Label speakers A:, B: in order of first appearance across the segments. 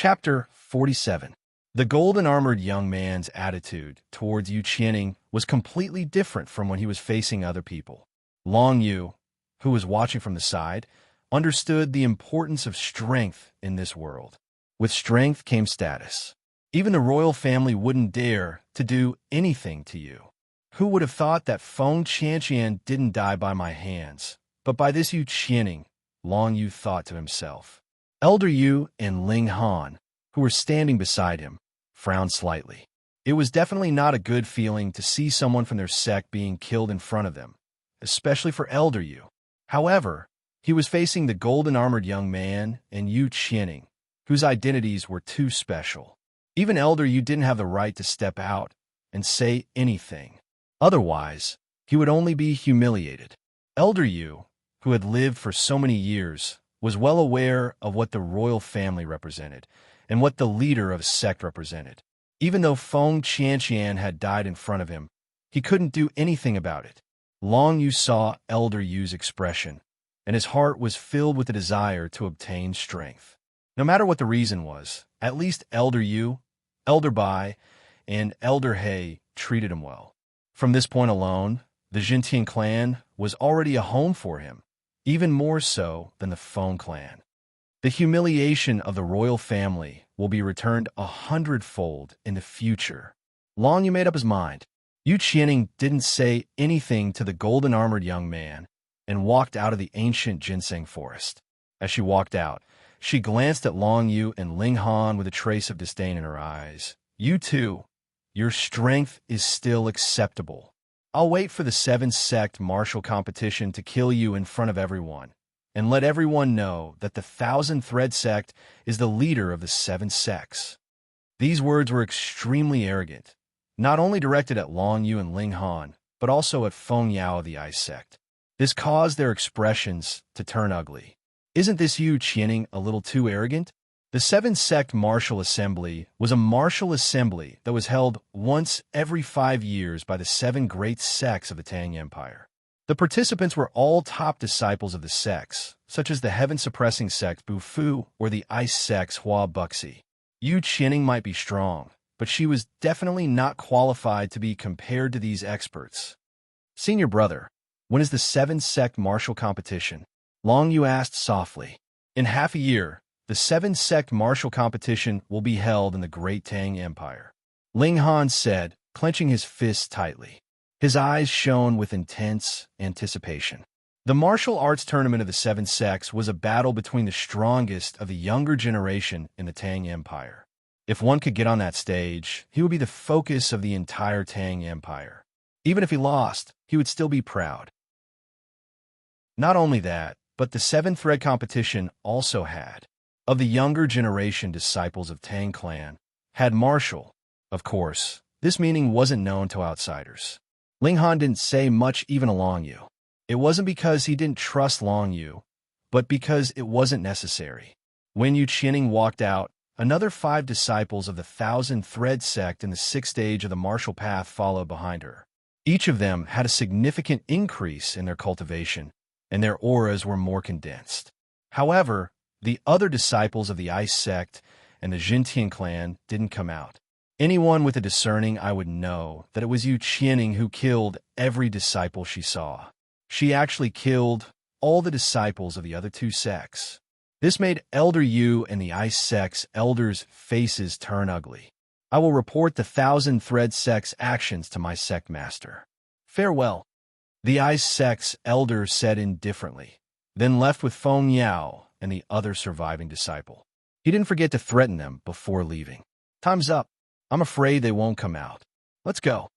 A: Chapter 47. The golden-armored young man's attitude towards Yu Qianning was completely different from when he was facing other people. Long Yu, who was watching from the side, understood the importance of strength in this world. With strength came status. Even the royal family wouldn't dare to do anything to you. Who would have thought that Feng Qianqian didn't die by my hands, but by this Yu Qianning, Long Yu thought to himself. Elder Yu and Ling Han, who were standing beside him, frowned slightly. It was definitely not a good feeling to see someone from their sect being killed in front of them, especially for Elder Yu. However, he was facing the golden-armored young man and Yu Qianning, whose identities were too special. Even Elder Yu didn't have the right to step out and say anything. Otherwise, he would only be humiliated. Elder Yu, who had lived for so many years, was well aware of what the royal family represented and what the leader of a sect represented. Even though Feng Qianqian had died in front of him, he couldn't do anything about it. Long Yu saw Elder Yu's expression, and his heart was filled with a desire to obtain strength. No matter what the reason was, at least Elder Yu, Elder Bai, and Elder He treated him well. From this point alone, the Jintian clan was already a home for him, even more so than the Feng clan. The humiliation of the royal family will be returned 100-fold in the future. Long Yu made up his mind. Yu Qianning didn't say anything to the golden-armored young man and walked out of the ancient ginseng forest. As she walked out, she glanced at Long Yu and Ling Han with a trace of disdain in her eyes. You too. Your strength is still acceptable. I'll wait for the 7-sect martial competition to kill you in front of everyone, and let everyone know that the 1,000-thread sect is the leader of the 7 sects. These words were extremely arrogant, not only directed at Long Yu and Ling Han, but also at Feng Yao of the Ice sect. This caused their expressions to turn ugly. Isn't this Yu Qianning a little too arrogant? The 7-sect martial assembly was a martial assembly that was held once every 5 years by the 7 great sects of the Tang Empire. The participants were all top disciples of the sects, such as the heaven-suppressing sect Bufu or the ice sects Hua Buxi. Yu Qianning might be strong, but she was definitely not qualified to be compared to these experts. Senior brother, when is the 7-sect martial competition? Long Yu asked softly. In half a year, the 7-sect martial competition will be held in the Great Tang Empire. Ling Han said, clenching his fists tightly. His eyes shone with intense anticipation. The martial arts tournament of the 7 sects was a battle between the strongest of the younger generation in the Tang Empire. If one could get on that stage, he would be the focus of the entire Tang Empire. Even if he lost, he would still be proud. Not only that, but the 7-thread competition also had, of the younger generation disciples of Tang clan, had martial. Of course, this meaning wasn't known to outsiders. Ling Han didn't say much even to Long Yu. It wasn't because he didn't trust Long Yu, but because it wasn't necessary. When Yu Qianning walked out, another 5 disciples of the 1,000-thread sect in the 6th stage of the martial path followed behind her. Each of them had a significant increase in their cultivation, and their auras were more condensed. However, the other disciples of the Ice sect and the Jintian clan didn't come out. Anyone with a discerning eye would know that it was Yu Qianning who killed every disciple she saw. She actually killed all the disciples of the other 2 sects. This made Elder Yu and the Ice sect's elders' faces turn ugly. I will report the 1,000-thread sect's actions to my sect master. Farewell. The Ice sect's elder said indifferently, then left with Feng Yao and the other surviving disciple. He didn't forget to threaten them before leaving. Time's up. I'm afraid they won't come out. Let's go.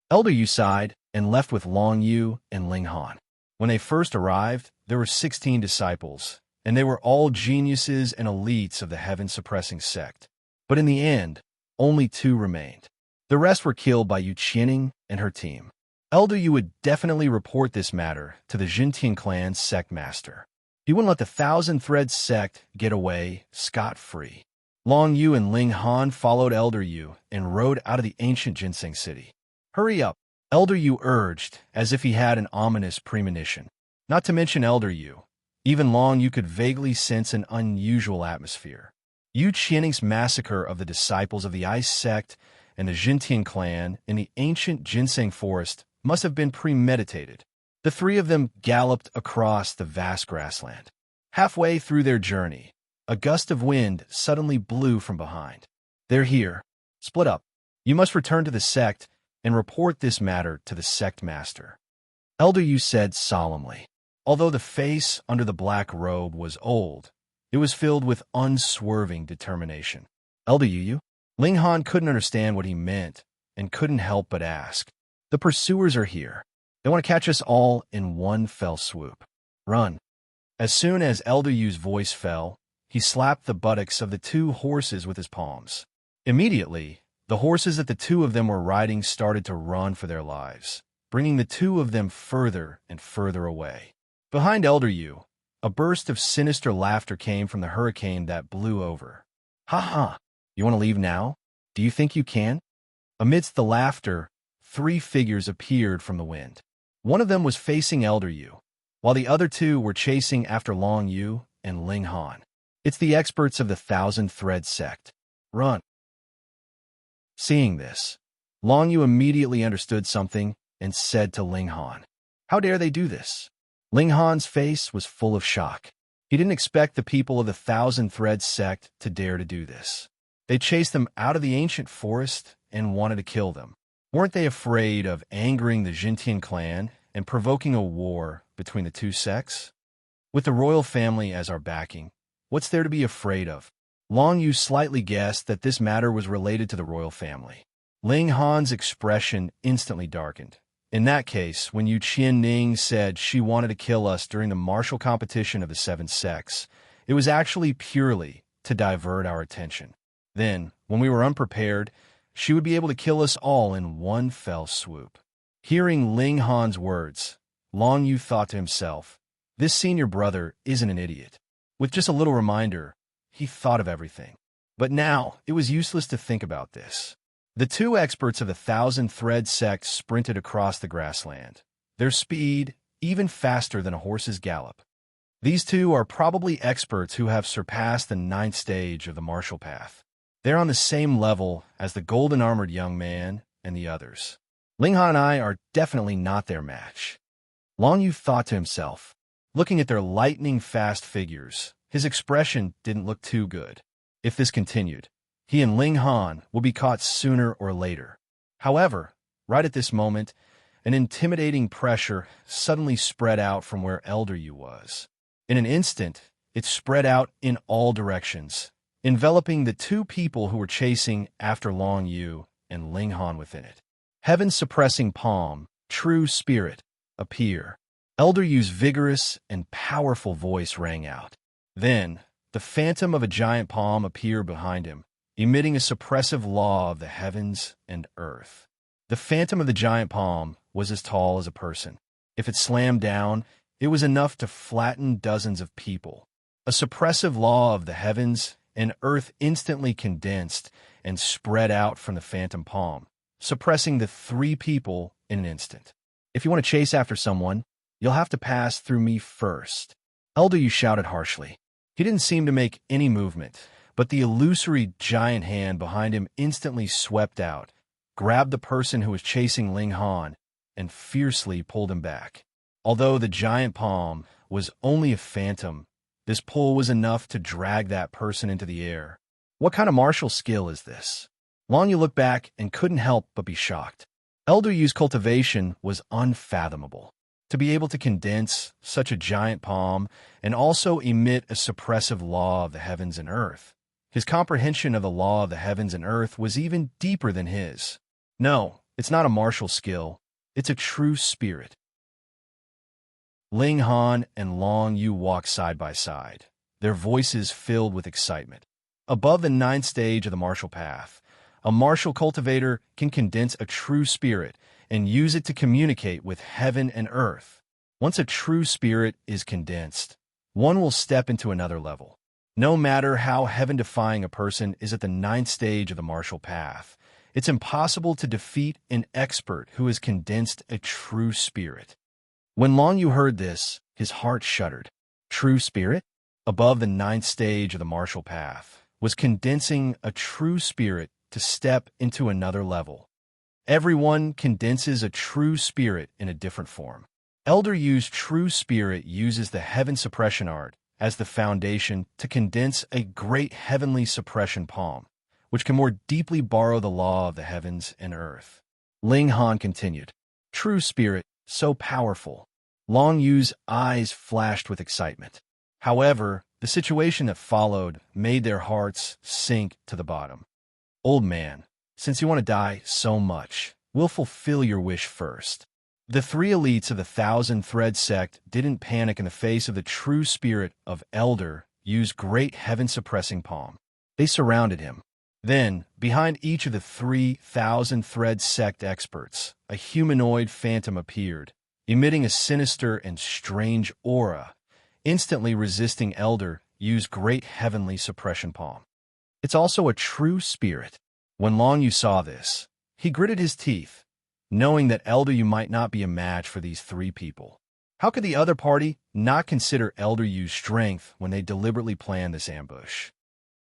A: Elder Yu sighed and left with Long Yu and Ling Han. When they first arrived, there were 16 disciples, and they were all geniuses and elites of the heaven-suppressing sect. But in the end, only 2 remained. The rest were killed by Yu Qianning and her team. Elder Yu would definitely report this matter to the Jintian clan's sect master. He wouldn't let the 1,000-thread sect get away scot-free. Long Yu and Ling Han followed Elder Yu and rode out of the ancient ginseng city. Hurry up, Elder Yu urged, as if he had an ominous premonition. Not to mention Elder Yu. Even Long Yu could vaguely sense an unusual atmosphere. Yu Qianning's massacre of the disciples of the Ice Sect and the Jintian clan in the ancient ginseng forest must have been premeditated. The three of them galloped across the vast grassland. Halfway through their journey, a gust of wind suddenly blew from behind. "They're here. Split up. You must return to the sect and report this matter to the sect master," Elder Yu said solemnly. Although the face under the black robe was old, it was filled with unswerving determination. "Elder Yu?" Ling Han couldn't understand what he meant and couldn't help but ask. "The pursuers are here. They want to catch us all in one fell swoop. Run." As soon as Elder Yu's voice fell, he slapped the buttocks of the two horses with his palms. Immediately, the horses that the two of them were riding started to run for their lives, bringing the two of them further and further away. Behind Elder Yu, a burst of sinister laughter came from the hurricane that blew over. "Ha ha! You want to leave now? Do you think you can?" Amidst the laughter, three figures appeared from the wind. One of them was facing Elder Yu, while the other two were chasing after Long Yu and Ling Han. "It's the experts of the Thousand Thread sect. Run." Seeing this, Long Yu immediately understood something and said to Ling Han, "How dare they do this?" Ling Han's face was full of shock. He didn't expect the people of the Thousand Thread sect to dare to do this. They chased them out of the ancient forest and wanted to kill them. Weren't they afraid of angering the Jintian clan and provoking a war between the two sects? With the royal family as our backing, what's there to be afraid of? Long Yu slightly guessed that this matter was related to the royal family. Ling Han's expression instantly darkened. In that case, when Yu Qianning said she wanted to kill us during the martial competition of the seven sects, it was actually purely to divert our attention. Then, when we were unprepared, she would be able to kill us all in one fell swoop. Hearing Ling Han's words, Long Yu thought to himself, this senior brother isn't an idiot. With just a little reminder, he thought of everything. But now, it was useless to think about this. The two experts of the Thousand Thread sect sprinted across the grassland, their speed even faster than a horse's gallop. These two are probably experts who have surpassed the 9th stage of the martial path. They're on the same level as the golden-armored young man and the others. Ling Han and I are definitely not their match. Long Yu thought to himself. Looking at their lightning-fast figures, his expression didn't look too good. If this continued, he and Ling Han will be caught sooner or later. However, right at this moment, an intimidating pressure suddenly spread out from where Elder Yu was. In an instant, it spread out in all directions, enveloping the two people who were chasing after Long Yu and Ling Han within it. Heaven's suppressing palm, true spirit, appear. Elder Yu's vigorous and powerful voice rang out. Then, the phantom of a giant palm appeared behind him, emitting a suppressive law of the heavens and earth. The phantom of the giant palm was as tall as a person. If it slammed down, it was enough to flatten dozens of people. A suppressive law of the heavens and earth instantly condensed and spread out from the phantom palm, suppressing the three people in an instant. If you want to chase after someone, you'll have to pass through me first. Elder Yu shouted harshly. He didn't seem to make any movement, but the illusory giant hand behind him instantly swept out, grabbed the person who was chasing Ling Han, and fiercely pulled him back. Although the giant palm was only a phantom, this pull was enough to drag that person into the air. What kind of martial skill is this? Long Yu looked back and couldn't help but be shocked. Elder Yu's cultivation was unfathomable. To be able to condense such a giant palm and also emit a suppressive law of the heavens and earth. His comprehension of the law of the heavens and earth was even deeper than his. No, it's not a martial skill. It's a true spirit. Ling Han and Long Yu walked side by side, their voices filled with excitement. Above the 9th stage of the martial path, a martial cultivator can condense a true spirit and use it to communicate with heaven and earth. Once a true spirit is condensed, one will step into another level. No matter how heaven-defying a person is at the 9th stage of the martial path, it's impossible to defeat an expert who has condensed a true spirit. When Long Yu heard this, his heart shuddered. True spirit? Above the 9th stage of the martial path, was condensing a true spirit to step into another level. Everyone condenses a true spirit in a different form. Elder Yu's true spirit uses the heaven suppression art as the foundation to condense a great heavenly suppression palm, which can more deeply borrow the law of the heavens and earth. Ling Han continued, "True spirit, so powerful." Long Yu's eyes flashed with excitement. However, the situation that followed made their hearts sink to the bottom. "Old man, since you want to die so much, we'll fulfill your wish first." The three elites of the Thousand Thread sect didn't panic in the face of the true spirit of Elder Yu's great heaven-suppressing palm. They surrounded him. Then, behind each of the 3,000 Thread sect experts, a humanoid phantom appeared, emitting a sinister and strange aura, instantly resisting Elder Yu's great heavenly suppression palm. It's also a true spirit. When Long Yu saw this, he gritted his teeth, knowing that Elder Yu might not be a match for these three people. How could the other party not consider Elder Yu's strength when they deliberately planned this ambush?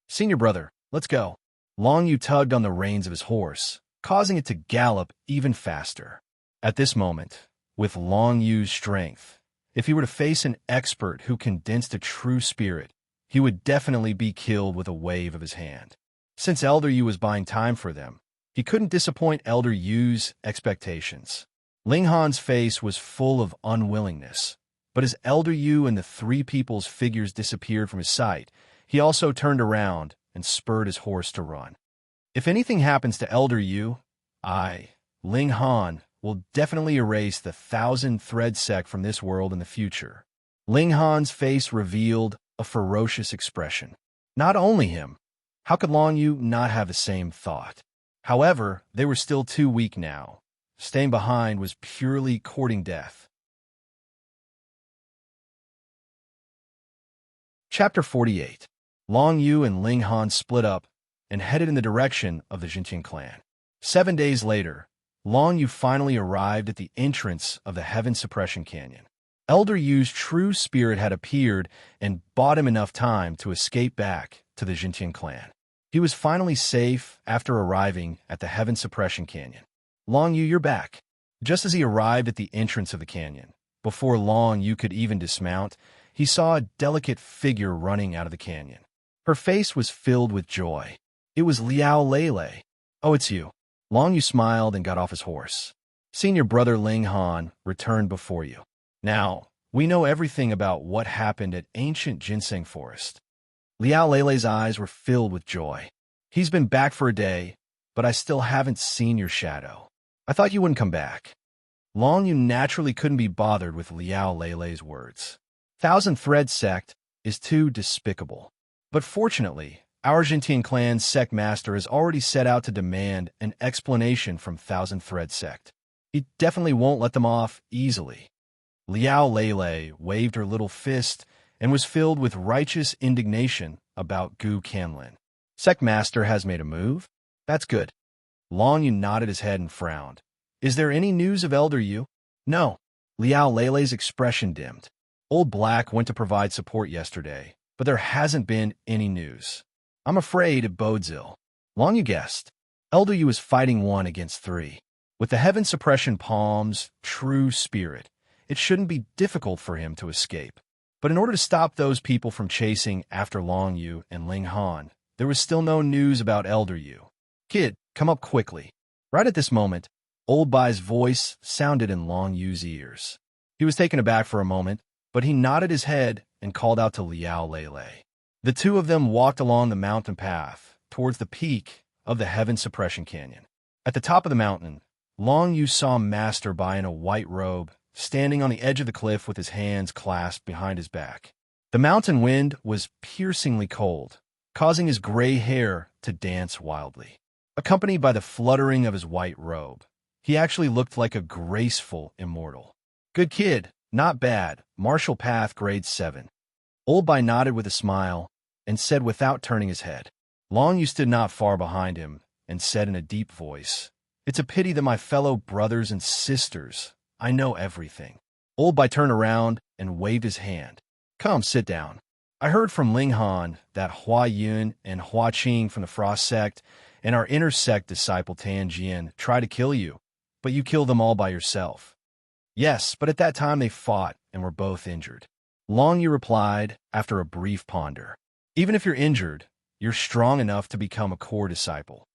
A: "Senior brother, let's go." Long Yu tugged on the reins of his horse, causing it to gallop even faster. At this moment, with Long Yu's strength, if he were to face an expert who condensed a true spirit, he would definitely be killed with a wave of his hand. Since Elder Yu was buying time for them, he couldn't disappoint Elder Yu's expectations. Ling Han's face was full of unwillingness, but as Elder Yu and the three people's figures disappeared from his sight, he also turned around and spurred his horse to run. If anything happens to Elder Yu, Ling Han, will definitely erase the Thousand Thread sect from this world in the future. Ling Han's face revealed a ferocious expression. Not only him, how could Long Yu not have the same thought? However, they were still too weak now. Staying behind was purely courting death. Chapter 48. Long Yu and Ling Han split up and headed in the direction of the Jintian clan. 7 days later, Long Yu finally arrived at the entrance of the Heaven Suppression Canyon. Elder Yu's true spirit had appeared and bought him enough time to escape back to the Jintian clan. He was finally safe after arriving at the Heaven Suppression Canyon. "Long Yu, you're back." Just as he arrived at the entrance of the canyon, before Long Yu could even dismount, he saw a delicate figure running out of the canyon. Her face was filled with joy. It was Liao Lele. "Oh, it's you." Long Yu smiled and got off his horse. "Senior brother Ling Han returned before you. Now, we know everything about what happened at ancient ginseng forest." Liao Lele's eyes were filled with joy. "He's been back for a day, but I still haven't seen your shadow. I thought you wouldn't come back." Long Yu naturally couldn't be bothered with Liao Lele's words. Thousand Thread sect is too despicable. But fortunately, our Jintian clan's sect master has already set out to demand an explanation from Thousand Thread sect. He definitely won't let them off easily. Liao Lele waved her little fist and was filled with righteous indignation about Gu Canlin. "Sect master has made a move? That's good." Long Yu nodded his head and frowned. "Is there any news of Elder Yu?" "No." Liao Lele's expression dimmed. "Old Black went to provide support yesterday, but there hasn't been any news. I'm afraid it bodes ill." Long Yu guessed. Elder Yu is fighting 1 against 3. With the Heaven Suppression Palm's true spirit, it shouldn't be difficult for him to escape. But in order to stop those people from chasing after Long Yu and Ling Han, there was still no news about Elder Yu. "Kid, come up quickly." Right at this moment, Old Bai's voice sounded in Long Yu's ears. He was taken aback for a moment, but he nodded his head and called out to Liao Lele. The two of them walked along the mountain path towards the peak of the Heaven Suppression Canyon. At the top of the mountain, Long Yu saw Master Bai in a white robe, standing on the edge of the cliff with his hands clasped behind his back. The mountain wind was piercingly cold, causing his gray hair to dance wildly. Accompanied by the fluttering of his white robe, he actually looked like a graceful immortal. "Good kid, not bad, martial path grade 7. Old Bai nodded with a smile and said without turning his head. Long Yu stood not far behind him and said in a deep voice, "It's a pity that my fellow brothers and sisters, I know everything." Old Bai turned around and waved his hand. "Come, sit down." I heard from Ling Han that Hua Yun and Hua Qing from the Frost sect and our inner sect disciple Tan Jian tried to kill you, but you killed them all by yourself. Yes, but at that time they fought and were both injured. Long Yu replied after a brief ponder. Even if you're injured, you're strong enough to become a core disciple.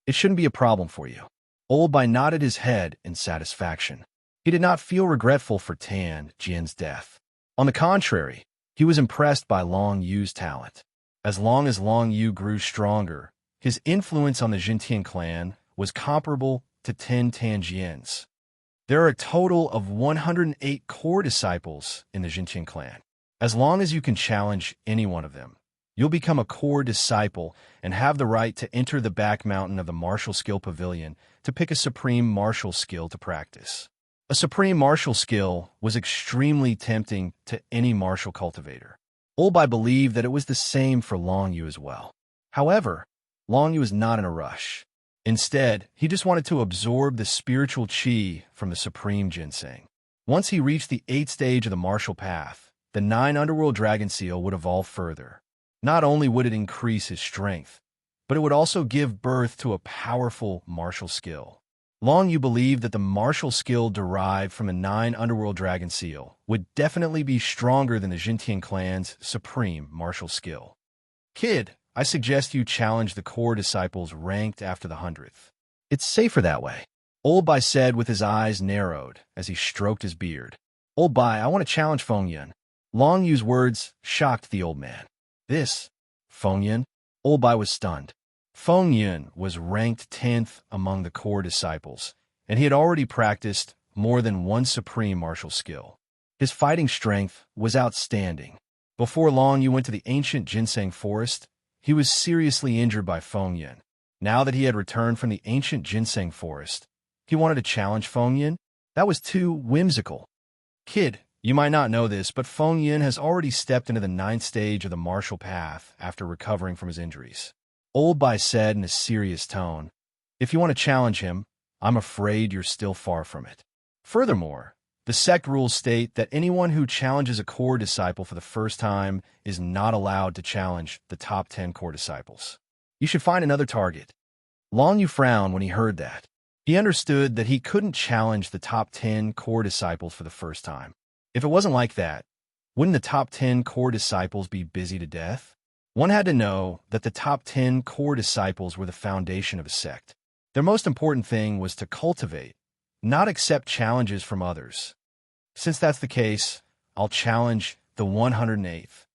A: It shouldn't be a problem for you. Old Bai nodded his head in satisfaction. He did not feel regretful for Tan Jian's death. On the contrary, he was impressed by Long Yu's talent. As long as Long Yu grew stronger, his influence on the Jintian clan was comparable to 10 Tan Jian's. There are a total of 108 core disciples in the Jintian clan. As long as you can challenge any one of them, you'll become a core disciple and have the right to enter the back mountain of the martial skill pavilion to pick a supreme martial skill to practice. A supreme martial skill was extremely tempting to any martial cultivator. Old Bai believed that it was the same for Long Yu as well. However, Long Yu was not in a rush. Instead, he just wanted to absorb the spiritual qi from the supreme ginseng. Once he reached the 8th stage of the martial path, the 9 underworld dragon seal would evolve further. Not only would it increase his strength, but it would also give birth to a powerful martial skill. Long Yu believed that the martial skill derived from the 9 underworld dragon seal would definitely be stronger than the Jintian clan's supreme martial skill. Kid, I suggest you challenge the core disciples ranked after the 100th. It's safer that way, Old Bai said with his eyes narrowed as he stroked his beard. Old Bai, I want to challenge Feng Yun. Long Yu's words shocked the old man. This, Feng Yun? Old Bai was stunned. Feng Yun was ranked 10th among the core disciples, and he had already practiced more than one supreme martial skill. His fighting strength was outstanding. Before long, you went to the ancient ginseng forest. He was seriously injured by Feng Yun. Now that he had returned from the ancient ginseng forest, he wanted to challenge Feng Yun? That was too whimsical. Kid, you might not know this, but Feng Yun has already stepped into the 9th stage of the martial path after recovering from his injuries. Old Bai said in a serious tone, if you want to challenge him, I'm afraid you're still far from it. Furthermore, the sect rules state that anyone who challenges a core disciple for the first time is not allowed to challenge the top 10 core disciples. You should find another target. Long Yu frowned when he heard that. He understood that he couldn't challenge the top 10 core disciples for the first time. If it wasn't like that, wouldn't the top 10 core disciples be busy to death? One had to know that the top 10 core disciples were the foundation of a sect. Their most important thing was to cultivate, not accept challenges from others. Since that's the case, I'll challenge the 108th.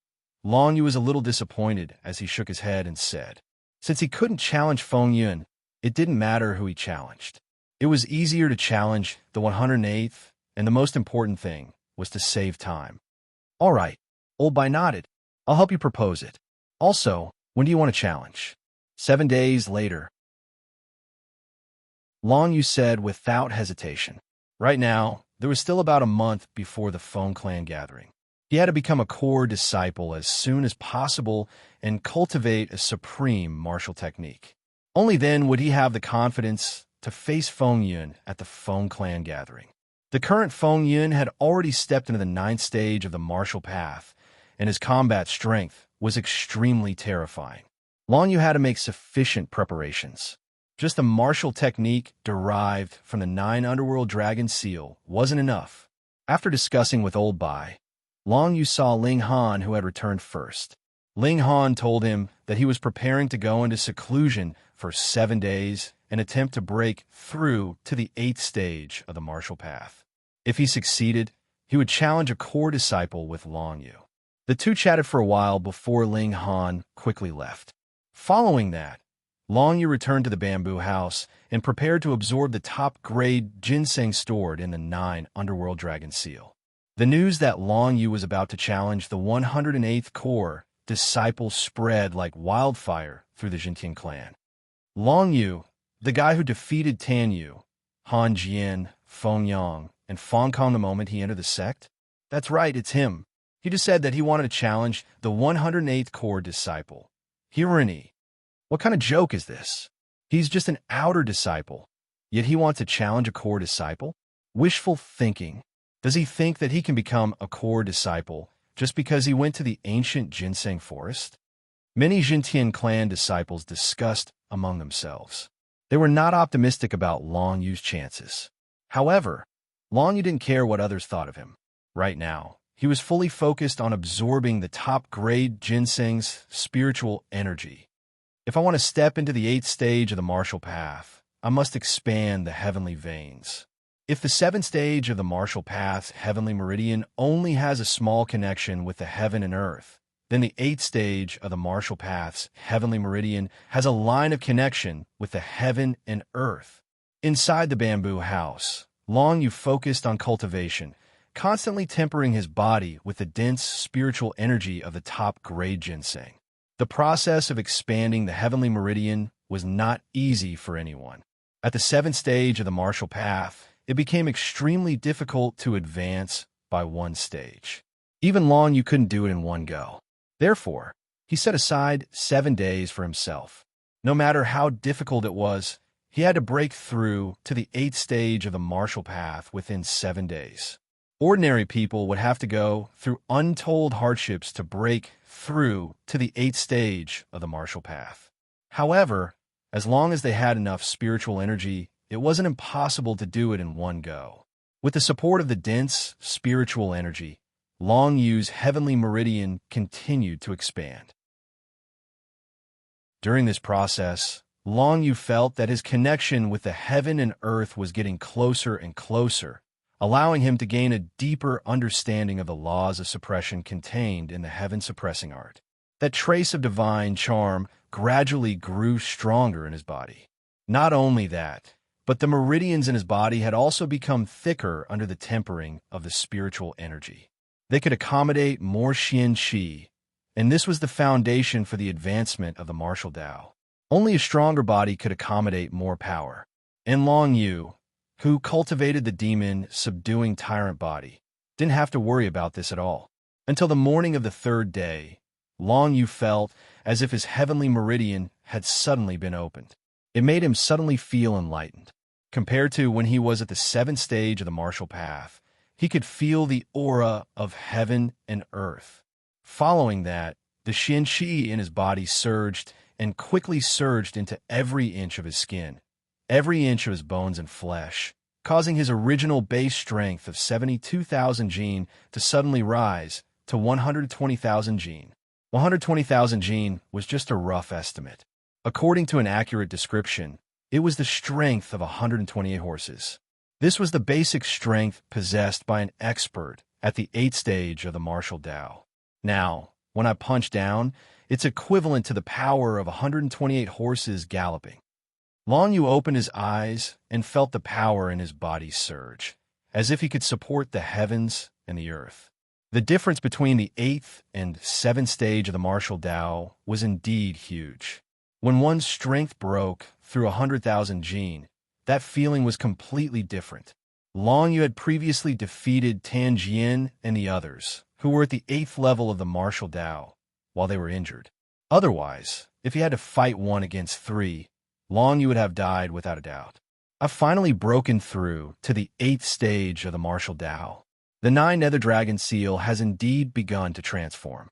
A: Long Yu was a little disappointed as he shook his head and said, since he couldn't challenge Feng Yun, it didn't matter who he challenged. It was easier to challenge the 108th, and the most important thing was to save time. All right, Old Bai nodded. I'll help you propose it. Also, when do you want to challenge? 7 days later. Long Yu said without hesitation. Right now, there was still about a month before the Feng clan gathering. He had to become a core disciple as soon as possible and cultivate a supreme martial technique. Only then would he have the confidence to face Feng Yun at the Feng clan gathering. The current Feng Yun had already stepped into the 9th stage of the martial path, and his combat strength was extremely terrifying. Long Yu had to make sufficient preparations. Just the martial technique derived from the 9 underworld dragon seal wasn't enough. After discussing with Old Bai, Long Yu saw Ling Han, who had returned first. Ling Han told him that he was preparing to go into seclusion for 7 days and attempt to break through to the 8th stage of the martial path. If he succeeded, he would challenge a core disciple with Long Yu. The two chatted for a while before Ling Han quickly left. Following that, Long Yu returned to the bamboo house and prepared to absorb the top-grade ginseng stored in the 9 underworld dragon seal. The news that Long Yu was about to challenge the 108th core disciple spread like wildfire through the Jintian clan. Long Yu, the guy who defeated Tan Yu, Han Jian, Feng Yang, and Feng Kong the moment he entered the sect? That's right, it's him. He just said that he wanted to challenge the 108th core disciple. Hirani. What kind of joke is this? He's just an outer disciple, yet he wants to challenge a core disciple? Wishful thinking. Does he think that he can become a core disciple just because he went to the ancient ginseng forest? Many Jintian clan disciples discussed among themselves. They were not optimistic about Long Yu's chances. However, Long Yu didn't care what others thought of him. Right now, he was fully focused on absorbing the top-grade ginseng's spiritual energy. If I want to step into the 8th stage of the martial path, I must expand the heavenly veins. If the 7th stage of the martial path's heavenly meridian only has a small connection with the heaven and earth, then the 8th stage of the martial path's heavenly meridian has a line of connection with the heaven and earth. Inside the bamboo house, Long Yu focused on cultivation, constantly tempering his body with the dense spiritual energy of the top-grade ginseng. The process of expanding the heavenly meridian was not easy for anyone. At the 7th stage of the martial path, it became extremely difficult to advance by one stage. Even Long Yu couldn't do it in one go. Therefore, he set aside 7 days for himself. No matter how difficult it was, he had to break through to the 8th stage of the martial path within 7 days. Ordinary people would have to go through untold hardships to break through to the 8th stage of the martial path. However, as long as they had enough spiritual energy, it wasn't impossible to do it in one go. With the support of the dense spiritual energy, Long Yu's heavenly meridian continued to expand. During this process, Long Yu felt that his connection with the heaven and earth was getting closer and closer, allowing him to gain a deeper understanding of the laws of suppression contained in the heaven-suppressing art. That trace of divine charm gradually grew stronger in his body. Not only that, but the meridians in his body had also become thicker under the tempering of the spiritual energy. They could accommodate more Xian Qi, and this was the foundation for the advancement of the martial Tao. Only a stronger body could accommodate more power. And Long Yu, who cultivated the demon-subduing tyrant body, didn't have to worry about this at all. Until the morning of the 3rd day, Long Yu felt as if his heavenly meridian had suddenly been opened. It made him suddenly feel enlightened. Compared to when he was at the 7th stage of the martial path, he could feel the aura of heaven and earth. Following that, the Xian Qi in his body surged and quickly surged into every inch of his skin, every inch of his bones and flesh, causing his original base strength of 72,000 jin to suddenly rise to 120,000 jin. 120,000 jin was just a rough estimate. According to an accurate description, it was the strength of 128 horses. This was the basic strength possessed by an expert at the 8th stage of the martial Tao. Now, when I punch down, it's equivalent to the power of 128 horses galloping. Long Yu opened his eyes and felt the power in his body surge, as if he could support the heavens and the earth. The difference between the 8th and 7th stage of the martial Tao was indeed huge. When one's strength broke through 100,000 jin, that feeling was completely different. Long Yu had previously defeated Tan Jian and the others, who were at the 8th level of the martial Tao, while they were injured. Otherwise, if he had to fight 1 against 3, Long Yu would have died without a doubt. I've finally broken through to the 8th stage of the martial Tao. The 9 Nether Dragon seal has indeed begun to transform.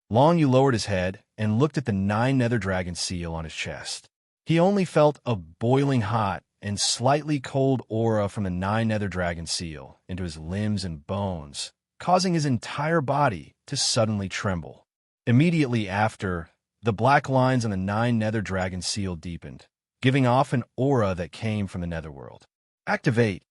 A: Long Yu lowered his head and looked at the 9 Nether Dragon seal on his chest. He only felt a boiling hot and slightly cold aura from the 9 Nether Dragon seal into his limbs and bones, causing his entire body to suddenly tremble. Immediately after, the black lines on the 9 Nether Dragon seal deepened, giving off an aura that came from the Netherworld. Activate.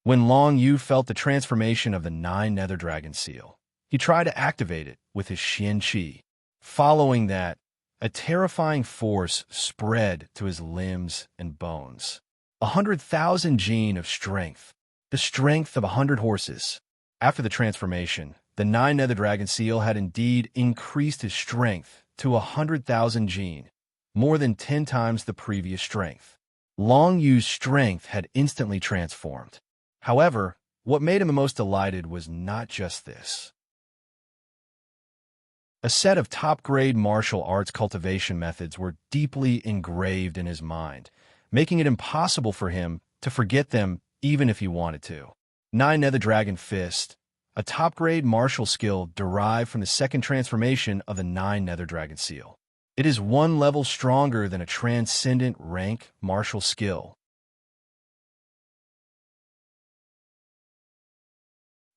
A: When Long Yu felt the transformation of the 9 Nether Dragon seal, he tried to activate it with his Xian Qi. Following that, a terrifying force spread to his limbs and bones. 100,000 jin of strength, the strength of 100 horses. After the transformation, the 9 Nether Dragon seal had indeed increased his strength to 100,000 jin, more than 10 times the previous strength. Long Yu's strength had instantly transformed. However, what made him the most delighted was not just this. A set of top-grade martial arts cultivation methods were deeply engraved in his mind, making it impossible for him to forget them even if he wanted to. 9 Nether Dragon Fist, a top-grade martial skill derived from the second transformation of the 9 Nether Dragon Seal. It is 1 level stronger than a transcendent rank martial skill.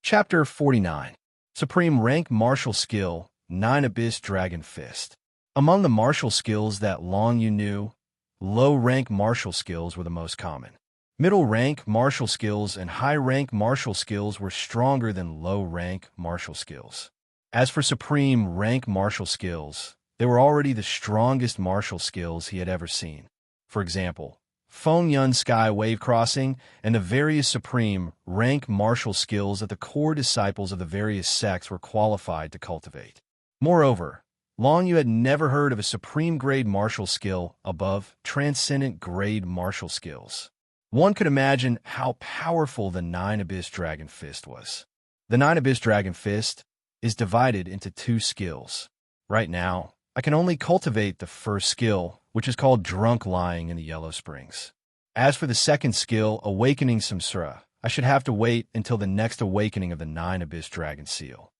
A: Chapter 49. Supreme Rank Martial Skill, 9 Abyss Dragon Fist. Among the martial skills that Long Yu knew, low-rank martial skills were the most common. Middle-rank martial skills and high-rank martial skills were stronger than low-rank martial skills. As for supreme rank martial skills, they were already the strongest martial skills he had ever seen. For example, Feng Yun's Sky Wave Crossing and the various supreme rank martial skills that the core disciples of the various sects were qualified to cultivate. Moreover, Long Yu had never heard of a supreme grade martial skill above transcendent grade martial skills. One could imagine how powerful the 9 Abyss Dragon Fist was. The 9 Abyss Dragon Fist is divided into 2 skills. Right now, I can only cultivate the first skill, which is called Drunk Lying in the Yellow Springs. As for the second skill, Awakening Samsara, I should have to wait until the next awakening of the 9 Abyss Dragon Seal.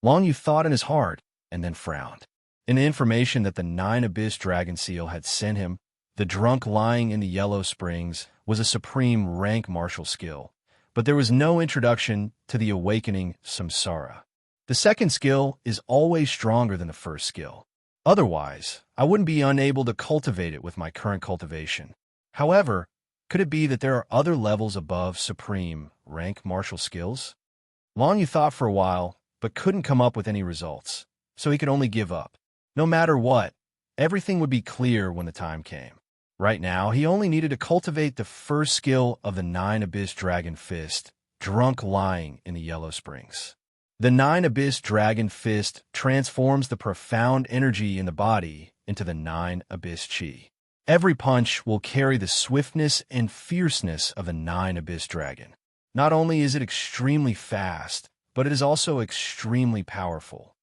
A: Long Yu thought in his heart, and then frowned. In the information that the 9 Abyss Dragon Seal had sent him, the Drunk Lying in the Yellow Springs was a supreme rank martial skill, but there was no introduction to the Awakening Samsara. The second skill is always stronger than the first skill. Otherwise, I wouldn't be unable to cultivate it with my current cultivation. However, could it be that there are other levels above supreme rank martial skills? Long Yu thought for a while, but couldn't come up with any results, so he could only give up. No matter what, everything would be clear when the time came. Right now, he only needed to cultivate the first skill of the 9 Abyss Dragon Fist, Drunk Lying in the Yellow Springs. The 9 Abyss Dragon Fist transforms the profound energy in the body into the 9 Abyss Chi. Every punch will carry the swiftness and fierceness of the 9 Abyss Dragon. Not only is it extremely fast, but it is also extremely powerful.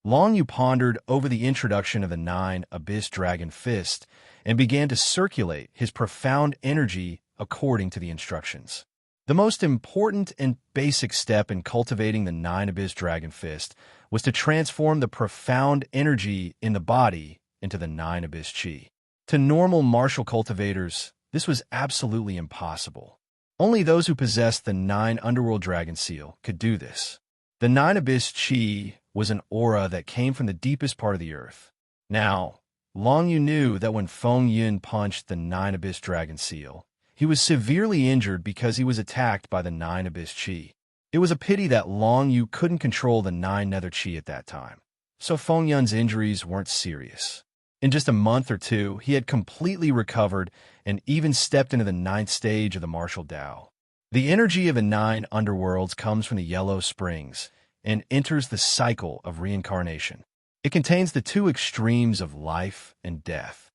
A: Long Yu pondered over the introduction of the 9 Abyss Dragon Fist and began to circulate his profound energy according to the instructions. The most important and basic step in cultivating the 9 Abyss Dragon Fist was to transform the profound energy in the body into the 9 Abyss Chi. To normal martial cultivators, this was absolutely impossible. Only those who possessed the 9 Underworld Dragon Seal could do this. The 9 Abyss Chi was an aura that came from the deepest part of the earth. Now, Long Yu knew that when Feng Yun punched the 9 Abyss Dragon Seal, he was severely injured because he was attacked by the 9 Abyss Chi. It was a pity that Long Yu couldn't control the 9 Nether Chi at that time, so Feng Yun's injuries weren't serious. In just a month or two, he had completely recovered and even stepped into the 9th stage of the martial Dao. The energy of the 9 underworlds comes from the Yellow Springs and enters the cycle of reincarnation. It contains the 2 extremes of life and death.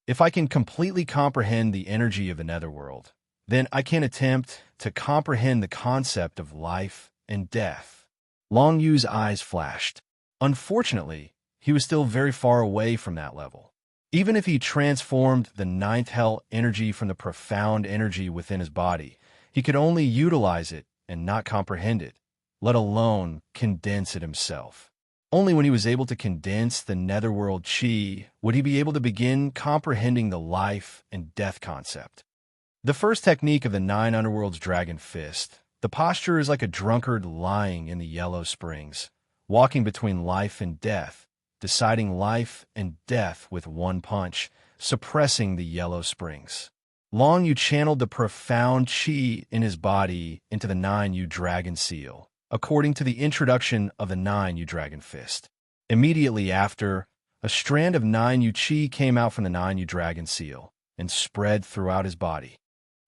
A: If I can completely comprehend the energy of the netherworld, then I can attempt to comprehend the concept of life and death. Long Yu's eyes flashed. Unfortunately, he was still very far away from that level. Even if he transformed the 9th hell energy from the profound energy within his body, he could only utilize it and not comprehend it, let alone condense it himself. Only when he was able to condense the netherworld chi would he be able to begin comprehending the life and death concept. The first technique of the 9 Underworld's Dragon Fist, the posture is like a drunkard lying in the Yellow Springs, walking between life and death, deciding life and death with one punch, suppressing the Yellow Springs. Long Yu channeled the profound chi in his body into the 9 Yu Dragon Seal, according to the introduction of the 9 Yu Dragon Fist. Immediately after, a strand of 9 Yu Chi came out from the 9 Yu Dragon Seal and spread throughout his body.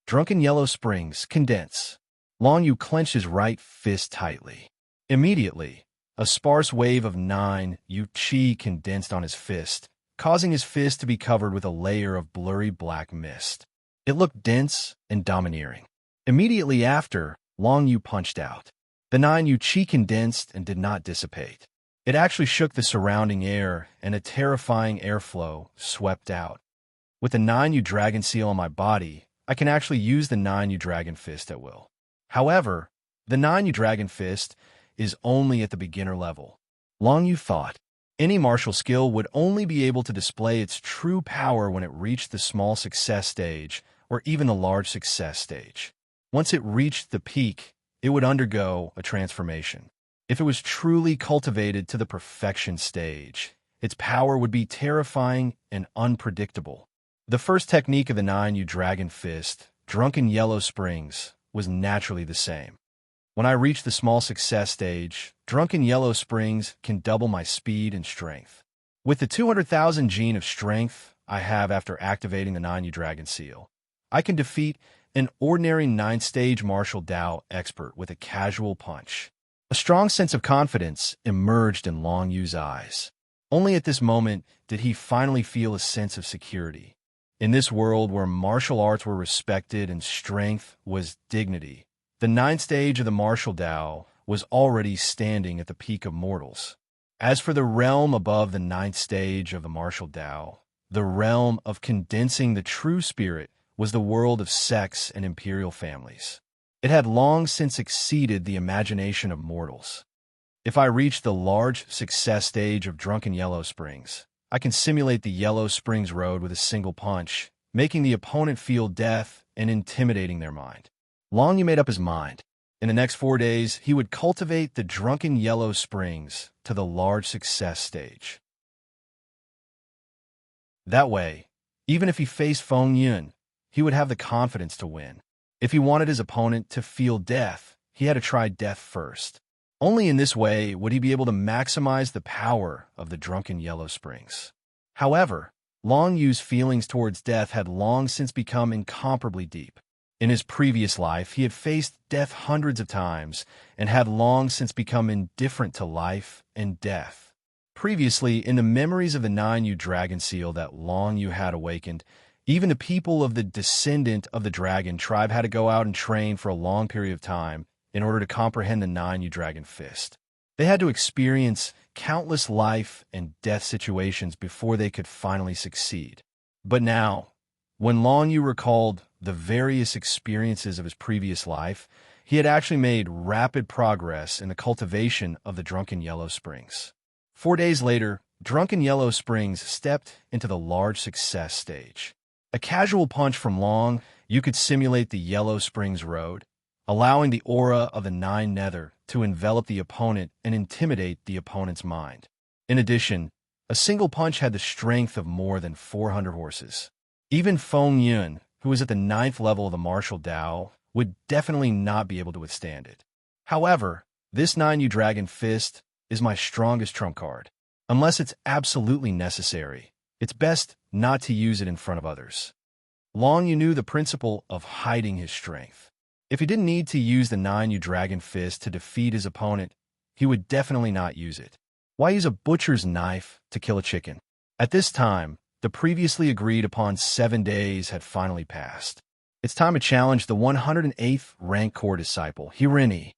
A: Drunken Yellow Springs, condense. Long Yu clenched his right fist tightly. Immediately, a sparse wave of 9 Yu Chi condensed on his fist, causing his fist to be covered with a layer of blurry black mist. It looked dense and domineering. Immediately after, Long Yu punched out. The 9 Yu Chi condensed and did not dissipate. It actually shook the surrounding air, and a terrifying airflow swept out. With the 9 Yu Dragon Seal on my body, I can actually use the 9 Yu Dragon Fist at will. However, The 9 Yu Dragon Fist is only at the beginner level. Long Yu thought. Any martial skill would only be able to display its true power when it reached the small success stage or even the large success stage. Once it reached the peak, it would undergo a transformation. If it was truly cultivated to the perfection stage, its power would be terrifying and unpredictable. The first technique of the 9 Yu Dragon Fist, Drunken Yellow Springs, was naturally the same. When I reach the small success stage, Drunken Yellow Springs can double my speed and strength. With the 200,000 gene of strength I have after activating the 9 Yu Dragon Seal, I can defeat an ordinary 9th-stage martial Dao expert with a casual punch. A strong sense of confidence emerged in Long Yu's eyes. Only at this moment did he finally feel a sense of security. In this world where martial arts were respected and strength was dignity, the 9th stage of the martial Dao was already standing at the peak of mortals. As for the realm above the 9th stage of the martial Dao, the realm of condensing the true spirit was the world of sects and imperial families. It had long since exceeded the imagination of mortals. If I reach the large success stage of Drunken Yellow Springs, I can simulate the Yellow Springs Road with a single punch, making the opponent feel death and intimidating their mind. Long Yu made up his mind. In the next 4 days, he would cultivate the Drunken Yellow Springs to the large success stage. That way, even if he faced Feng Yun, he would have the confidence to win. If he wanted his opponent to feel death, he had to try death first. Only in this way would he be able to maximize the power of the Drunken Yellow Springs. However, Long Yu's feelings towards death had long since become incomparably deep. In his previous life, he had faced death hundreds of times and had long since become indifferent to life and death. Previously, in the memories of the 9 Yu Dragon Seal that Long Yu had awakened, even the people of the descendant of the dragon tribe had to go out and train for a long period of time in order to comprehend the 9 Yu Dragon Fist. They had to experience countless life and death situations before they could finally succeed. But now, when Long Yu recalled the various experiences of his previous life, he had actually made rapid progress in the cultivation of the Drunken Yellow Springs. 4 days later, Drunken Yellow Springs stepped into the large success stage. A casual punch from Long Yu could simulate the Yellow Springs Road, allowing the aura of the 9 Nether to envelop the opponent and intimidate the opponent's mind. In addition, a single punch had the strength of more than 400 horses. Even Feng Yun, who was at the 9th level of the martial Dao, would definitely not be able to withstand it. However, this 9 Yu Dragon Fist is my strongest trump card. Unless it's absolutely necessary, it's best not to use it in front of others. Long Yu knew the principle of hiding his strength. If he didn't need to use the 9 Yu Dragon Fist to defeat his opponent, he would definitely not use it. Why use a butcher's knife to kill a chicken? At this time, the previously agreed upon 7 days had finally passed. It's time to challenge the 108th rank core disciple, Hirini.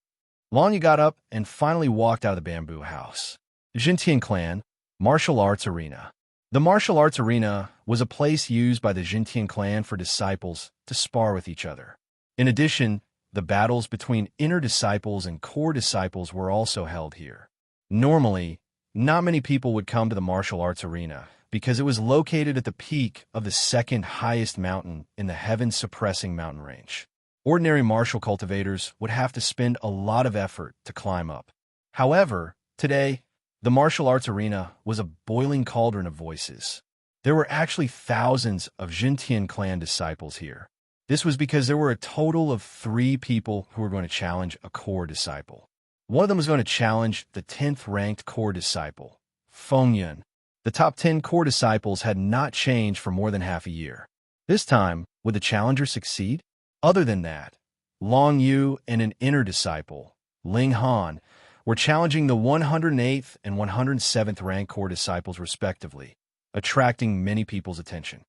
A: Long Yu got up and finally walked out of the bamboo house. Jintian Clan, Martial Arts Arena. The martial arts arena was a place used by the Jintian clan for disciples to spar with each other. In addition, the battles between inner disciples and core disciples were also held here. Normally, not many people would come to the martial arts arena because it was located at the peak of the second highest mountain in the heaven-suppressing mountain range. Ordinary martial cultivators would have to spend a lot of effort to climb up. However, today, the martial arts arena was a boiling cauldron of voices. There were actually thousands of Jintian clan disciples here. This was because there were a total of 3 people who were going to challenge a core disciple. One of them was going to challenge the 10th ranked core disciple, Feng Yun. The top 10 core disciples had not changed for more than half a year. This time, would the challenger succeed? Other than that, Long Yu and an inner disciple, Ling Han, were challenging the 108th and 107th rank core disciples respectively, attracting many people's attention.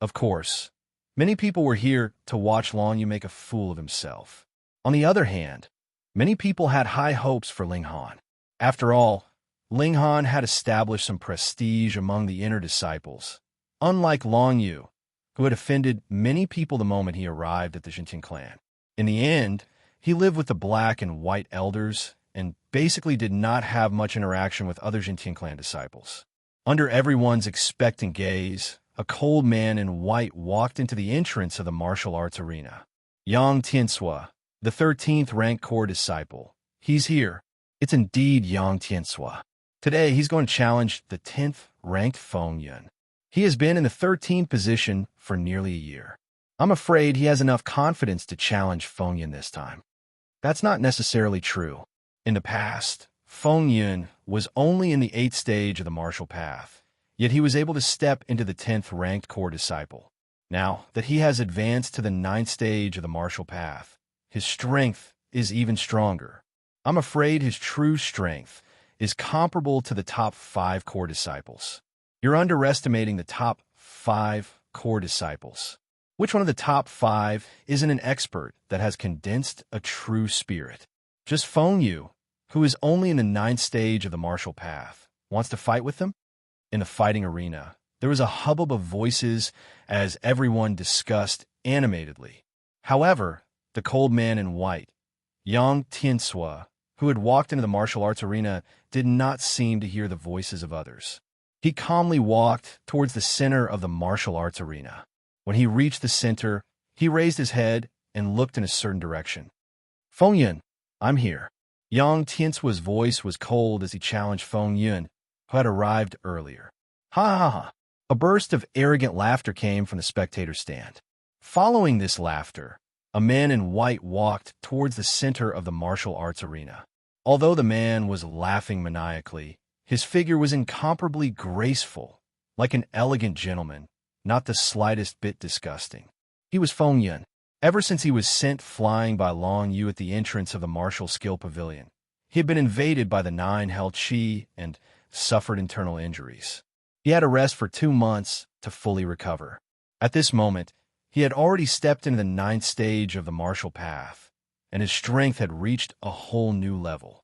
A: Of course, many people were here to watch Long Yu make a fool of himself. On the other hand, many people had high hopes for Ling Han. After all, Ling Han had established some prestige among the inner disciples, unlike Long Yu, who had offended many people the moment he arrived at the Jintian clan. In the end, he lived with the black and white elders and basically did not have much interaction with other Jintian clan disciples. Under everyone's expectant gaze, a cold man in white walked into the entrance of the martial arts arena. Yang Tiansua, the 13th rank core disciple. He's here. It's indeed Yang Tiansua. Today, he's going to challenge the 10th ranked Feng Yun. He has been in the 13th position for nearly a year. I'm afraid he has enough confidence to challenge Feng Yun this time. That's not necessarily true. In the past, Feng Yun was only in the 8th stage of the martial path, yet he was able to step into the 10th ranked core disciple. Now that he has advanced to the 9th stage of the martial path, his strength is even stronger. I'm afraid his true strength is comparable to the top 5 core disciples. You're underestimating the top 5 core disciples. Which one of the top 5 isn't an expert that has condensed a true spirit? Just Feng Yu, who is only in the 9th stage of the martial path, wants to fight with them? In the fighting arena, there was a hubbub of voices as everyone discussed animatedly. However, the cold man in white, Yang Tiansua, who had walked into the martial arts arena, did not seem to hear the voices of others. He calmly walked towards the center of the martial arts arena. When he reached the center, he raised his head and looked in a certain direction. Feng Yun, I'm here. Yang Tiansua's voice was cold as he challenged Feng Yun, who had arrived earlier. Ha ha ha! A burst of arrogant laughter came from the spectator stand. Following this laughter, a man in white walked towards the center of the martial arts arena. Although the man was laughing maniacally, his figure was incomparably graceful, like an elegant gentleman, not the slightest bit disgusting. He was Feng Yun. Ever since he was sent flying by Long Yu at the entrance of the martial skill pavilion, he had been invaded by the 9 hell chi and suffered internal injuries. He had to rest for 2 months to fully recover. At this moment, he had already stepped into the 9th stage of the martial path, and his strength had reached a whole new level.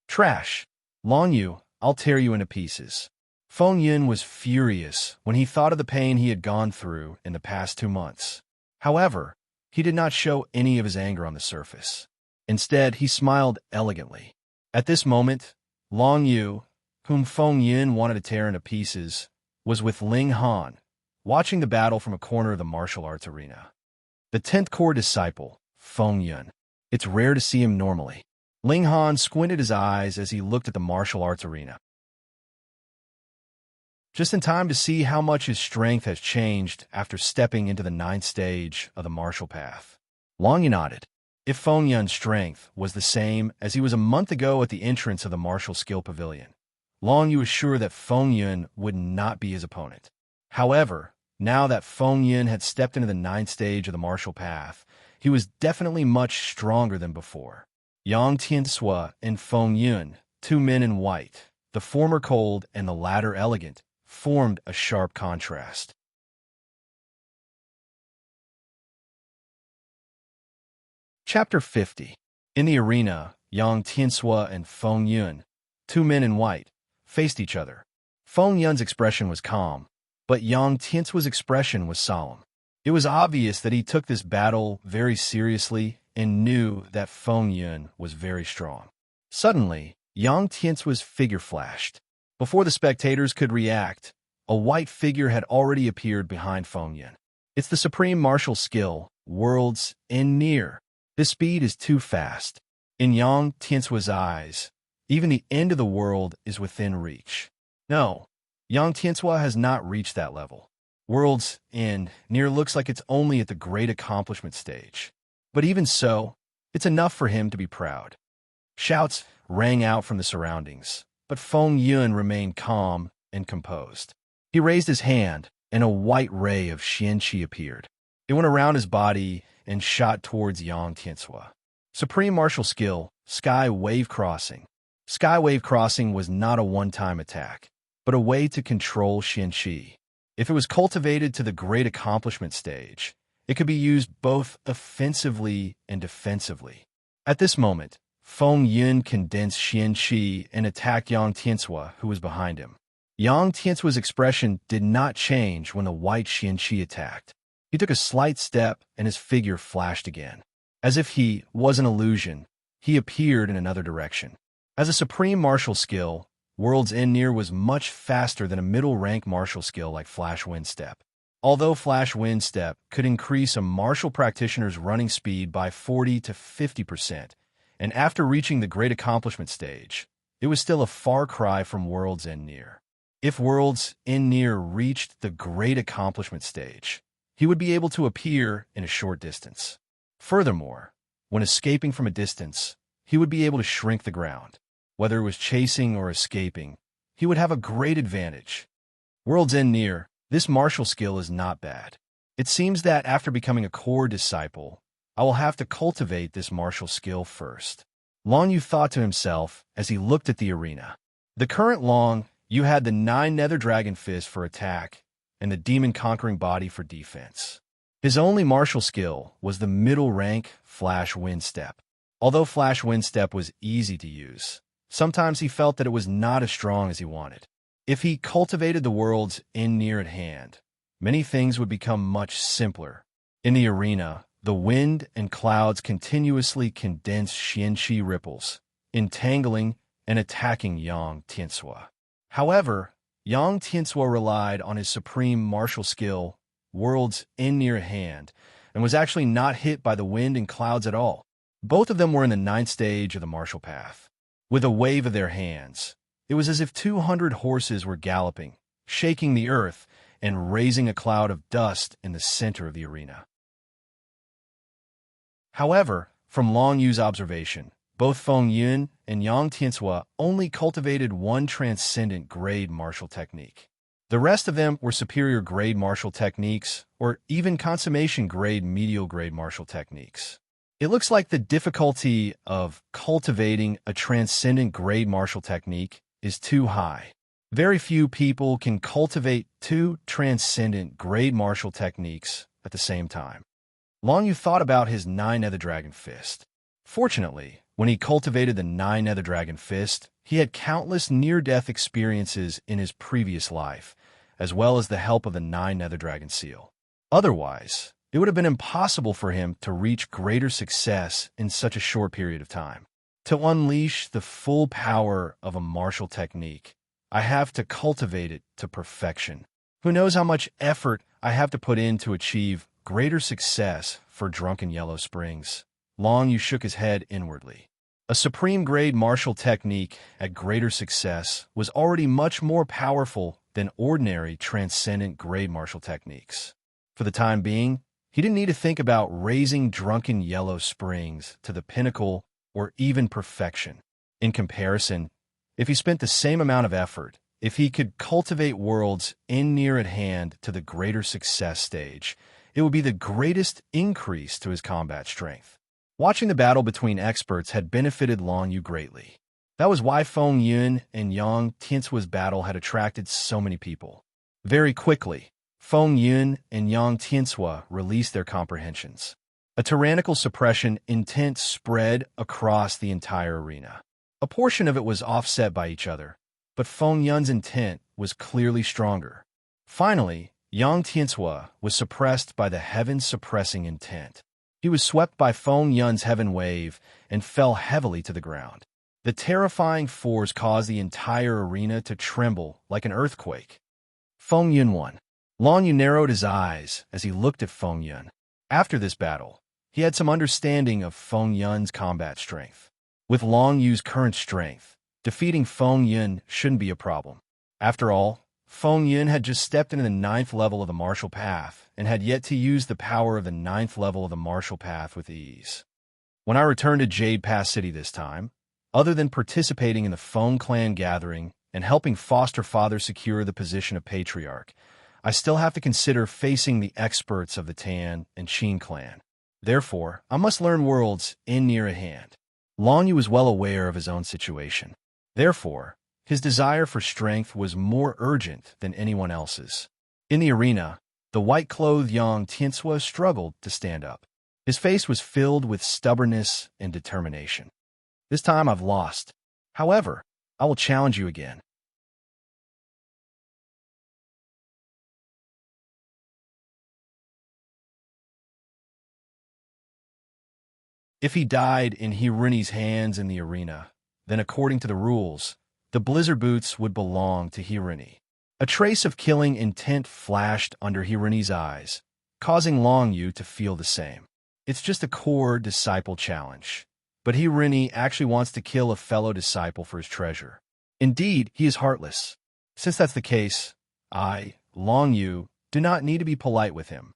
A: Trash! Long Yu, I'll tear you into pieces. Feng Yun was furious when he thought of the pain he had gone through in the past 2 months. However, he did not show any of his anger on the surface. Instead, he smiled elegantly. At this moment, Long Yu, whom Feng Yun wanted to tear into pieces, was with Ling Han, watching the battle from a corner of the martial arts arena. The 10th core disciple, Feng Yun. It's rare to see him normally. Ling Han squinted his eyes as he looked at the martial arts arena. Just in time to see how much his strength has changed after stepping into the 9th stage of the martial path. Long Yu nodded. If Feng Yun's strength was the same as he was a month ago at the entrance of the martial skill pavilion, Long Yu was sure that Feng Yun would not be his opponent. However, now that Feng Yun had stepped into the 9th stage of the martial path, he was definitely much stronger than before. Yang Tiansua and Feng Yun, 2 men in white, the former cold and the latter elegant, formed a sharp contrast. Chapter 50. In the arena, Yang Tiansua and Feng Yun, 2 men in white, faced each other. Feng Yun's expression was calm, but Yang Tiansua's expression was solemn. It was obvious that he took this battle very seriously and knew that Feng Yun was very strong. Suddenly, Yang Tiansua's figure flashed. Before the spectators could react, a white figure had already appeared behind Feng Yun. It's the supreme martial skill, worlds and near. This speed is too fast. In Yang Tiansua's eyes, even the end of the world is within reach. No, Yang Tiansua has not reached that level. World's End near looks like it's only at the great accomplishment stage. But even so, it's enough for him to be proud. Shouts rang out from the surroundings, but Feng Yun remained calm and composed. He raised his hand, and a white ray of Xian Qi appeared. It went around his body and shot towards Yang Tiansua. Supreme martial skill, Sky Wave Crossing. Sky Wave Crossing was not a one-time attack, but a way to control Xian Qi. If it was cultivated to the great accomplishment stage, it could be used both offensively and defensively. At this moment, Feng Yun condensed Xian Qi and attacked Yang Tiansua, who was behind him. Yang Tiansua's expression did not change when the white Xian Qi attacked. He took a slight step and his figure flashed again. As if he was an illusion, he appeared in another direction. As a supreme martial skill, World's End Near was much faster than a middle-rank martial skill like Flash Wind Step. Although Flash Wind Step could increase a martial practitioner's running speed by 40 to 50%, and after reaching the Great Accomplishment stage, it was still a far cry from World's End Near. If World's End Near reached the Great Accomplishment stage, he would be able to appear in a short distance. Furthermore, when escaping from a distance, he would be able to shrink the ground. Whether it was chasing or escaping, he would have a great advantage. World's End Near, this martial skill is not bad. It seems that after becoming a core disciple, I will have to cultivate this martial skill first. Long Yu thought to himself as he looked at the arena. The current Long Yu had the 9 Nether Dragon Fist for attack and the Demon Conquering Body for defense. His only martial skill was the middle rank Flash Wind Step. Although Flash Wind Step was easy to use, sometimes he felt that it was not as strong as he wanted. If he cultivated the World's End Near at hand, many things would become much simpler. In the arena, the wind and clouds continuously condensed Xianqi ripples, entangling and attacking Yang Tiansua. However, Yang Tiansua relied on his supreme martial skill, World's End Near at hand, and was actually not hit by the wind and clouds at all. Both of them were in the 9th stage of the martial path. With a wave of their hands, it was as if 200 horses were galloping, shaking the earth, and raising a cloud of dust in the center of the arena. However, from Long Yu's observation, both Feng Yun and Yang Tiansua only cultivated one transcendent grade martial technique. The rest of them were superior grade martial techniques, or even consummation grade medial grade martial techniques. It looks like the difficulty of cultivating a transcendent grade martial technique is too high. Very few people can cultivate 2 transcendent grade martial techniques at the same time. Long Yu thought about his 9 Nether Dragon Fist. Fortunately, when he cultivated the 9 Nether Dragon Fist, he had countless near-death experiences in his previous life, as well as the help of the 9 Nether Dragon Seal. Otherwise, it would have been impossible for him to reach greater success in such a short period of time. To unleash the full power of a martial technique, I have to cultivate it to perfection. Who knows how much effort I have to put in to achieve greater success for Drunken Yellow Springs. Long Yu shook his head inwardly. A supreme grade martial technique at greater success was already much more powerful than ordinary transcendent grade martial techniques. For the time being, he didn't need to think about raising Drunken Yellow Springs to the pinnacle or even perfection. In comparison, if he spent the same amount of effort, if he could cultivate World's End Near at hand to the greater success stage, it would be the greatest increase to his combat strength. Watching the battle between experts had benefited Long Yu greatly. That was why Feng Yun and Yang Tiansua's battle had attracted so many people. Very quickly, Feng Yun and Yang Tiansua released their comprehensions. A tyrannical suppression intent spread across the entire arena. A portion of it was offset by each other, but Feng Yun's intent was clearly stronger. Finally, Yang Tiansua was suppressed by the heaven-suppressing intent. He was swept by Feng Yun's heaven wave and fell heavily to the ground. The terrifying force caused the entire arena to tremble like an earthquake. Feng Yun won. Long Yu narrowed his eyes as he looked at Feng Yun. After this battle, he had some understanding of Feng Yun's combat strength. With Long Yu's current strength, defeating Feng Yun shouldn't be a problem. After all, Feng Yun had just stepped into the 9th level of the martial path and had yet to use the power of the 9th level of the martial path with ease. When I returned to Jade Pass City this time, other than participating in the Feng clan gathering and helping foster father secure the position of patriarch, I still have to consider facing the experts of the Tan and Qin clan. Therefore, I must learn World's End Near at hand. Long Yu was well aware of his own situation. Therefore, his desire for strength was more urgent than anyone else's. In the arena, the white-clothed Yang Tiansua struggled to stand up. His face was filled with stubbornness and determination. This time I've lost. However, I will challenge you again. If he died in Hirini's hands in the arena, then according to the rules, the blizzard boots would belong to Hirini. A trace of killing intent flashed under Hirini's eyes, causing Longyu to feel the same. It's just a core disciple challenge. But Hirini actually wants to kill a fellow disciple for his treasure. Indeed, he is heartless. Since that's the case, I, Longyu, do not need to be polite with him.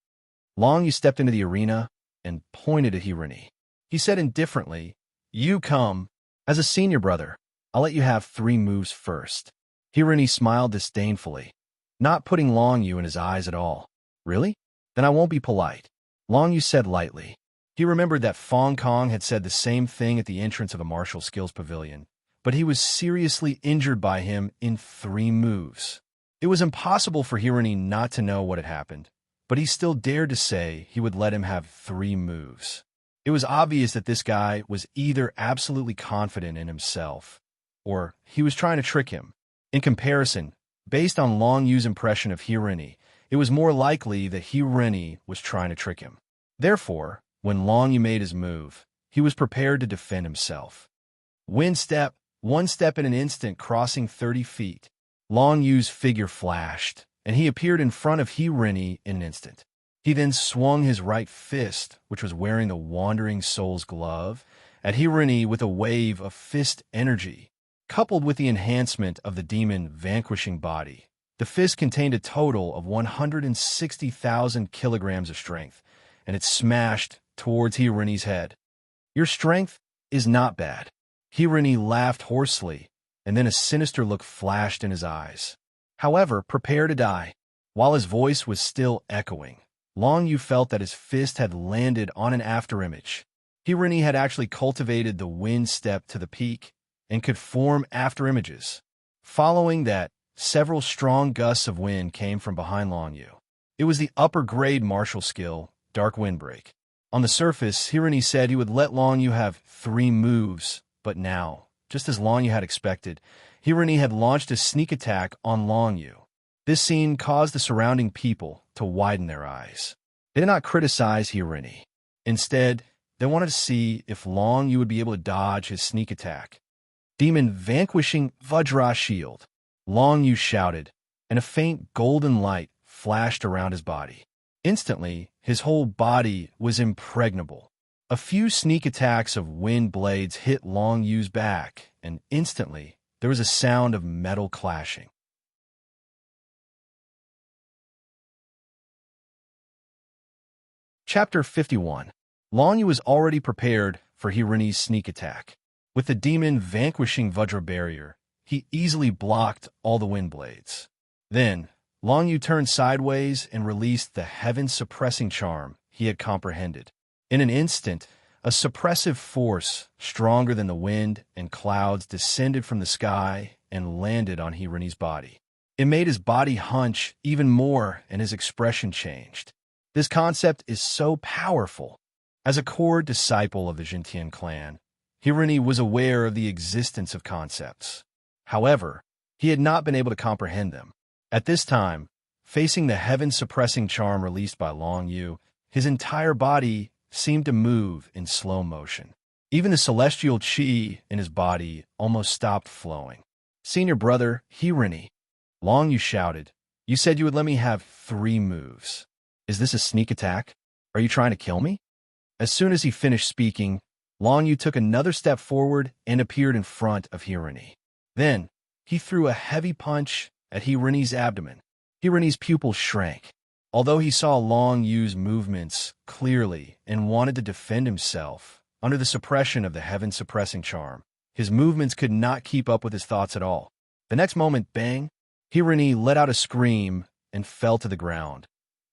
A: Longyu stepped into the arena and pointed at Hirini. He said indifferently, "You come. As a senior brother, I'll let you have 3 moves first." Hirini smiled disdainfully, not putting Longyu in his eyes at all. "Really? Then I won't be polite," Longyu said lightly. He remembered that Fong Kong had said the same thing at the entrance of a martial skills pavilion, but he was seriously injured by him in 3 moves. It was impossible for Hirini not to know what had happened, but he still dared to say he would let him have 3 moves. It was obvious that this guy was either absolutely confident in himself, or he was trying to trick him. In comparison, based on Longyu's impression of Hirini, it was more likely that Hirini was trying to trick him. Therefore, when Longyu made his move, he was prepared to defend himself. Wind step, 1 step in an instant, crossing 30 feet. Longyu's figure flashed, and he appeared in front of Hirini in an instant. He then swung his right fist, which was wearing the Wandering Soul's glove, at Hirini with a wave of fist energy. Coupled with the enhancement of the demon vanquishing body, the fist contained a total of 160,000 kilograms of strength, and it smashed towards Hirini's head. "Your strength is not bad." Hirini laughed hoarsely, and then a sinister look flashed in his eyes. "However, prepare to die." While his voice was still echoing, Longyu felt that his fist had landed on an afterimage. Hirini had actually cultivated the wind step to the peak and could form afterimages. Following that, several strong gusts of wind came from behind Longyu. It was the upper-grade martial skill, Dark Windbreak. On the surface, Hirini said he would let Longyu have 3 moves, but now, just as Longyu had expected, Hirini had launched a sneak attack on Longyu. This scene caused the surrounding people to widen their eyes. They did not criticize Hirini. Instead, they wanted to see if Longyu would be able to dodge his sneak attack. "Demon vanquishing Vajra shield," Longyu shouted, and a faint golden light flashed around his body. Instantly, his whole body was impregnable. A few sneak attacks of wind blades hit Longyu's back, and instantly, there was a sound of metal clashing. Chapter 51. Longyu was already prepared for Hirini's sneak attack. With the demon vanquishing Vajra barrier, he easily blocked all the wind blades. Then, Longyu turned sideways and released the heaven-suppressing charm he had comprehended. In an instant, a suppressive force, stronger than the wind and clouds, descended from the sky and landed on Hirini's body. It made his body hunch even more, and his expression changed. This concept is so powerful. As a core disciple of the Jintian clan, Hirini was aware of the existence of concepts. However, he had not been able to comprehend them. At this time, facing the heaven-suppressing charm released by Longyu, his entire body seemed to move in slow motion. Even the celestial chi in his body almost stopped flowing. "Senior brother, Hirini," Longyu shouted, "you said you would let me have 3 moves. Is this a sneak attack? Are you trying to kill me?" As soon as he finished speaking, Longyu took another step forward and appeared in front of Hirini. Then, he threw a heavy punch at Hirini's abdomen. Hirini's pupils shrank. Although he saw Longyu's movements clearly and wanted to defend himself under the suppression of the heaven-suppressing charm, his movements could not keep up with his thoughts at all. The next moment, bang, Hirini let out a scream and fell to the ground,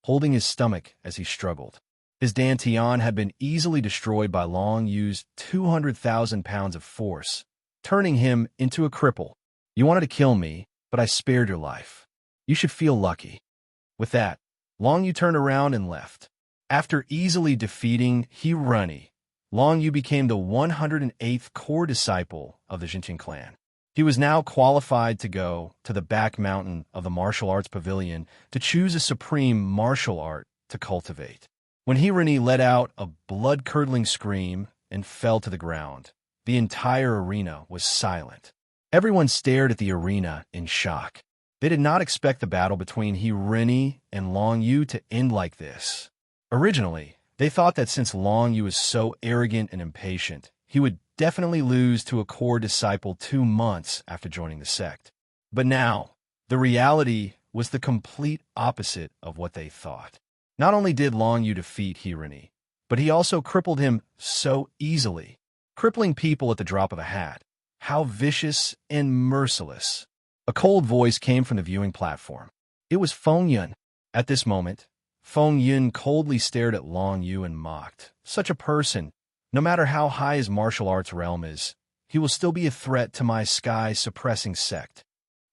A: holding his stomach as he struggled. His dantian had been easily destroyed by Longyu's 200,000 pounds of force, turning him into a cripple. "You wanted to kill me, but I spared your life. You should feel lucky." With that, Longyu turned around and left. After easily defeating Hirini, Longyu became the 108th core disciple of the Jintian clan. He was now qualified to go to the back mountain of the martial arts pavilion to choose a supreme martial art to cultivate. When Hirini let out a blood-curdling scream and fell to the ground. The entire arena was silent. Everyone stared at the arena in shock. They did not expect the battle between Hireni and Long Yu to end like this. Originally, they thought that since Long Yu was so arrogant and impatient, he would definitely lose to a core disciple 2 months after joining the sect. But now, the reality was the complete opposite of what they thought. Not only did Long Yu defeat Hireni, but he also crippled him so easily. Crippling people at the drop of a hat. How vicious and merciless. A cold voice came from the viewing platform. It was Feng Yun. At this moment, Feng Yun coldly stared at Long Yu and mocked. Such a person, no matter how high his martial arts realm is, he will still be a threat to my sky-suppressing sect.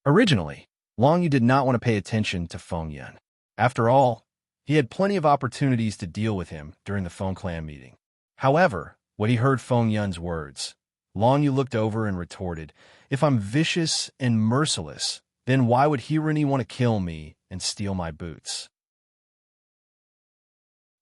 A: Originally, Long Yu did not want to pay attention to Feng Yun. After all, he had plenty of opportunities to deal with him during the Feng clan meeting. However, when he heard Feng Yun's words, Long Yu looked over and retorted, "If I'm vicious and merciless, then why would Hireni want to kill me and steal my boots?"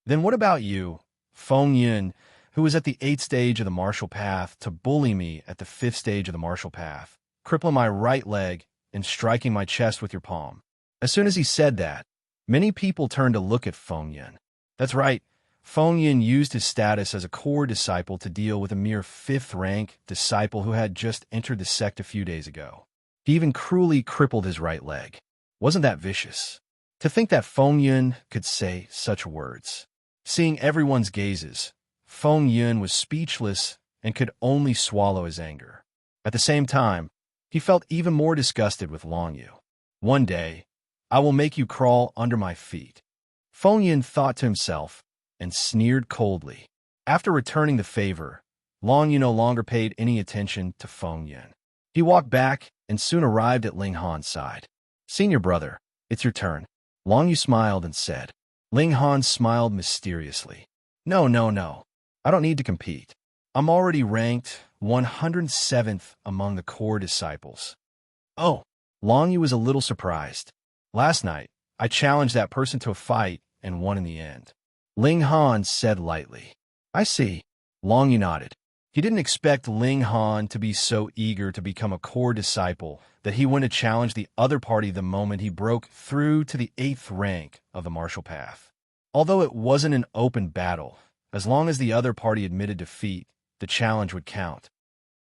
A: Then what about you, Feng Yun, who was at the 8th stage of the martial path to bully me at the 5th stage of the martial path, crippling my right leg and striking my chest with your palm? As soon as he said that, many people turned to look at Feng Yun. That's right. Feng Yun used his status as a core disciple to deal with a mere 5th-rank disciple who had just entered the sect a few days ago. He even cruelly crippled his right leg. Wasn't that vicious? To think that Feng Yun could say such words. Seeing everyone's gazes, Feng Yun was speechless and could only swallow his anger. At the same time, he felt even more disgusted with Long Yu. One day, I will make you crawl under my feet. Feng Yun thought to himself, and sneered coldly. After returning the favor, Long Yu no longer paid any attention to Feng Yun. He walked back and soon arrived at Ling Han's side. "Senior brother, it's your turn." Long Yu smiled and said. Ling Han smiled mysteriously. No. I don't need to compete. I'm already ranked 107th among the core disciples." "Oh." Long Yu was a little surprised. "Last night, I challenged that person to a fight and won in the end." Ling Han said lightly. "I see." Long Yu nodded. He didn't expect Ling Han to be so eager to become a core disciple that he went to challenge the other party the moment he broke through to the 8th rank of the martial path. Although it wasn't an open battle, as long as the other party admitted defeat, the challenge would count.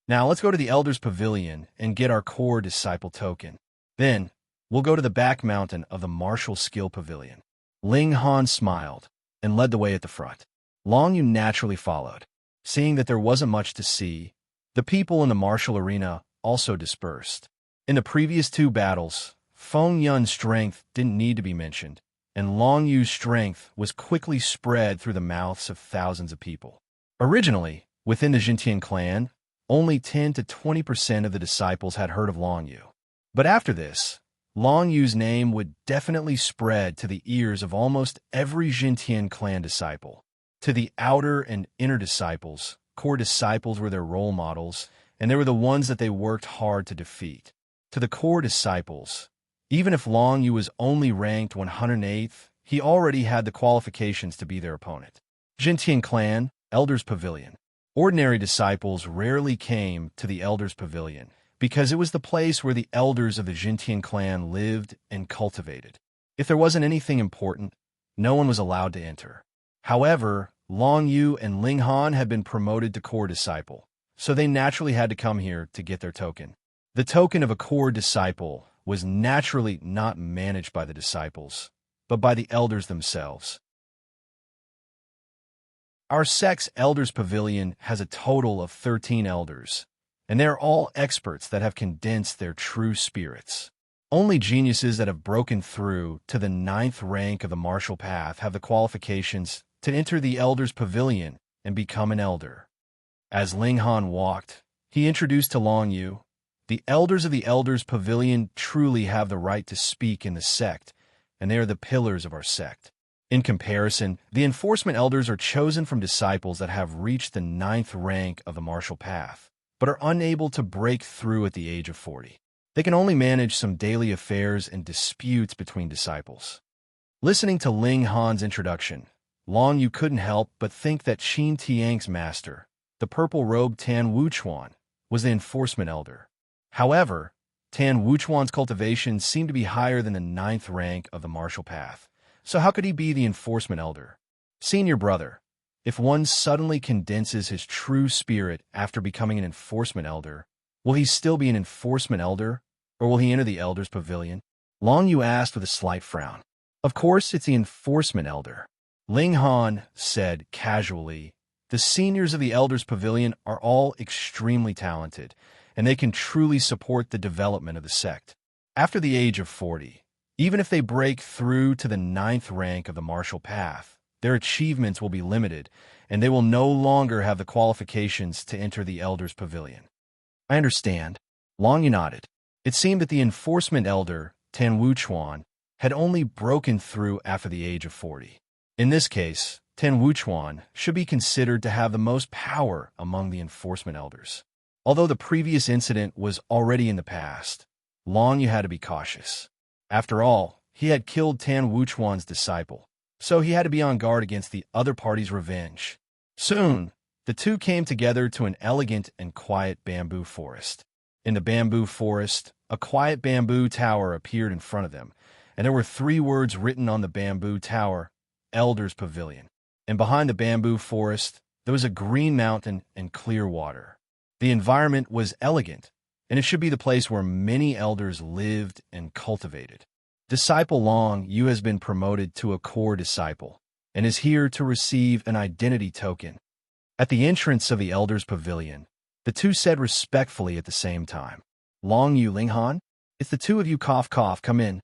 A: "Now let's go to the Elder's Pavilion and get our core disciple token. Then, we'll go to the back mountain of the Martial Skill Pavilion." Ling Han smiled and led the way at the front. Long Yu naturally followed. Seeing that there wasn't much to see, the people in the martial arena also dispersed. In the previous 2 battles, Feng Yun's strength didn't need to be mentioned, and Long Yu's strength was quickly spread through the mouths of thousands of people. Originally, within the Jintian clan, only 10 to 20% of the disciples had heard of Long Yu. But after this, Long Yu's name would definitely spread to the ears of almost every Jintian clan disciple. To the outer and inner disciples, core disciples were their role models, and they were the ones that they worked hard to defeat. To the core disciples, even if Long Yu was only ranked 108th, he already had the qualifications to be their opponent. Jintian clan, Elder's Pavilion. Ordinary disciples rarely came to the Elder's Pavilion, because it was the place where the elders of the Jintian clan lived and cultivated. If there wasn't anything important, no one was allowed to enter. However, Long Yu and Ling Han had been promoted to core disciple, so they naturally had to come here to get their token. The token of a core disciple was naturally not managed by the disciples, but by the elders themselves. Our sect's Elders Pavilion has a total of 13 elders, and they're all experts that have condensed their true spirits. Only geniuses that have broken through to the 9th rank of the martial path have the qualifications to enter the Elder's Pavilion and become an elder. As Ling Han walked, he introduced to Long Yu, "The elders of the Elder's Pavilion truly have the right to speak in the sect, and they are the pillars of our sect. In comparison, the enforcement elders are chosen from disciples that have reached the 9th rank of the martial path, but are unable to break through at the age of 40. They can only manage some daily affairs and disputes between disciples." Listening to Ling Han's introduction, Long Yu couldn't help but think that Qin Tiang's master, the purple-robed Tan Wuchuan, was the enforcement elder. However, Tan Wuchuan's cultivation seemed to be higher than the 9th rank of the martial path. So how could he be the enforcement elder? Senior brother, if one suddenly condenses his true spirit after becoming an enforcement elder, will he still be an enforcement elder, or will he enter the elder's pavilion? Long Yu asked with a slight frown. Of course, it's the enforcement elder. Ling Han said casually, the seniors of the elder's pavilion are all extremely talented, and they can truly support the development of the sect. After the age of 40, even if they break through to the 9th rank of the martial path, their achievements will be limited, and they will no longer have the qualifications to enter the elder's pavilion. I understand. Long Yu nodded. It seemed that the enforcement elder, Tan Wuchuan, had only broken through after the age of 40. In this case, Tan Wuchuan should be considered to have the most power among the enforcement elders. Although the previous incident was already in the past, Long Yu had to be cautious. After all, he had killed Tan Wuchuan's disciple, so he had to be on guard against the other party's revenge. Soon, the two came together to an elegant and quiet bamboo forest. In the bamboo forest, a quiet bamboo tower appeared in front of them, and there were 3 words written on the bamboo tower, Elder's Pavilion. And behind the bamboo forest, there was a green mountain and clear water. The environment was elegant, and it should be the place where many elders lived and cultivated. Disciple Long Yu has been promoted to a core disciple, and is here to receive an identity token. At the entrance of the Elder's Pavilion, the two said respectfully at the same time, Long Yu Ling Han, it's the two of you come in.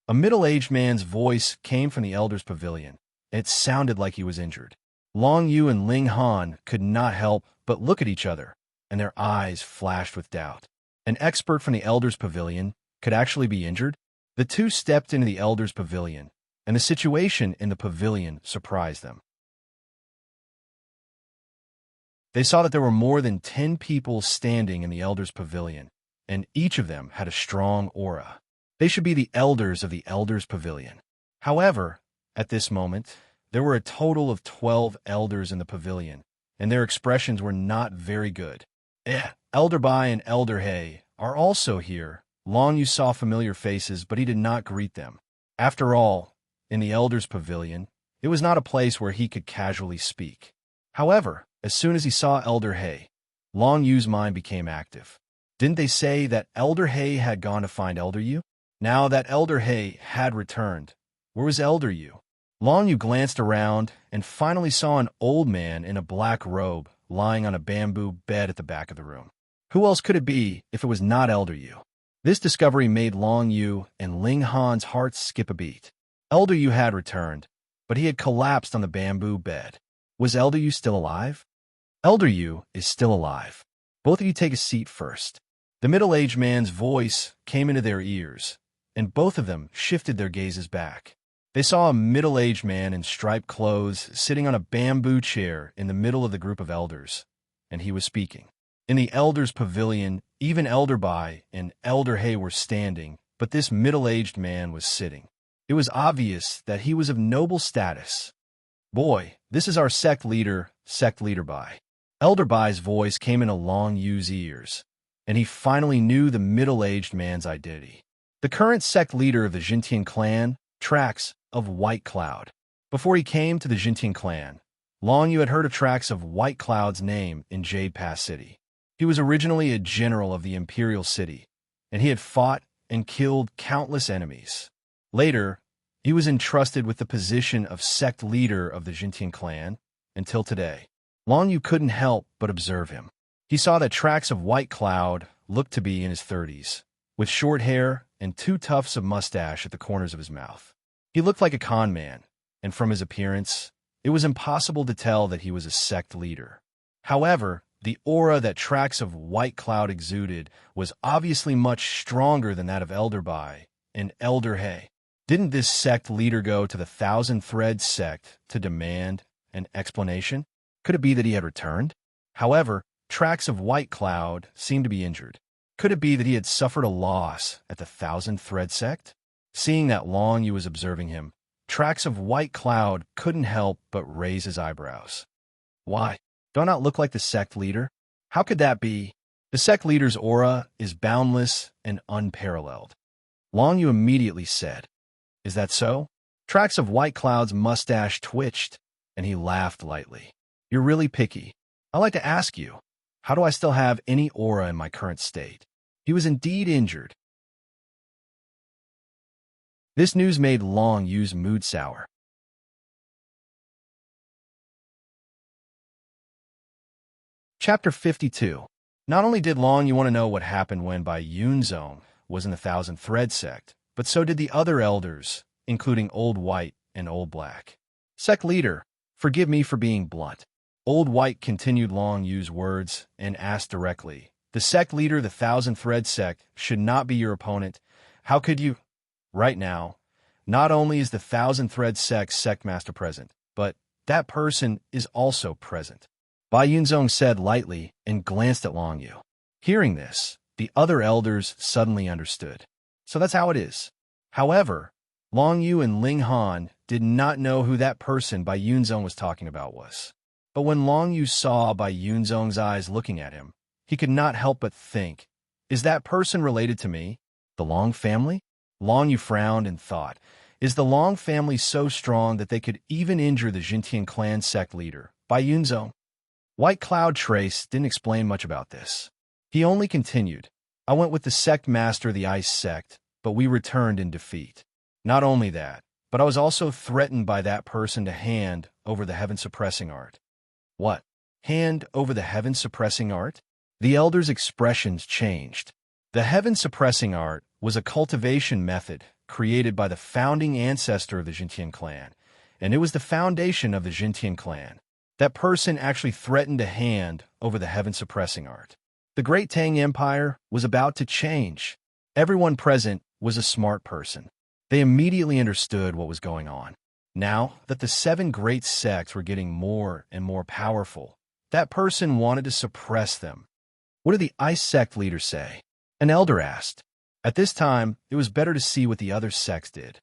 A: A middle-aged man's voice came from the Elder's Pavilion, and it sounded like he was injured. Long Yu and Ling Han could not help but look at each other, and their eyes flashed with doubt. An expert from the Elder's Pavilion could actually be injured? The two stepped into the Elder's Pavilion, and the situation in the pavilion surprised them. They saw that there were more than 10 people standing in the Elder's Pavilion, and each of them had a strong aura. They should be the elders of the Elder's Pavilion. However, at this moment, there were a total of 12 elders in the pavilion, and their expressions were not very good. Elder Bai and Elder He are also here. Long Yu saw familiar faces, but he did not greet them. After all, in the Elder's Pavilion, it was not a place where he could casually speak. However, as soon as he saw Elder He, Long Yu's mind became active. Didn't they say that Elder He had gone to find Elder Yu? Now that Elder He had returned, where was Elder Yu? Long Yu glanced around and finally saw an old man in a black robe lying on a bamboo bed at the back of the room. Who else could it be if it was not Elder Yu? This discovery made Long Yu and Ling Han's hearts skip a beat. Elder Yu had returned, but he had collapsed on the bamboo bed. Was Elder Yu still alive? Elder Yu is still alive. Both of you take a seat first. The middle-aged man's voice came into their ears, and both of them shifted their gazes back. They saw a middle-aged man in striped clothes sitting on a bamboo chair in the middle of the group of elders, and he was speaking. In the Elder's Pavilion, even Elder Bai and Elder He were standing, but this middle-aged man was sitting. It was obvious that he was of noble status. Boy, this is our sect leader Bai. Elder Bai's voice came into Long Yu's ears, and he finally knew the middle-aged man's identity. The current sect leader of the Jintian clan, Tracks of White Cloud. Before he came to the Jintian clan, Long Yu had heard of Tracks of White Cloud's name in Jade Pass City. He was originally a general of the Imperial City, and he had fought and killed countless enemies. Later, he was entrusted with the position of sect leader of the Jintian clan until today. Long Yu couldn't help but observe him. He saw that Tracks of White Cloud looked to be in his 30s, with short hair and 2 tufts of mustache at the corners of his mouth. He looked like a con man, and from his appearance, it was impossible to tell that he was a sect leader. However, the aura that Tracks of White Cloud exuded was obviously much stronger than that of Elder Bai and Elder He. Didn't this sect leader go to the Thousand Threads sect to demand an explanation? Could it be that he had returned? However, Tracks of White Cloud seemed to be injured. Could it be that he had suffered a loss at the Thousand Thread sect? Seeing that Long Yu was observing him, Tracks of White Cloud couldn't help but raise his eyebrows. Why? Do I not look like the sect leader? How could that be? The sect leader's aura is boundless and unparalleled. Long Yu immediately said, "Is that so?" Tracks of White Cloud's mustache twitched, and he laughed lightly. "You're really picky. I'd like to ask you, how do I still have any aura in my current state?" He was indeed injured. This news made Long Yu's mood sour. Chapter 52. Not only did Long Yu want to know what happened when Bai Yunzong was in the Thousand Thread sect, but so did the other elders, including Old White and Old Black. "Sect leader, forgive me for being blunt." Old White continued Long Yu's words and asked directly, "The sect leader of the Thousand Thread sect should not be your opponent. How could you?" Right now, not only is the Thousand Thread sect master present, but that person is also present. Bai Yunzong said lightly and glanced at Long Yu. Hearing this, the other elders suddenly understood. So that's how it is. However, Long Yu and Ling Han did not know who that person Bai Yunzong was talking about was. But when Long Yu saw Bai Yunzong's eyes looking at him, he could not help but think, "Is that person related to me? The Long family?" Long Yu frowned and thought, "Is the Long family so strong that they could even injure the Jintian clan sect leader, Bai Yunzong?" White Cloud Trace didn't explain much about this. He only continued, "I went with the sect master of the Ice sect, but we returned in defeat. Not only that, but I was also threatened by that person to hand over the heaven-suppressing art." "What? Hand over the heaven-suppressing art?" The elders' expressions changed. The heaven-suppressing art was a cultivation method created by the founding ancestor of the Jintian clan, and it was the foundation of the Jintian clan. That person actually threatened to hand over the heaven-suppressing art. The Great Tang Empire was about to change. Everyone present was a smart person. They immediately understood what was going on. Now that the 7 great sects were getting more and more powerful, that person wanted to suppress them. "What did the Ice sect leader say?" an elder asked. At this time, it was better to see what the other sects did.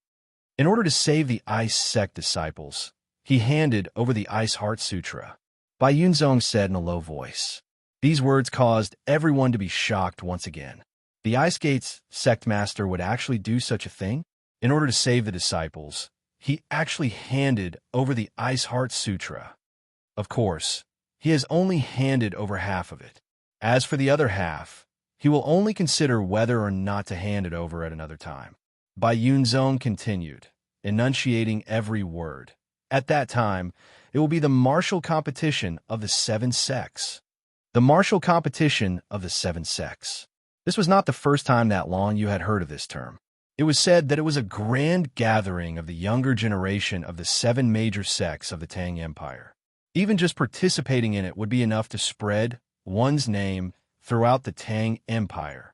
A: In order to save the Ice sect disciples, he handed over the Ice Heart Sutra. Bai Yunzong said in a low voice. These words caused everyone to be shocked once again. The Ice Gate's sect master would actually do such a thing? In order to save the disciples, he actually handed over the Ice Heart Sutra. Of course, he has only handed over half of it. As for the other half, he will only consider whether or not to hand it over at another time. Bai Yunzong continued, enunciating every word. At that time, it will be the martial competition of the 7 sects. The martial competition of the 7 sects. This was not the first time that Long Yu had heard of this term. It was said that it was a grand gathering of the younger generation of the 7 major sects of the Tang Empire. Even just participating in it would be enough to spread one's name throughout the Tang Empire.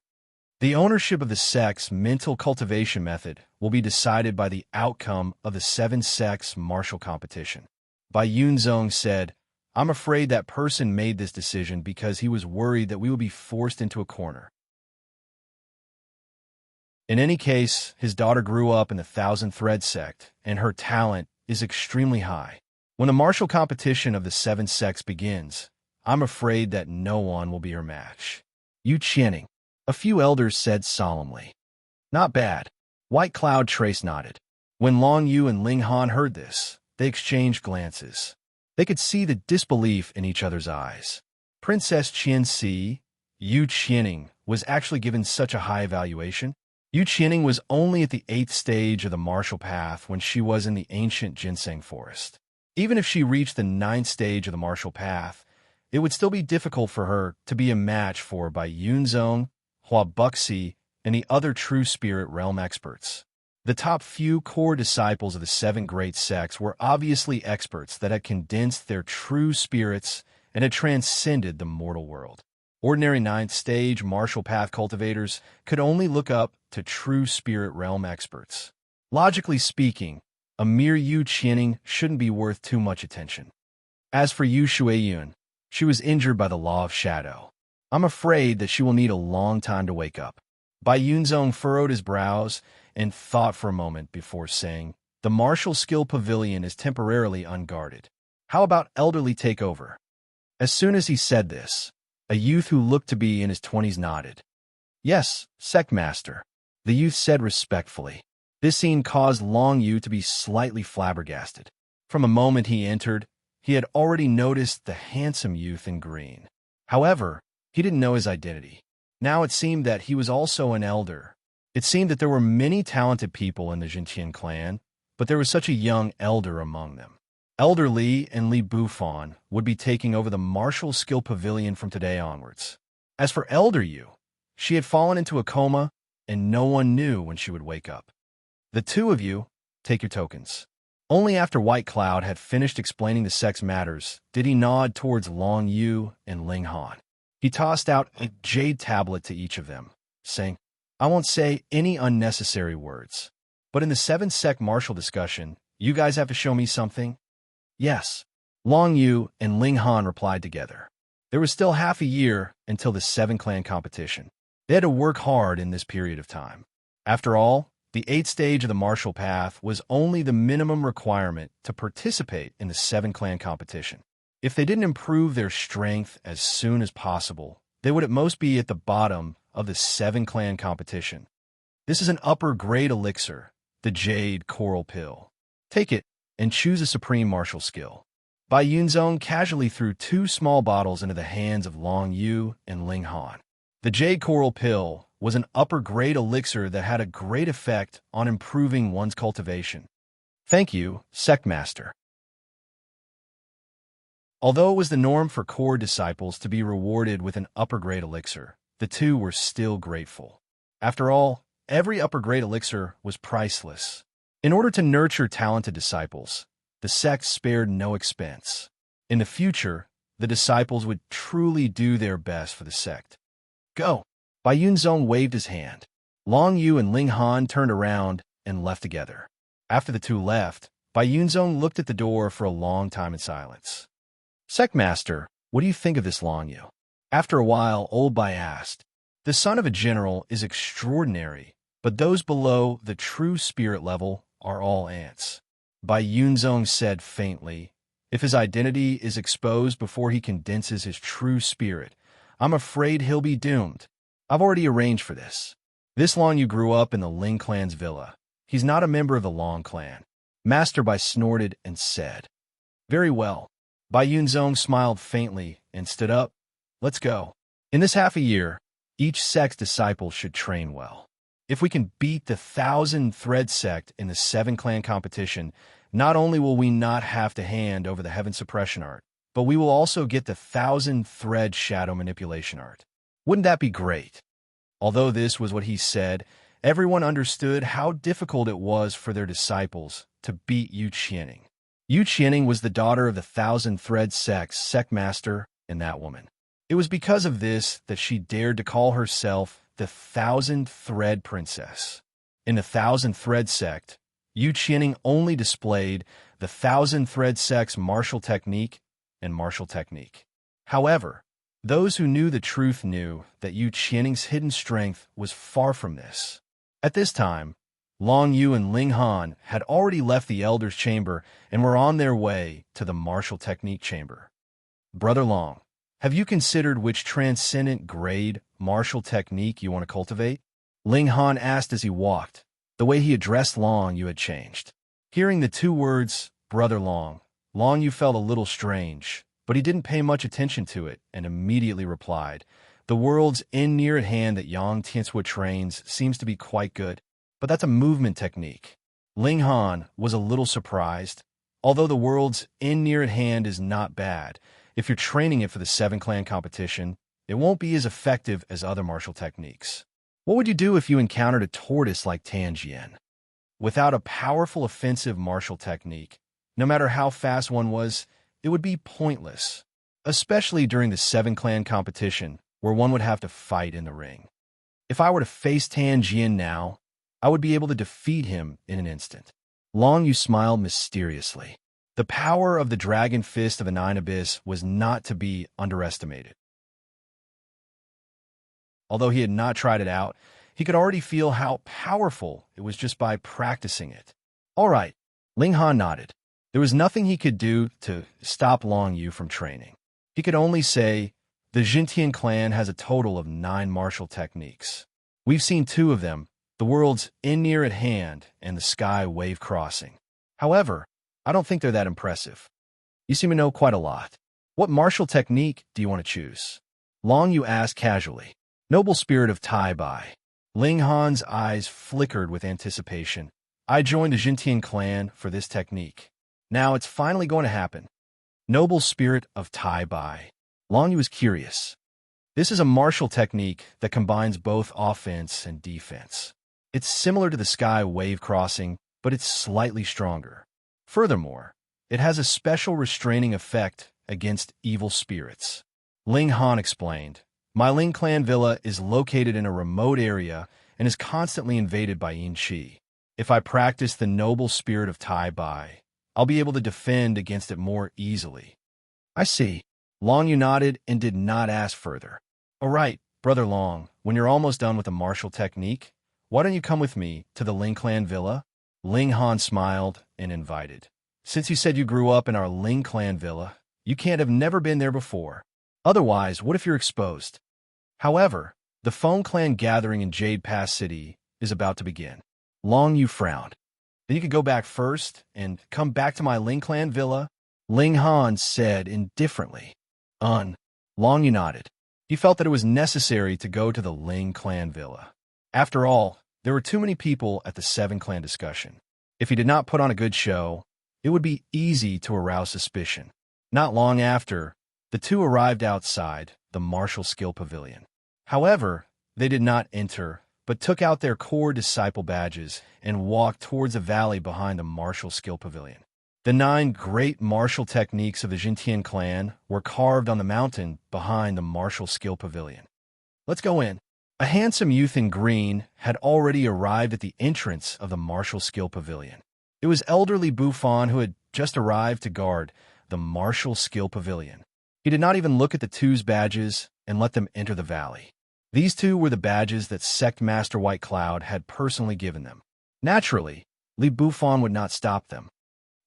A: The ownership of the sect's mental cultivation method will be decided by the outcome of the 7 sects martial competition. Bai Yunzong said, I'm afraid that person made this decision because he was worried that we would be forced into a corner. In any case, his daughter grew up in the Thousand Thread sect, and her talent is extremely high. When the martial competition of the 7 sects begins, I'm afraid that no one will be her match. Yu Qianing, a few elders said solemnly. Not bad. White Cloud Trace nodded. When Long Yu and Ling Han heard this, they exchanged glances. They could see the disbelief in each other's eyes. Princess Qianxi, Yu Qianing, was actually given such a high evaluation. Yu Qianing was only at the 8th stage of the martial path when she was in the ancient ginseng forest. Even if she reached the 9th stage of the martial path, it would still be difficult for her to be a match for Bai Yunzong, Hua Buxi, and the other true spirit realm experts. The top few core disciples of the 7 great sects were obviously experts that had condensed their true spirits and had transcended the mortal world. Ordinary 9th stage martial path cultivators could only look up to true spirit realm experts. Logically speaking, a mere Yu Qianing shouldn't be worth too much attention. As for Yu Shuiyun, she was injured by the law of shadow. I'm afraid that she will need a long time to wake up. Bai Yunzong furrowed his brows and thought for a moment before saying, the martial skill pavilion is temporarily unguarded. How about elderly takeover? As soon as he said this, a youth who looked to be in his 20s nodded. Yes, sect master, the youth said respectfully. This scene caused Long Yu to be slightly flabbergasted. From the moment he entered, he had already noticed the handsome youth in green. However, he didn't know his identity. Now it seemed that he was also an elder. It seemed that there were many talented people in the Jintian clan, but there was such a young elder among them. Elder Li and Li Bufan would be taking over the martial skill pavilion from today onwards. As for Elder Yu, she had fallen into a coma, and no one knew when she would wake up. The two of you, take your tokens. Only after White Cloud had finished explaining the sex matters did he nod towards Long Yu and Ling Han. He tossed out a jade tablet to each of them, saying, I won't say any unnecessary words, but in the 7-sect martial discussion, you guys have to show me something? Yes. Long Yu and Ling Han replied together. There was still half a year until the 7-clan competition. They had to work hard in this period of time. After all, the 8th stage of the martial path was only the minimum requirement to participate in the 7-clan competition. If they didn't improve their strength as soon as possible, they would at most be at the bottom of the 7-clan competition. This is an upper-grade elixir, the Jade Coral Pill. Take it and choose a supreme martial skill. Bai Yunzong casually threw 2 small bottles into the hands of Long Yu and Ling Han. The Jade Coral Pill was an upper-grade elixir that had a great effect on improving one's cultivation. Thank you, Sect Master. Although it was the norm for core disciples to be rewarded with an upper-grade elixir, the two were still grateful. After all, every upper-grade elixir was priceless. In order to nurture talented disciples, the sect spared no expense. In the future, the disciples would truly do their best for the sect. Go! Bai Yunzong waved his hand. Long Yu and Ling Han turned around and left together. After the two left, Bai Yunzong looked at the door for a long time in silence. Sect Master, what do you think of this Long Yu? After a while, old Bai asked. The son of a general is extraordinary, but those below the true spirit level are all ants. Bai Yunzong said faintly, if his identity is exposed before he condenses his true spirit, I'm afraid he'll be doomed. I've already arranged for this. This Long Yu grew up in the Ling clan's villa. He's not a member of the Long clan. Master Bai snorted and said, Very well. Bai Yunzong smiled faintly and stood up. Let's go. In this half a year, each sect's disciple should train well. If we can beat the 1,000-thread sect in the 7-clan competition, not only will we not have to hand over the Heaven Suppression art, but we will also get the 1,000-thread shadow manipulation art. Wouldn't that be great? Although this was what he said, everyone understood how difficult it was for their disciples to beat Yu Qianing. Yu Qianing was the daughter of the 1,000-thread sect's sect master and that woman. It was because of this that she dared to call herself the 1,000-thread princess. In the 1,000-thread sect, Yu Qianing only displayed the 1,000-thread sect's martial technique and martial technique. However, those who knew the truth knew that Yu Qianing's hidden strength was far from this. At this time, Long Yu and Ling Han had already left the Elder's Chamber and were on their way to the Martial Technique Chamber. Brother Long, have you considered which transcendent grade martial technique you want to cultivate? Ling Han asked as he walked. The way he addressed Long Yu had changed. Hearing the 2 words, Brother Long, Long Yu felt a little strange, but he didn't pay much attention to it and immediately replied, The world's end near at hand that Yang Tianzhua trains seems to be quite good, but that's a movement technique. Ling Han was a little surprised. Although the world's end near at hand is not bad, if you're training it for the 7-clan competition, it won't be as effective as other martial techniques. What would you do if you encountered a tortoise like Tanjian? Without a powerful offensive martial technique, no matter how fast one was, it would be pointless, especially during the 7-clan competition where one would have to fight in the ring. If I were to face Tanjian now, I would be able to defeat him in an instant. Long Yu smiled mysteriously. The power of the Dragon Fist of the 9 Abyss was not to be underestimated. Although he had not tried it out, he could already feel how powerful it was just by practicing it. All right, Ling Han nodded. There was nothing he could do to stop Long Yu from training. He could only say, the Jintian clan has a total of 9 martial techniques. We've seen 2 of them, the world's in near at hand and the sky wave crossing. However, I don't think they're that impressive. You seem to know quite a lot. What martial technique do you want to choose? Long Yu asked casually. Noble spirit of Tai Bai. Ling Han's eyes flickered with anticipation. I joined the Jintian clan for this technique. Now it's finally going to happen. Noble spirit of Tai Bai. Long Yu was curious. This is a martial technique that combines both offense and defense. It's similar to the sky wave crossing, but it's slightly stronger. Furthermore, it has a special restraining effect against evil spirits. Ling Han explained, my Ling clan villa is located in a remote area and is constantly invaded by Yin Qi. If I practice the noble spirit of Tai Bai, I'll be able to defend against it more easily. I see. Long Yu nodded and did not ask further. All right, Brother Long, when you're almost done with the martial technique, why don't you come with me to the Ling clan villa? Ling Han smiled and invited. Since you said you grew up in our Ling clan villa, you can't have never been there before. Otherwise, what if you're exposed? However, the Feng clan gathering in Jade Pass City is about to begin. Long Yu frowned. Then you could go back first and come back to my Ling clan villa? Ling Han said indifferently. Long Yu nodded. He felt that it was necessary to go to the Ling clan villa. After all, there were too many people at the 7 clan discussion. If he did not put on a good show, it would be easy to arouse suspicion. Not long after, the 2 arrived outside the martial skill pavilion. However, they did not enter, but took out their core disciple badges and walked towards a valley behind the martial skill pavilion. The 9 great martial techniques of the Jintian clan were carved on the mountain behind the martial skill pavilion. Let's go in. A handsome youth in green had already arrived at the entrance of the martial skill pavilion. It was elderly Buffon who had just arrived to guard the martial skill pavilion. He did not even look at the 2's badges and let them enter the valley. These 2 were the badges that Sect Master White Cloud had personally given them. Naturally, Li Buffon would not stop them.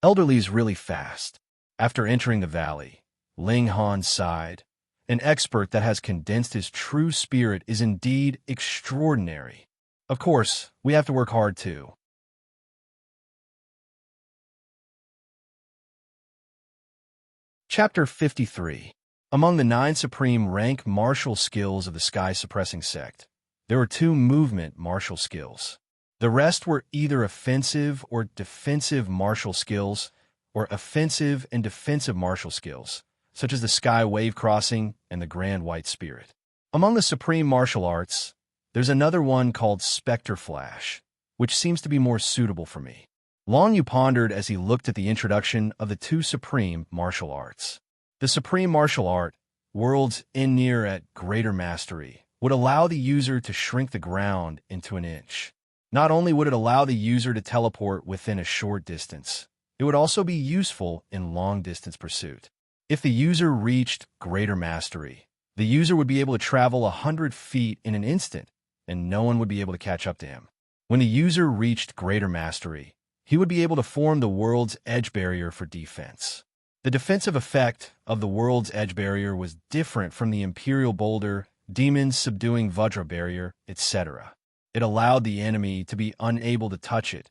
A: Elderly is really fast. After entering the valley, Ling Han sighed. An expert that has condensed his true spirit is indeed extraordinary. Of course, we have to work hard too. Chapter 53. Among the 9 supreme rank martial skills of the Sky-Suppressing Sect, there were 2 movement martial skills. The rest were either offensive or defensive martial skills, or offensive and defensive martial skills, such as the Sky Wave Crossing and the Grand White Spirit. Among the supreme martial arts, there's another one called Spectre Flash, which seems to be more suitable for me. Long Yu pondered as he looked at the introduction of the 2 supreme martial arts. The supreme martial art, Worlds in Near at Greater Mastery, would allow the user to shrink the ground into an inch. Not only would it allow the user to teleport within a short distance, it would also be useful in long-distance pursuit. If the user reached greater mastery, the user would be able to travel 100 feet in an instant, and no one would be able to catch up to him. When the user reached greater mastery, he would be able to form the world's edge barrier for defense. The defensive effect of the world's edge barrier was different from the Imperial Boulder, demons subduing Vajra barrier, etc. It allowed the enemy to be unable to touch it,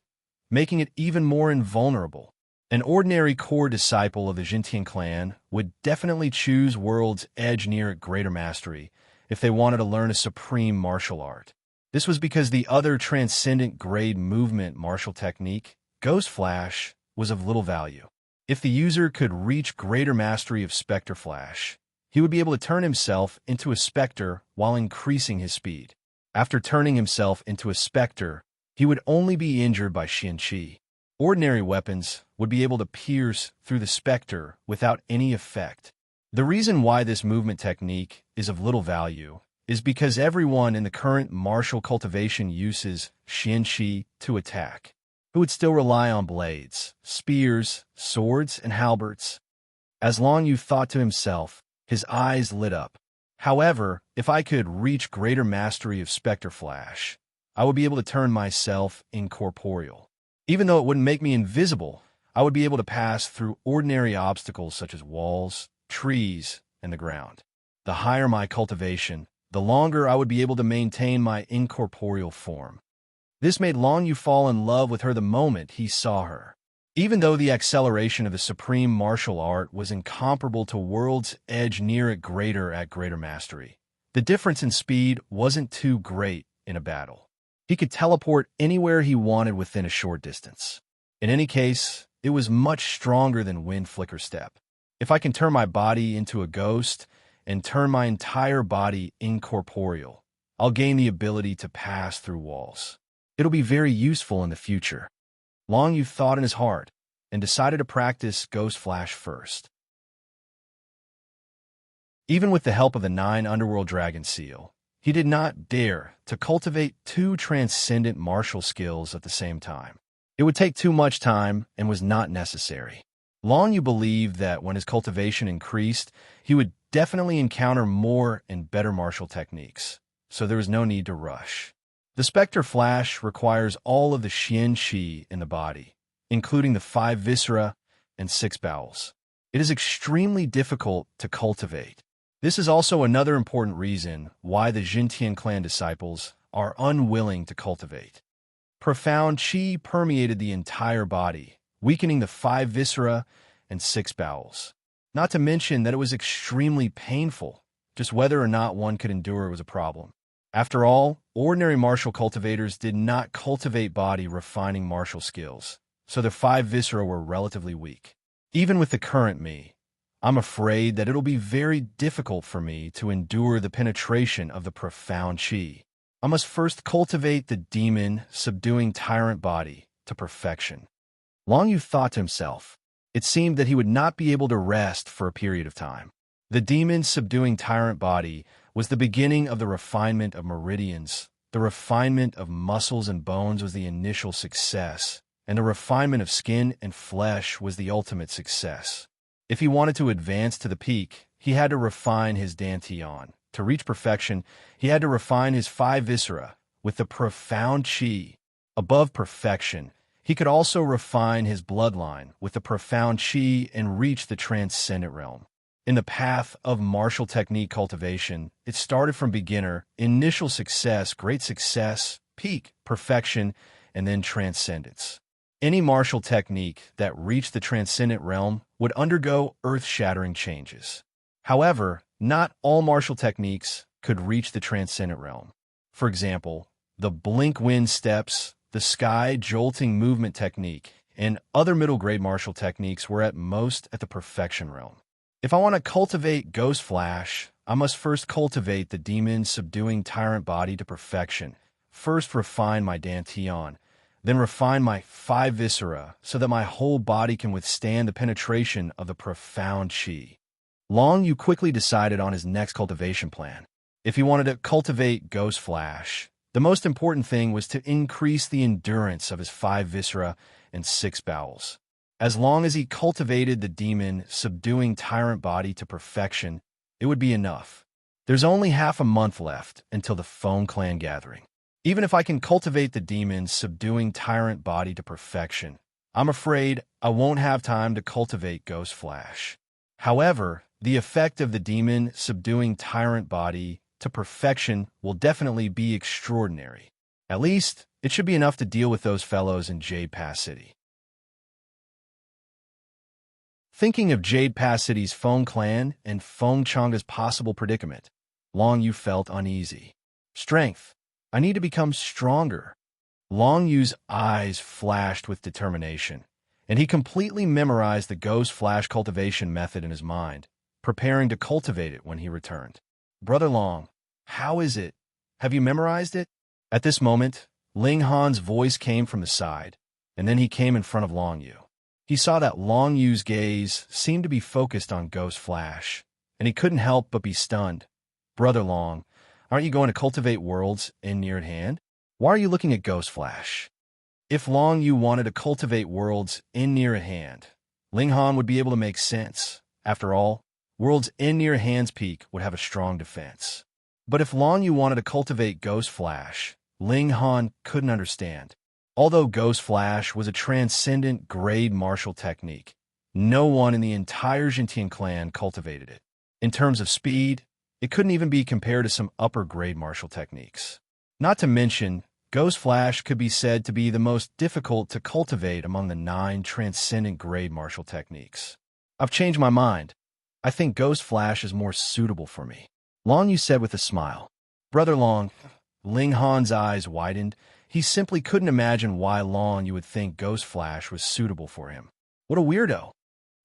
A: making it even more invulnerable. An ordinary core disciple of the Jintian clan would definitely choose World's Edge Near at Greater Mastery if they wanted to learn a supreme martial art. This was because the other transcendent grade movement martial technique, Ghost Flash, was of little value. If the user could reach greater mastery of Spectre Flash, he would be able to turn himself into a specter while increasing his speed. After turning himself into a specter, he would only be injured by Yin Qi. Ordinary weapons would be able to pierce through the specter without any effect. The reason why this movement technique is of little value is because everyone in the current martial cultivation uses Yin Qi to attack, who would still rely on blades, spears, swords, and halberds. As Long Yu thought to himself, his eyes lit up. However, if I could reach greater mastery of Spectre Flash, I would be able to turn myself incorporeal. Even though it wouldn't make me invisible, I would be able to pass through ordinary obstacles such as walls, trees, and the ground. The higher my cultivation, the longer I would be able to maintain my incorporeal form. This made Long Yu fall in love with her the moment he saw her. Even though the acceleration of the supreme martial art was incomparable to World's Edge near it at greater mastery, the difference in speed wasn't too great in a battle. He could teleport anywhere he wanted within a short distance. In any case, it was much stronger than Wind Flicker Step. If I can turn my body into a ghost and turn my entire body incorporeal, I'll gain the ability to pass through walls. It'll be very useful in the future. Long Yu thought in his heart and decided to practice Ghost Flash first. Even with the help of the 9 Underworld Dragon Seal, he did not dare to cultivate 2 transcendent martial skills at the same time. It would take too much time and was not necessary. Long Yu believed that when his cultivation increased, he would definitely encounter more and better martial techniques, so there was no need to rush. The Spectre Flash requires all of the Xian Qi in the body, including the 5 viscera and 6 bowels. It is extremely difficult to cultivate. This is also another important reason why the Jintian clan disciples are unwilling to cultivate. Profound Qi permeated the entire body, weakening the 5 viscera and 6 bowels. Not to mention that it was extremely painful. Just whether or not one could endure it was a problem. After all, ordinary martial cultivators did not cultivate body-refining martial skills, so their 5 viscera were relatively weak. Even with the current me, I'm afraid that it'll be very difficult for me to endure the penetration of the profound Qi. I must first cultivate the demon subduing tyrant body to perfection. Long Yu thought to himself. It seemed that he would not be able to rest for a period of time. The demon subduing tyrant body was the beginning of the refinement of meridians. The refinement of muscles and bones was the initial success, and the refinement of skin and flesh was the ultimate success. If he wanted to advance to the peak, he had to refine his dantian. To reach perfection, he had to refine his 5 viscera with the profound Qi. Above perfection, he could also refine his bloodline with the profound Qi and reach the transcendent realm. In the path of martial technique cultivation, it started from beginner, initial success, great success, peak, perfection, and then transcendence. Any martial technique that reached the transcendent realm would undergo earth-shattering changes. However, not all martial techniques could reach the transcendent realm. For example, the blink wind steps, the sky-jolting movement technique, and other middle-grade martial techniques were at most at the perfection realm. If I want to cultivate Ghost Flash, I must first cultivate the demon subduing tyrant body to perfection, first refine my dantian, then refine my 5 viscera so that my whole body can withstand the penetration of the profound Qi. Long Yu quickly decided on his next cultivation plan. If he wanted to cultivate Ghost Flash, the most important thing was to increase the endurance of his 5 viscera and 6 bowels. As long as he cultivated the demon subduing tyrant body to perfection, it would be enough. There's only half a month left until the Feng clan gathering. Even if I can cultivate the demon subduing tyrant body to perfection, I'm afraid I won't have time to cultivate Ghost Flash. However, the effect of the demon subduing tyrant body to perfection will definitely be extraordinary. At least, it should be enough to deal with those fellows in Jade Pass City. Thinking of Jade Pass City's Feng clan and Feng Changa's possible predicament, Long Yu felt uneasy. Strength. I need to become stronger. Long Yu's eyes flashed with determination, and he completely memorized the Ghost Flash cultivation method in his mind, preparing to cultivate it when he returned. Brother Long, how is it? Have you memorized it? At this moment, Ling Han's voice came from the side, and then he came in front of Long Yu. He saw that Long Yu's gaze seemed to be focused on Ghost Flash, and he couldn't help but be stunned. Brother Long, aren't you going to cultivate worlds in near at hand? Why are you looking at Ghost Flash? If Long Yu wanted to cultivate worlds in near at hand, Ling Han would be able to make sense. After all, worlds in near hand's peak would have a strong defense. But if Long Yu wanted to cultivate Ghost Flash, Ling Han couldn't understand. Although Ghost Flash was a transcendent grade martial technique, no one in the entire Jintian clan cultivated it. In terms of speed, it couldn't even be compared to some upper-grade martial techniques. Not to mention, Ghost Flash could be said to be the most difficult to cultivate among the 9 transcendent grade martial techniques. I've changed my mind. I think Ghost Flash is more suitable for me. Long Yu said with a smile. Brother Long, Ling Han's eyes widened. He simply couldn't imagine why Long Yu would think Ghost Flash was suitable for him. What a weirdo.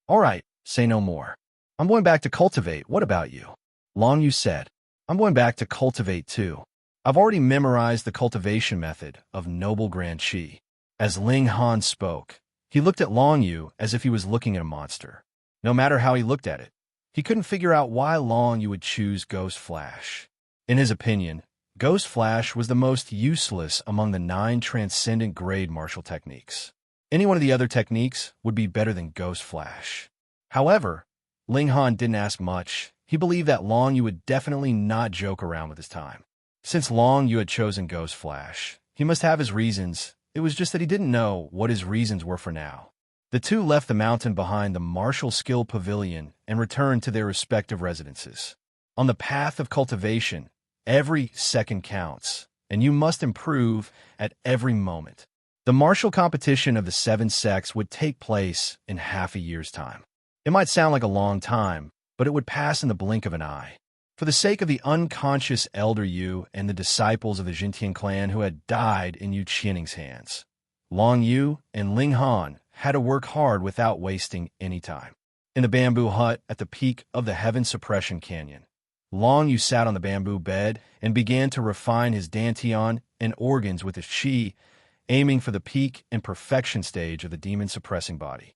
A: All right, say no more. I'm going back to cultivate. What about you? Long Yu said. I'm going back to cultivate too. I've already memorized the cultivation method of Noble Grand Chi. As Ling Han spoke, he looked at Long Yu as if he was looking at a monster. No matter how he looked at it, he couldn't figure out why Long Yu would choose Ghost Flash. In his opinion, Ghost Flash was the most useless among the 9 transcendent grade martial techniques. Any one of the other techniques would be better than Ghost Flash. However, Ling Han didn't ask much. He believed that Long Yu would definitely not joke around with his time. Since Long Yu had chosen Ghost Flash, he must have his reasons. It was just that he didn't know what his reasons were for now. The two left the mountain behind the martial skill pavilion and returned to their respective residences. On the path of cultivation, every second counts, and you must improve at every moment. The martial competition of the 7 sects would take place in half a year's time. It might sound like a long time, but it would pass in the blink of an eye. For the sake of the unconscious Elder Yu and the disciples of the Jintian clan who had died in Yu Qianning's hands, Long Yu and Ling Han had to work hard without wasting any time. In the bamboo hut at the peak of the Heaven Suppression Canyon, Long Yu sat on the bamboo bed and began to refine his dantian and organs with his qi, aiming for the peak and perfection stage of the demon-suppressing body.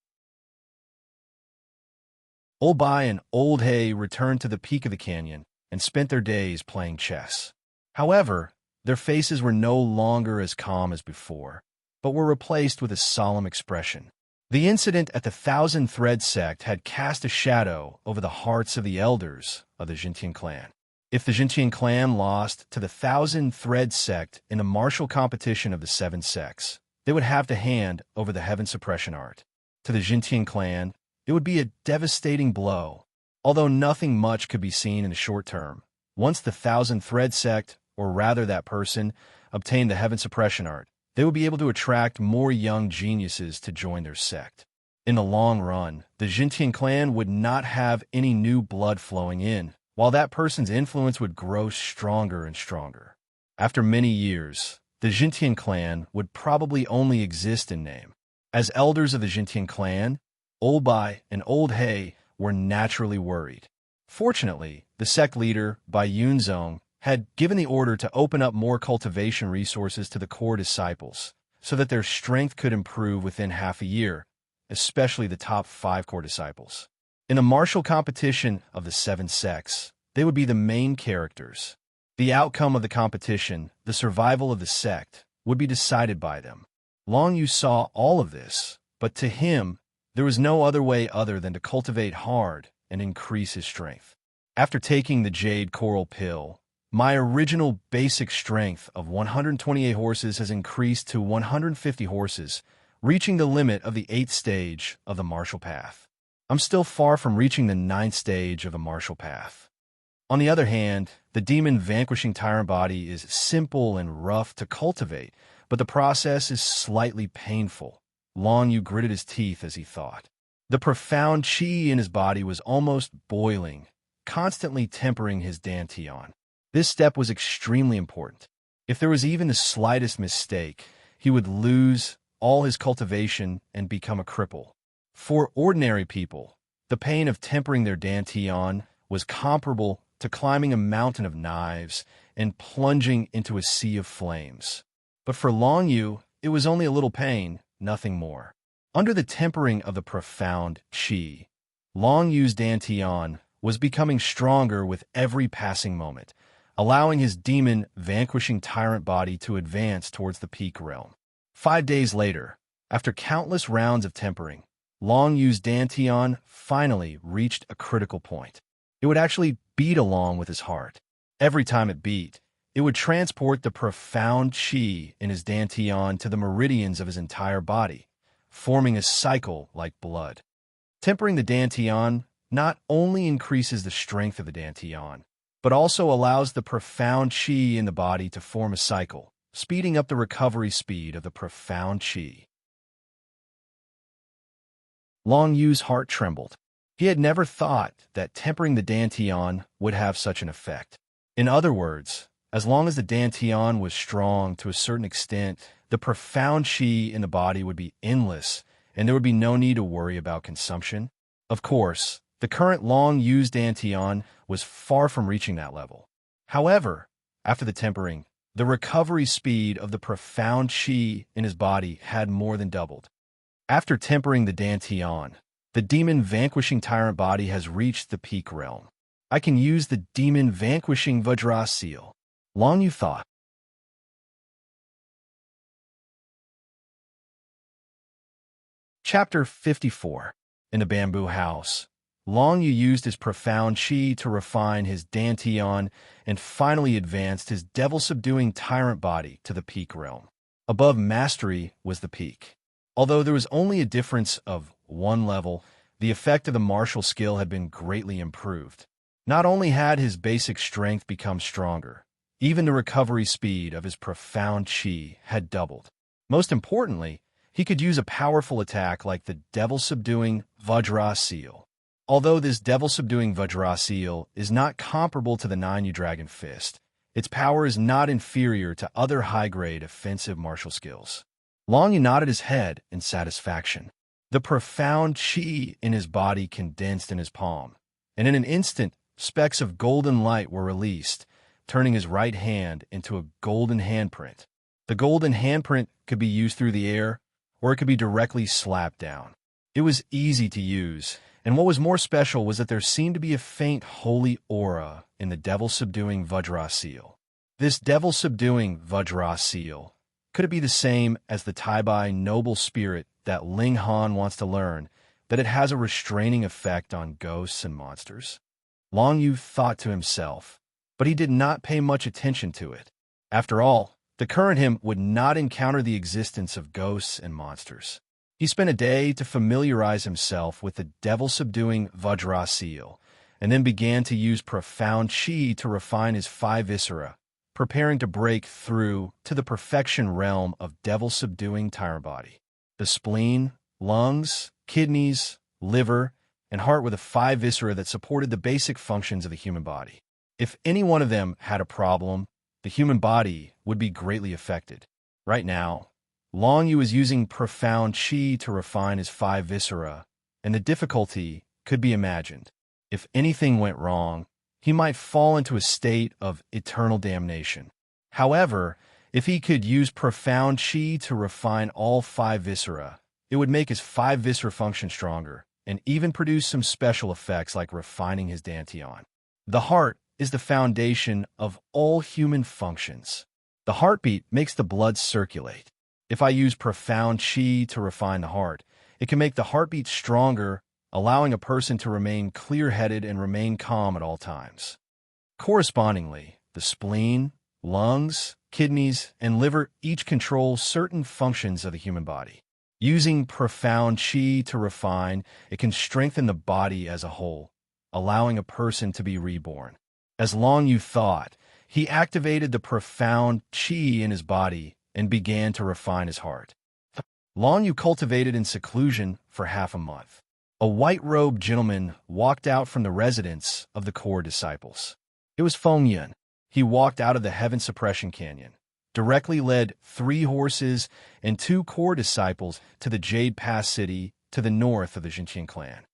A: Old Bai and Old Hay returned to the peak of the canyon and spent their days playing chess. However, their faces were no longer as calm as before, but were replaced with a solemn expression. The incident at the Thousand Thread sect had cast a shadow over the hearts of the elders of the Jintian clan. If the Jintian clan lost to the Thousand Thread sect in the martial competition of the 7 sects, they would have to hand over the Heaven Suppression art. To the Jintian clan, it would be a devastating blow. Although nothing much could be seen in the short term, once the Thousand Thread sect, or rather that person, obtained the Heaven Suppression art, they would be able to attract more young geniuses to join their sect. In the long run, the Jintian clan would not have any new blood flowing in, while that person's influence would grow stronger and stronger. After many years, the Jintian clan would probably only exist in name. As elders of the Jintian clan, Old Bai and Old Hay were naturally worried. Fortunately, the sect leader, Bai Yunzong, had given the order to open up more cultivation resources to the core disciples, so that their strength could improve within half a year, especially the top 5 core disciples. In the martial competition of the 7 sects, they would be the main characters. The outcome of the competition, the survival of the sect, would be decided by them. Long Yu saw all of this, but to him, there was no other way other than to cultivate hard and increase his strength. After taking the Jade Coral Pill, my original basic strength of 128 horses has increased to 150 horses, reaching the limit of the 8th stage of the martial path. I'm still far from reaching the 9th stage of the martial path. On the other hand, the demon vanquishing tyrant body is simple and rough to cultivate, but the process is slightly painful. Long Yu gritted his teeth as he thought. The profound qi in his body was almost boiling, constantly tempering his dantian. This step was extremely important. If there was even the slightest mistake, he would lose all his cultivation and become a cripple. For ordinary people, the pain of tempering their dantian was comparable to climbing a mountain of knives and plunging into a sea of flames. But for Long Yu, it was only a little pain, nothing more. Under the tempering of the profound qi, Long Yu's dantian was becoming stronger with every passing moment, allowing his demon-vanquishing tyrant body to advance towards the peak realm. 5 days later, after countless rounds of tempering, Long Yu's dantian finally reached a critical point. It would actually beat along with his heart. Every time it beat, it would transport the profound qi in his dantian to the meridians of his entire body, forming a cycle like blood. Tempering the dantian not only increases the strength of the dantian, but also allows the profound qi in the body to form a cycle, speeding up the recovery speed of the profound qi. Long Yu's heart trembled. He had never thought that tempering the dantian would have such an effect. In other words, as long as the dantian was strong to a certain extent, the profound qi in the body would be endless, and there would be no need to worry about consumption. Of course, the current Long Yu's dantian was far from reaching that level. However, after the tempering, the recovery speed of the profound qi in his body had more than doubled. After tempering the dantian, the demon-vanquishing tyrant body has reached the peak realm. I can use the demon-vanquishing Vajra seal. Long Yu thought. Chapter 54. In the bamboo house, Long Yu used his profound qi to refine his dantian and finally advanced his devil-subduing tyrant body to the peak realm. Above mastery was the peak. Although there was only a difference of one level, the effect of the martial skill had been greatly improved. Not only had his basic strength become stronger, even the recovery speed of his profound qi had doubled. Most importantly, he could use a powerful attack like the devil-subduing Vajra seal. Although this devil-subduing Vajra seal is not comparable to the 9U Dragon Fist, its power is not inferior to other high-grade offensive martial skills. Long Yu nodded his head in satisfaction. The profound qi in his body condensed in his palm, and in an instant, specks of golden light were released, turning his right hand into a golden handprint. The golden handprint could be used through the air, or it could be directly slapped down. It was easy to use, and what was more special was that there seemed to be a faint holy aura in the devil-subduing Vajra seal. This devil-subduing Vajra seal, could it be the same as the Taibai noble spirit that Ling Han wants to learn, that it has a restraining effect on ghosts and monsters? Long Yu thought to himself, but he did not pay much attention to it. After all, the current him would not encounter the existence of ghosts and monsters. He spent a day to familiarize himself with the devil-subduing Vajra seal, and then began to use profound qi to refine his 5 viscera, preparing to break through to the perfection realm of devil-subduing tyrant body. The spleen, lungs, kidneys, liver, and heart were the 5 viscera that supported the basic functions of the human body. If any one of them had a problem, the human body would be greatly affected. Right now, Long Yu is using profound qi to refine his 5 viscera, and the difficulty could be imagined. If anything went wrong, he might fall into a state of eternal damnation. However, if he could use profound qi to refine all 5 viscera, it would make his 5 viscera function stronger, and even produce some special effects like refining his dantian. The heart is the foundation of all human functions. The heartbeat makes the blood circulate. If I use profound qi to refine the heart, it can make the heartbeat stronger, allowing a person to remain clear-headed and remain calm at all times. Correspondingly, the spleen, lungs, kidneys, and liver each control certain functions of the human body. Using profound qi to refine, it can strengthen the body as a whole, allowing a person to be reborn. As Long Yu thought, he activated the profound qi in his body and began to refine his heart. Long Yu cultivated in seclusion for half a month. A white-robed gentleman walked out from the residence of the core disciples. It was Feng Yun. He walked out of the Heaven Suppression Canyon, directly led 3 horses and 2 core disciples to the Jade Pass City to the north of the Jinqian clan.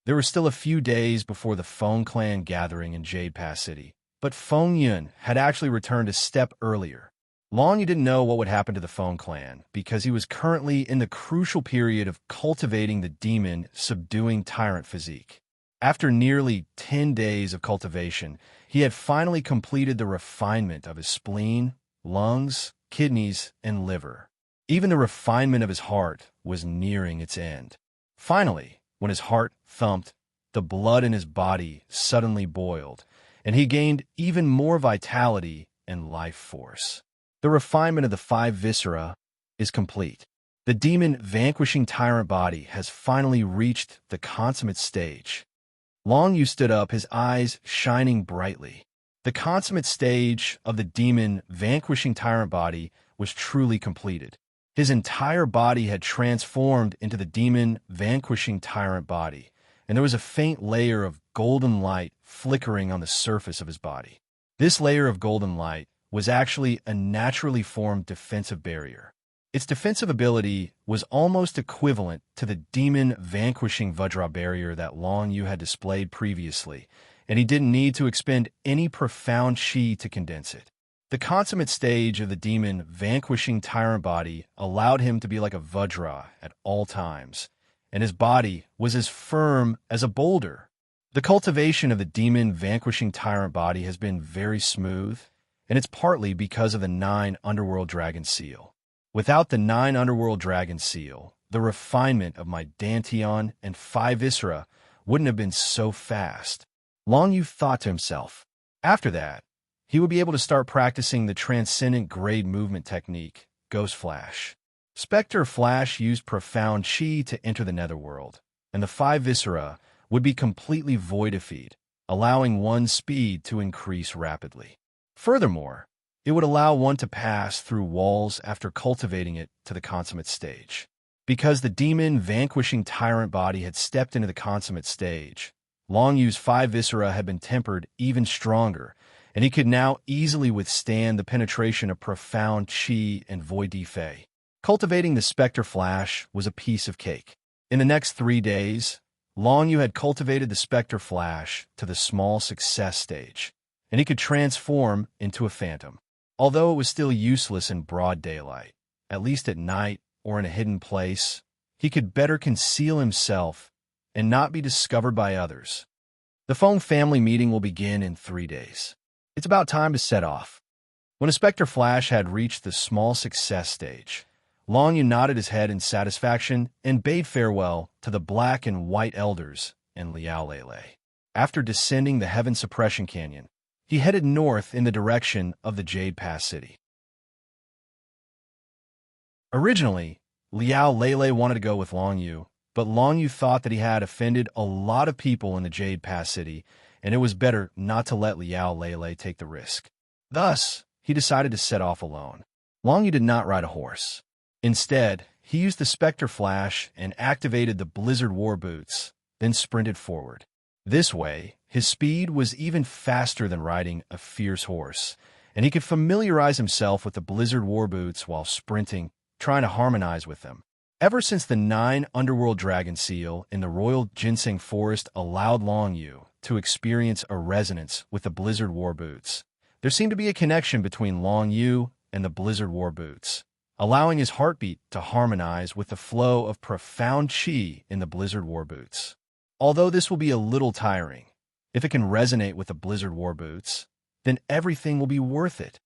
A: There were still a few days before the Feng clan gathering in Jade Pass City, but Feng Yun had actually returned a step earlier. Long Yu didn't know what would happen to the Feng clan because he was currently in the crucial period of cultivating the demon-subduing tyrant physique. After nearly 10 days of cultivation, he had finally completed the refinement of his spleen, lungs, kidneys, and liver. Even the refinement of his heart was nearing its end. Finally, when his heart thumped, the blood in his body suddenly boiled, and he gained even more vitality and life force. The refinement of the 5 viscera is complete. The demon vanquishing tyrant body has finally reached the consummate stage. Long Yu stood up, his eyes shining brightly. The consummate stage of the demon vanquishing tyrant body was truly completed. His entire body had transformed into the demon vanquishing tyrant body, and there was a faint layer of golden light flickering on the surface of his body. This layer of golden light was actually a naturally formed defensive barrier. Its defensive ability was almost equivalent to the demon vanquishing Vajra barrier that Long Yu had displayed previously, and he didn't need to expend any profound chi to condense it. The consummate stage of the demon vanquishing tyrant body allowed him to be like a Vajra at all times, and his body was as firm as a boulder. The cultivation of the demon vanquishing tyrant body has been very smooth, and it's partly because of the 9 Underworld Dragon Seal. Without the 9 Underworld Dragon Seal, the refinement of my Dantian and 5 Viscera wouldn't have been so fast. Long Yu thought to himself. After that, he would be able to start practicing the transcendent grade movement technique, Ghost Flash. Spectre Flash used profound chi to enter the netherworld, and the 5 Viscera would be completely voidified, allowing one's speed to increase rapidly. Furthermore, it would allow one to pass through walls after cultivating it to the consummate stage. Because the demon vanquishing tyrant body had stepped into the consummate stage, Long Yu's 5 Viscera had been tempered even stronger, and he could now easily withstand the penetration of profound chi and void fey. Cultivating the Spectre Flash was a piece of cake. In the next 3 days, Long Yu had cultivated the Spectre Flash to the small success stage, and he could transform into a phantom. Although it was still useless in broad daylight, at least at night or in a hidden place, he could better conceal himself and not be discovered by others. The Feng family meeting will begin in 3 days. It's about time to set off. When a Spectre Flash had reached the small success stage, Long Yu nodded his head in satisfaction and bade farewell to the Black and White Elders and Liao Lele. After descending the Heaven Suppression Canyon, he headed north in the direction of the Jade Pass City. Originally, Liao Lele wanted to go with Long Yu, but Long Yu thought that he had offended a lot of people in the Jade Pass City, and it was better not to let Liao Lele take the risk. Thus, he decided to set off alone. Long Yu did not ride a horse. Instead, he used the Spectre Flash and activated the Blizzard War Boots, then sprinted forward. This way, his speed was even faster than riding a fierce horse, and he could familiarize himself with the Blizzard War Boots while sprinting, trying to harmonize with them. Ever since the 9 Underworld Dragon Seal in the Royal Ginseng Forest allowed Long Yu to experience a resonance with the Blizzard War Boots, there seemed to be a connection between Long Yu and the Blizzard War Boots, allowing his heartbeat to harmonize with the flow of profound chi in the Blizzard War Boots. Although this will be a little tiring, if it can resonate with the Blizzard War Boots, then everything will be worth it.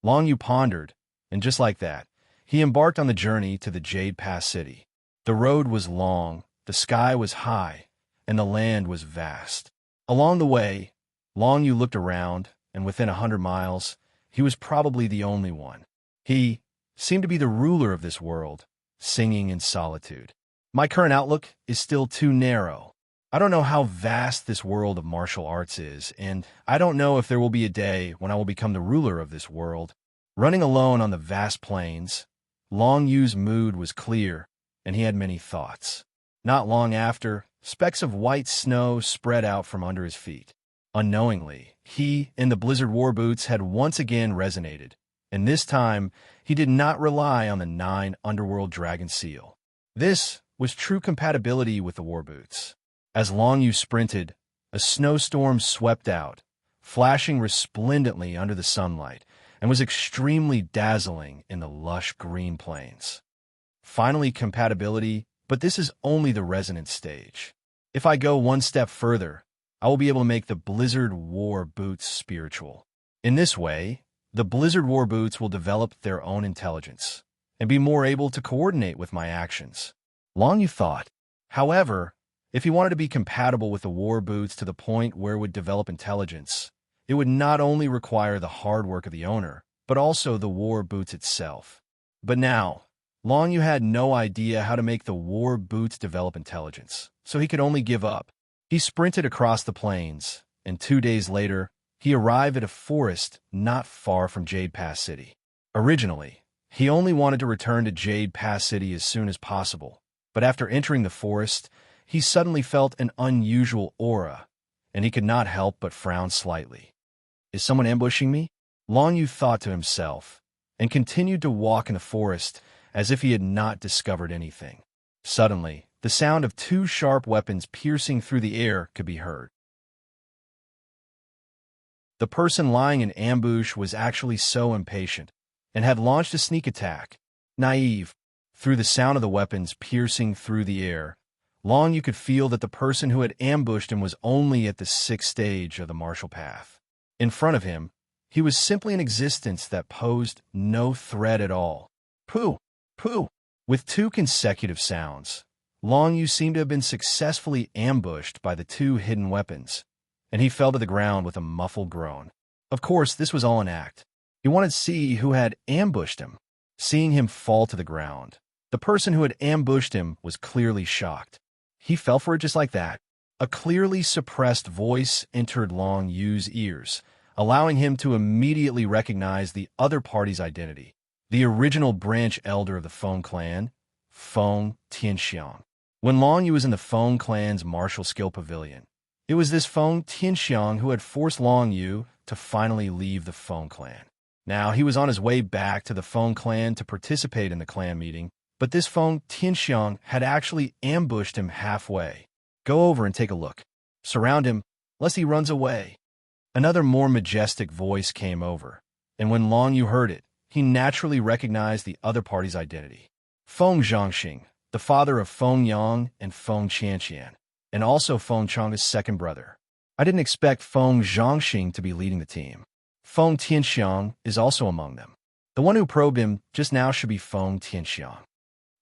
A: Long Yu pondered, and just like that, he embarked on the journey to the Jade Pass City. The road was long, the sky was high, and the land was vast. Along the way, Long Yu looked around, and within 100 miles, he was probably the only one. He seemed to be the ruler of this world, singing in solitude. My current outlook is still too narrow. I don't know how vast this world of martial arts is, and I don't know if there will be a day when I will become the ruler of this world. Running alone on the vast plains, Long Yu's mood was clear, and he had many thoughts. Not long after, specks of white snow spread out from under his feet. Unknowingly, he and the Blizzard War Boots had once again resonated, and this time he did not rely on the 9 Underworld Dragon Seal. This was true compatibility with the War Boots. As Long Yu sprinted, a snowstorm swept out, flashing resplendently under the sunlight, and was extremely dazzling in the lush green plains. Finally, compatibility, but this is only the resonance stage. If I go one step further, I will be able to make the Blizzard War Boots spiritual. In this way, the Blizzard War Boots will develop their own intelligence and be more able to coordinate with my actions. Long Yu thought. However, if he wanted to be compatible with the War Boots to the point where it would develop intelligence, it would not only require the hard work of the owner, but also the War Boots itself. But now, Long Yu had no idea how to make the war boots develop intelligence, so he could only give up. He sprinted across the plains, and 2 days later, he arrived at a forest not far from Jade Pass City. Originally, he only wanted to return to Jade Pass City as soon as possible, but after entering the forest, he suddenly felt an unusual aura, and he could not help but frown slightly. Is someone ambushing me? Long Yu thought to himself, and continued to walk in the forest as if he had not discovered anything. Suddenly, the sound of 2 sharp weapons piercing through the air could be heard. The person lying in ambush was actually so impatient and had launched a sneak attack. Naive. Through the sound of the weapons piercing through the air, Long Yu could feel that the person who had ambushed him was only at the 6th stage of the martial path. In front of him, he was simply an existence that posed no threat at all. Pooh! Pooh! With 2 consecutive sounds, Long Yu seemed to have been successfully ambushed by the 2 hidden weapons, and he fell to the ground with a muffled groan. Of course, this was all an act. He wanted to see who had ambushed him. Seeing him fall to the ground, the person who had ambushed him was clearly shocked. He fell for it just like that. A clearly suppressed voice entered Long Yu's ears, allowing him to immediately recognize the other party's identity. The original branch elder of the Feng clan, Feng Tianxiang. When Long Yu was in the Feng clan's martial skill pavilion, it was this Feng Tianxiang who had forced Long Yu to finally leave the Feng clan. Now, he was on his way back to the Feng clan to participate in the clan meeting, but this Feng Tianxiang had actually ambushed him halfway. Go over and take a look. Surround him, lest he runs away. Another more majestic voice came over, and when Long Yu heard it, he naturally recognized the other party's identity. Feng Zhangxing, the father of Feng Yang and Feng Qianqian, and also Feng Chang's second brother. I didn't expect Feng Zhangxing to be leading the team. Feng Tianxiang is also among them. The one who probed him just now should be Feng Tianxiang.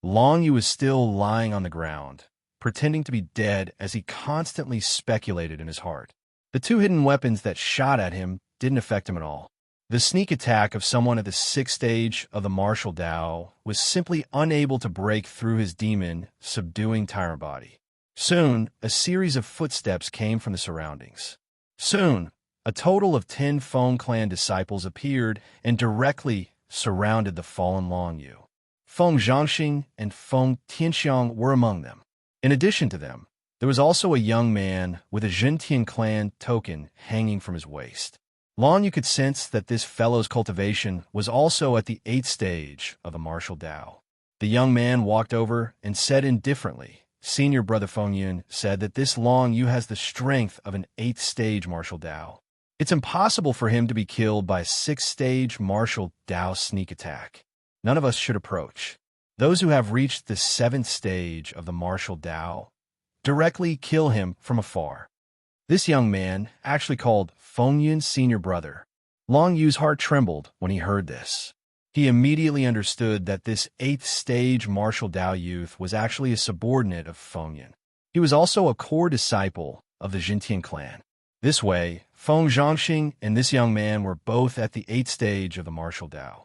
A: Long Yu was still lying on the ground, pretending to be dead as he constantly speculated in his heart. The 2 hidden weapons that shot at him didn't affect him at all. The sneak attack of someone at the 6th stage of the martial Dao was simply unable to break through his demon, subduing tyrant body. Soon, a series of footsteps came from the surroundings. Soon, a total of 10 Feng clan disciples appeared and directly surrounded the fallen Long Yu. Feng Zhangxing and Feng Tianxiang were among them. In addition to them, there was also a young man with a Zhentian clan token hanging from his waist. Long Yu could sense that this fellow's cultivation was also at the 8th stage of the martial Dao. The young man walked over and said indifferently, Senior Brother Feng Yun said that this Long Yu has the strength of an 8th stage martial Dao. It's impossible for him to be killed by a 6th stage martial Dao sneak attack. None of us should approach. Those who have reached the 7th stage of the martial Dao directly kill him from afar. This young man actually called Feng Yun's senior brother. Long Yu's heart trembled when he heard this. He immediately understood that this 8th stage martial Dao youth was actually a subordinate of Feng Yun. He was also a core disciple of the Zhentian clan. This way, Feng Zhangxing and this young man were both at the 8th stage of the martial Dao.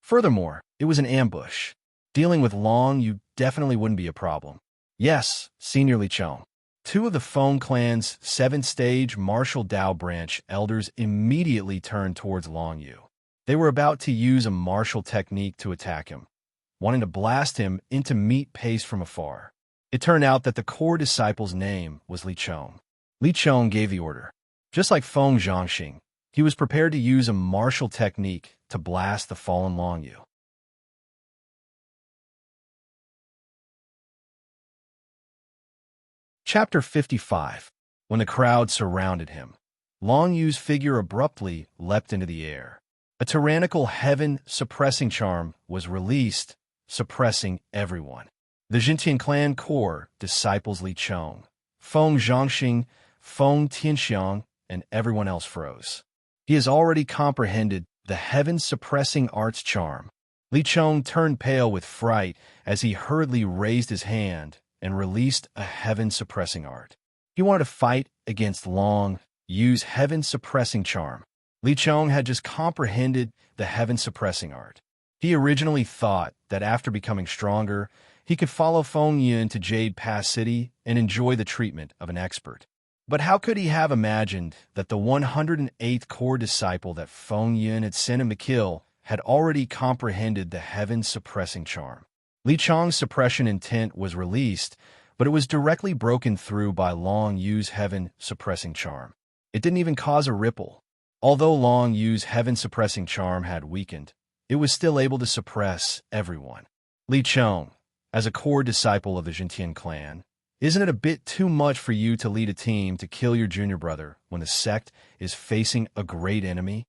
A: Furthermore, it was an ambush. Dealing with Long Yu definitely wouldn't be a problem. Yes, Senior Li Chong. 2 of the Feng clan's 7th stage martial Dao branch elders immediately turned towards Long Yu. They were about to use a martial technique to attack him, wanting to blast him into meat paste from afar. It turned out that the core disciple's name was Li Chong. Li Chong gave the order. Just like Feng Zhangxing, he was prepared to use a martial technique to blast the fallen Long Yu. Chapter 55. When the crowd surrounded him, Long Yu's figure abruptly leapt into the air. A tyrannical heaven-suppressing charm was released, suppressing everyone. The Zhentian clan core disciples Li Chong, Feng Zhangxing, Feng Tianxiang, and everyone else froze. He has already comprehended the heaven-suppressing art's charm. Li Chong turned pale with fright as he hurriedly raised his hand and released a heaven-suppressing art. He wanted to fight against Long Yu's heaven-suppressing charm. Li Chong had just comprehended the heaven-suppressing art. He originally thought that after becoming stronger, he could follow Feng Yun to Jade Pass City and enjoy the treatment of an expert. But how could he have imagined that the 108th core disciple that Feng Yun had sent him to kill had already comprehended the heaven-suppressing charm? Li Chong's suppression intent was released, but it was directly broken through by Long Yu's heaven-suppressing charm. It didn't even cause a ripple. Although Long Yu's heaven-suppressing charm had weakened, it was still able to suppress everyone. Li Chong, as a core disciple of the Jintian clan, isn't it a bit too much for you to lead a team to kill your junior brother when the sect is facing a great enemy?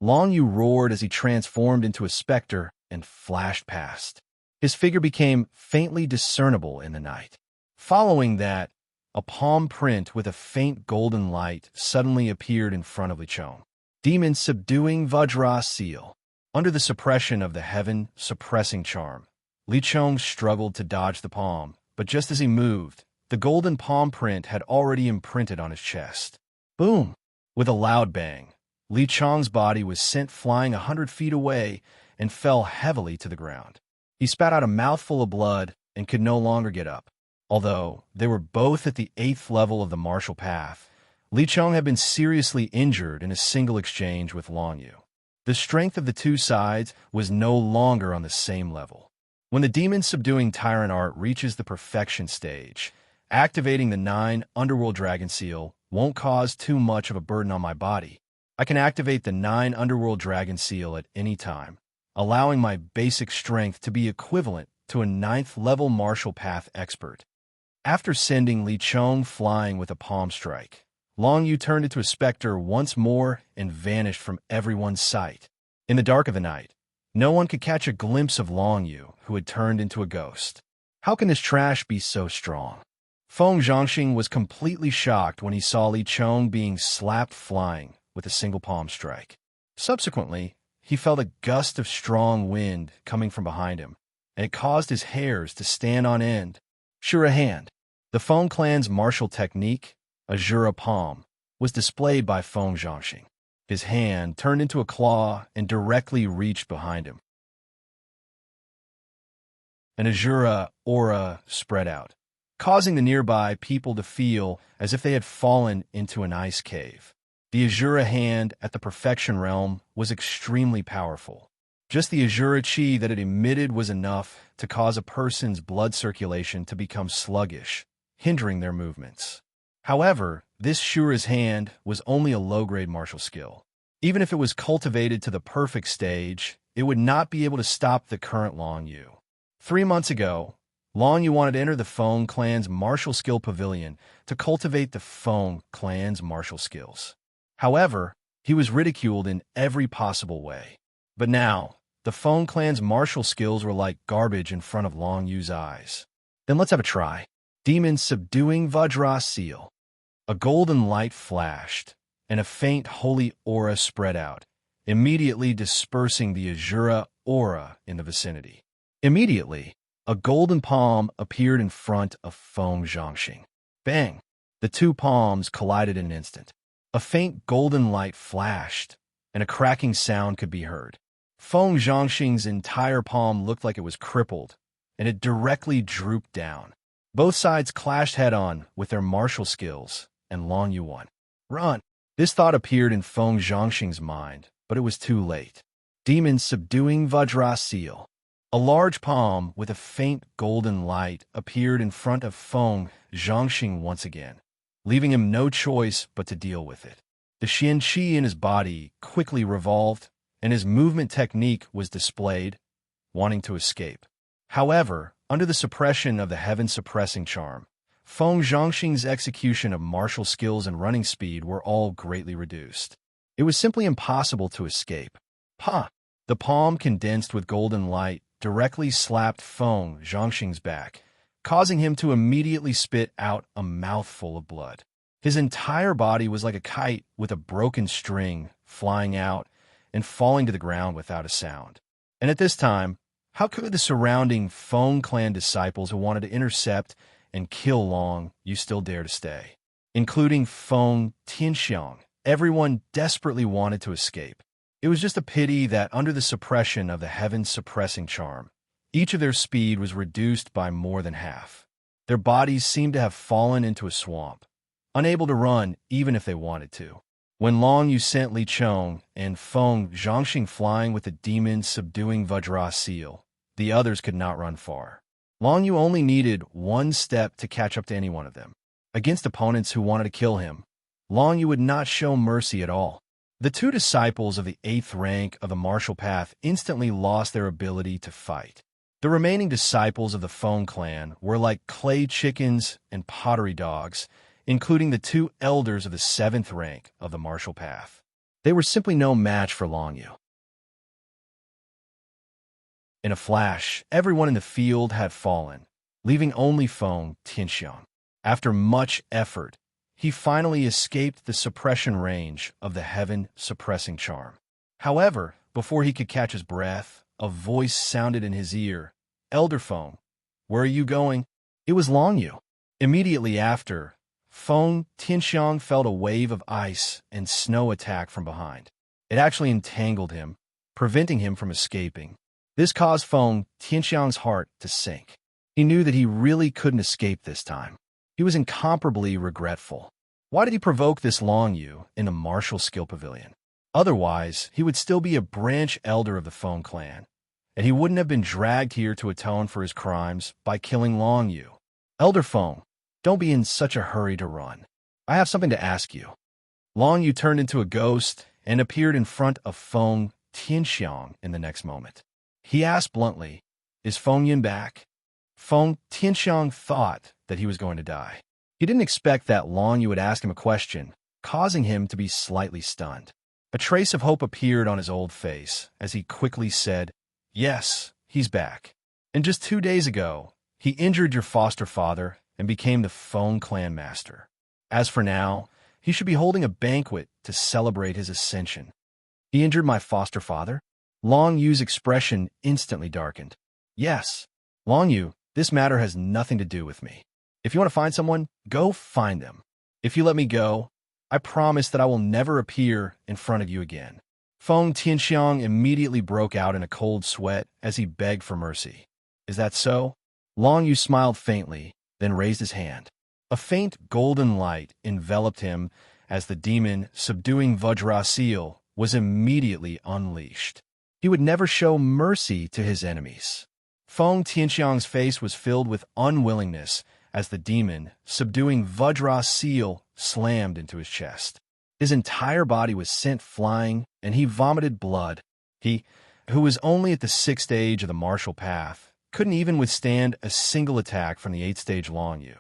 A: Long Yu roared as he transformed into a specter and flashed past. His figure became faintly discernible in the night. Following that, a palm print with a faint golden light suddenly appeared in front of Li Chong. Demon subduing Vajra seal. Under the suppression of the heaven-suppressing charm, Li Chong struggled to dodge the palm, but just as he moved, the golden palm print had already imprinted on his chest. Boom! With a loud bang, Li Chong's body was sent flying 100 feet away and fell heavily to the ground. He spat out a mouthful of blood and could no longer get up. Although they were both at the 8th level of the martial path, Li Chong had been seriously injured in a single exchange with Long Yu. The strength of the two sides was no longer on the same level. When the demon-subduing tyrant art reaches the perfection stage, activating the 9 Underworld Dragon Seal won't cause too much of a burden on my body. I can activate the 9 Underworld Dragon Seal at any time, allowing my basic strength to be equivalent to a 9th level martial path expert. After sending Li Chong flying with a palm strike, Long Yu turned into a specter once more and vanished from everyone's sight. In the dark of the night, no one could catch a glimpse of Long Yu, who had turned into a ghost. How can this trash be so strong? Feng Zhongxing was completely shocked when he saw Li Chong being slapped flying with a single palm strike. Subsequently, he felt a gust of strong wind coming from behind him, and it caused his hairs to stand on end. Shura Hand. The Feng clan's martial technique, Azura Palm, was displayed by Feng Zhongxing. His hand turned into a claw and directly reached behind him. An Azura aura spread out, causing the nearby people to feel as if they had fallen into an ice cave. The Azura hand at the perfection realm was extremely powerful. Just the Azura chi that it emitted was enough to cause a person's blood circulation to become sluggish, hindering their movements. However, this Shura's hand was only a low-grade martial skill. Even if it was cultivated to the perfect stage, it would not be able to stop the current Long Yu. 3 months ago, Long Yu wanted to enter the Feng clan's martial skill pavilion to cultivate the Feng clan's martial skills. However, he was ridiculed in every possible way. But now, the Feng clan's martial skills were like garbage in front of Long Yu's eyes. Then let's have a try. Demon subduing Vajra seal. A golden light flashed, and a faint holy aura spread out, immediately dispersing the Azura aura in the vicinity. Immediately, a golden palm appeared in front of Feng Zhongxing. Bang! The two palms collided in an instant. A faint golden light flashed, and a cracking sound could be heard. Feng Zhongxing's entire palm looked like it was crippled, and it directly drooped down. Both sides clashed head-on with their martial skills, and Long Yu won. Run! This thought appeared in Feng Zhongxing's mind, but it was too late. Demon subduing Vajra seal. A large palm with a faint golden light appeared in front of Feng Zhongxing once again, leaving him no choice but to deal with it. The Xian Qi in his body quickly revolved, and his movement technique was displayed, wanting to escape. However, under the suppression of the heaven-suppressing charm, Feng Zhongxing's execution of martial skills and running speed were all greatly reduced. It was simply impossible to escape. Pa! The palm condensed with golden light directly slapped Feng Zhongxing's back, causing him to immediately spit out a mouthful of blood. His entire body was like a kite with a broken string flying out and falling to the ground without a sound. And at this time, how could the surrounding Feng clan disciples who wanted to intercept and kill Long Yu still dare to stay? Including Feng Tianxiang everyone desperately wanted to escape. It was just a pity that under the suppression of the heaven's suppressing charm, each of their speed was reduced by more than half. Their bodies seemed to have fallen into a swamp, unable to run even if they wanted to. When Long Yu sent Li Chong and Feng Zhongxing flying with the demon subduing Vajra seal, the others could not run far. Long Yu only needed one step to catch up to any one of them. Against opponents who wanted to kill him, Long Yu would not show mercy at all. The two disciples of the 8th rank of the martial path instantly lost their ability to fight. The remaining disciples of the Feng clan were like clay chickens and pottery dogs, including the 2 elders of the 7th rank of the martial path. They were simply no match for Long Yu. In a flash, everyone in the field had fallen, leaving only Feng Tianxiang. After much effort, he finally escaped the suppression range of the heaven-suppressing charm. However, before he could catch his breath, a voice sounded in his ear. "Elder Feng, where are you going?" It was Long Yu. Immediately after, Feng Tianxiang felt a wave of ice and snow attack from behind. It actually entangled him, preventing him from escaping. This caused Feng Tianxiang's heart to sink. He knew that he really couldn't escape this time. He was incomparably regretful. Why did he provoke this Long Yu in a martial skill pavilion? Otherwise, he would still be a branch elder of the Feng clan, and he wouldn't have been dragged here to atone for his crimes by killing Long Yu. "Elder Feng, don't be in such a hurry to run. I have something to ask you." Long Yu turned into a ghost and appeared in front of Feng Tianxiang in the next moment. He asked bluntly, "Is Feng Yin back?" Feng Tianxiang thought that he was going to die. He didn't expect that Long Yu would ask him a question, causing him to be slightly stunned. A trace of hope appeared on his old face as he quickly said, "Yes, he's back. And just 2 days ago, he injured your foster father and became the Feng clan master. As for now, he should be holding a banquet to celebrate his ascension." "He injured my foster father?" Long Yu's expression instantly darkened. "Yes. Long Yu, this matter has nothing to do with me. If you want to find someone, go find them. If you let me go, I promise that I will never appear in front of you again." Feng Tianxiang immediately broke out in a cold sweat as he begged for mercy. "Is that so?" Long Yu smiled faintly, then raised his hand. A faint golden light enveloped him as the demon subduing Vajra seal was immediately unleashed. He would never show mercy to his enemies. Feng Tianxiang's face was filled with unwillingness as the demon, subduing Vajra seal, slammed into his chest. His entire body was sent flying, and he vomited blood. He, who was only at the 6th stage of the martial path, couldn't even withstand a single attack from the 8th stage Long Yu.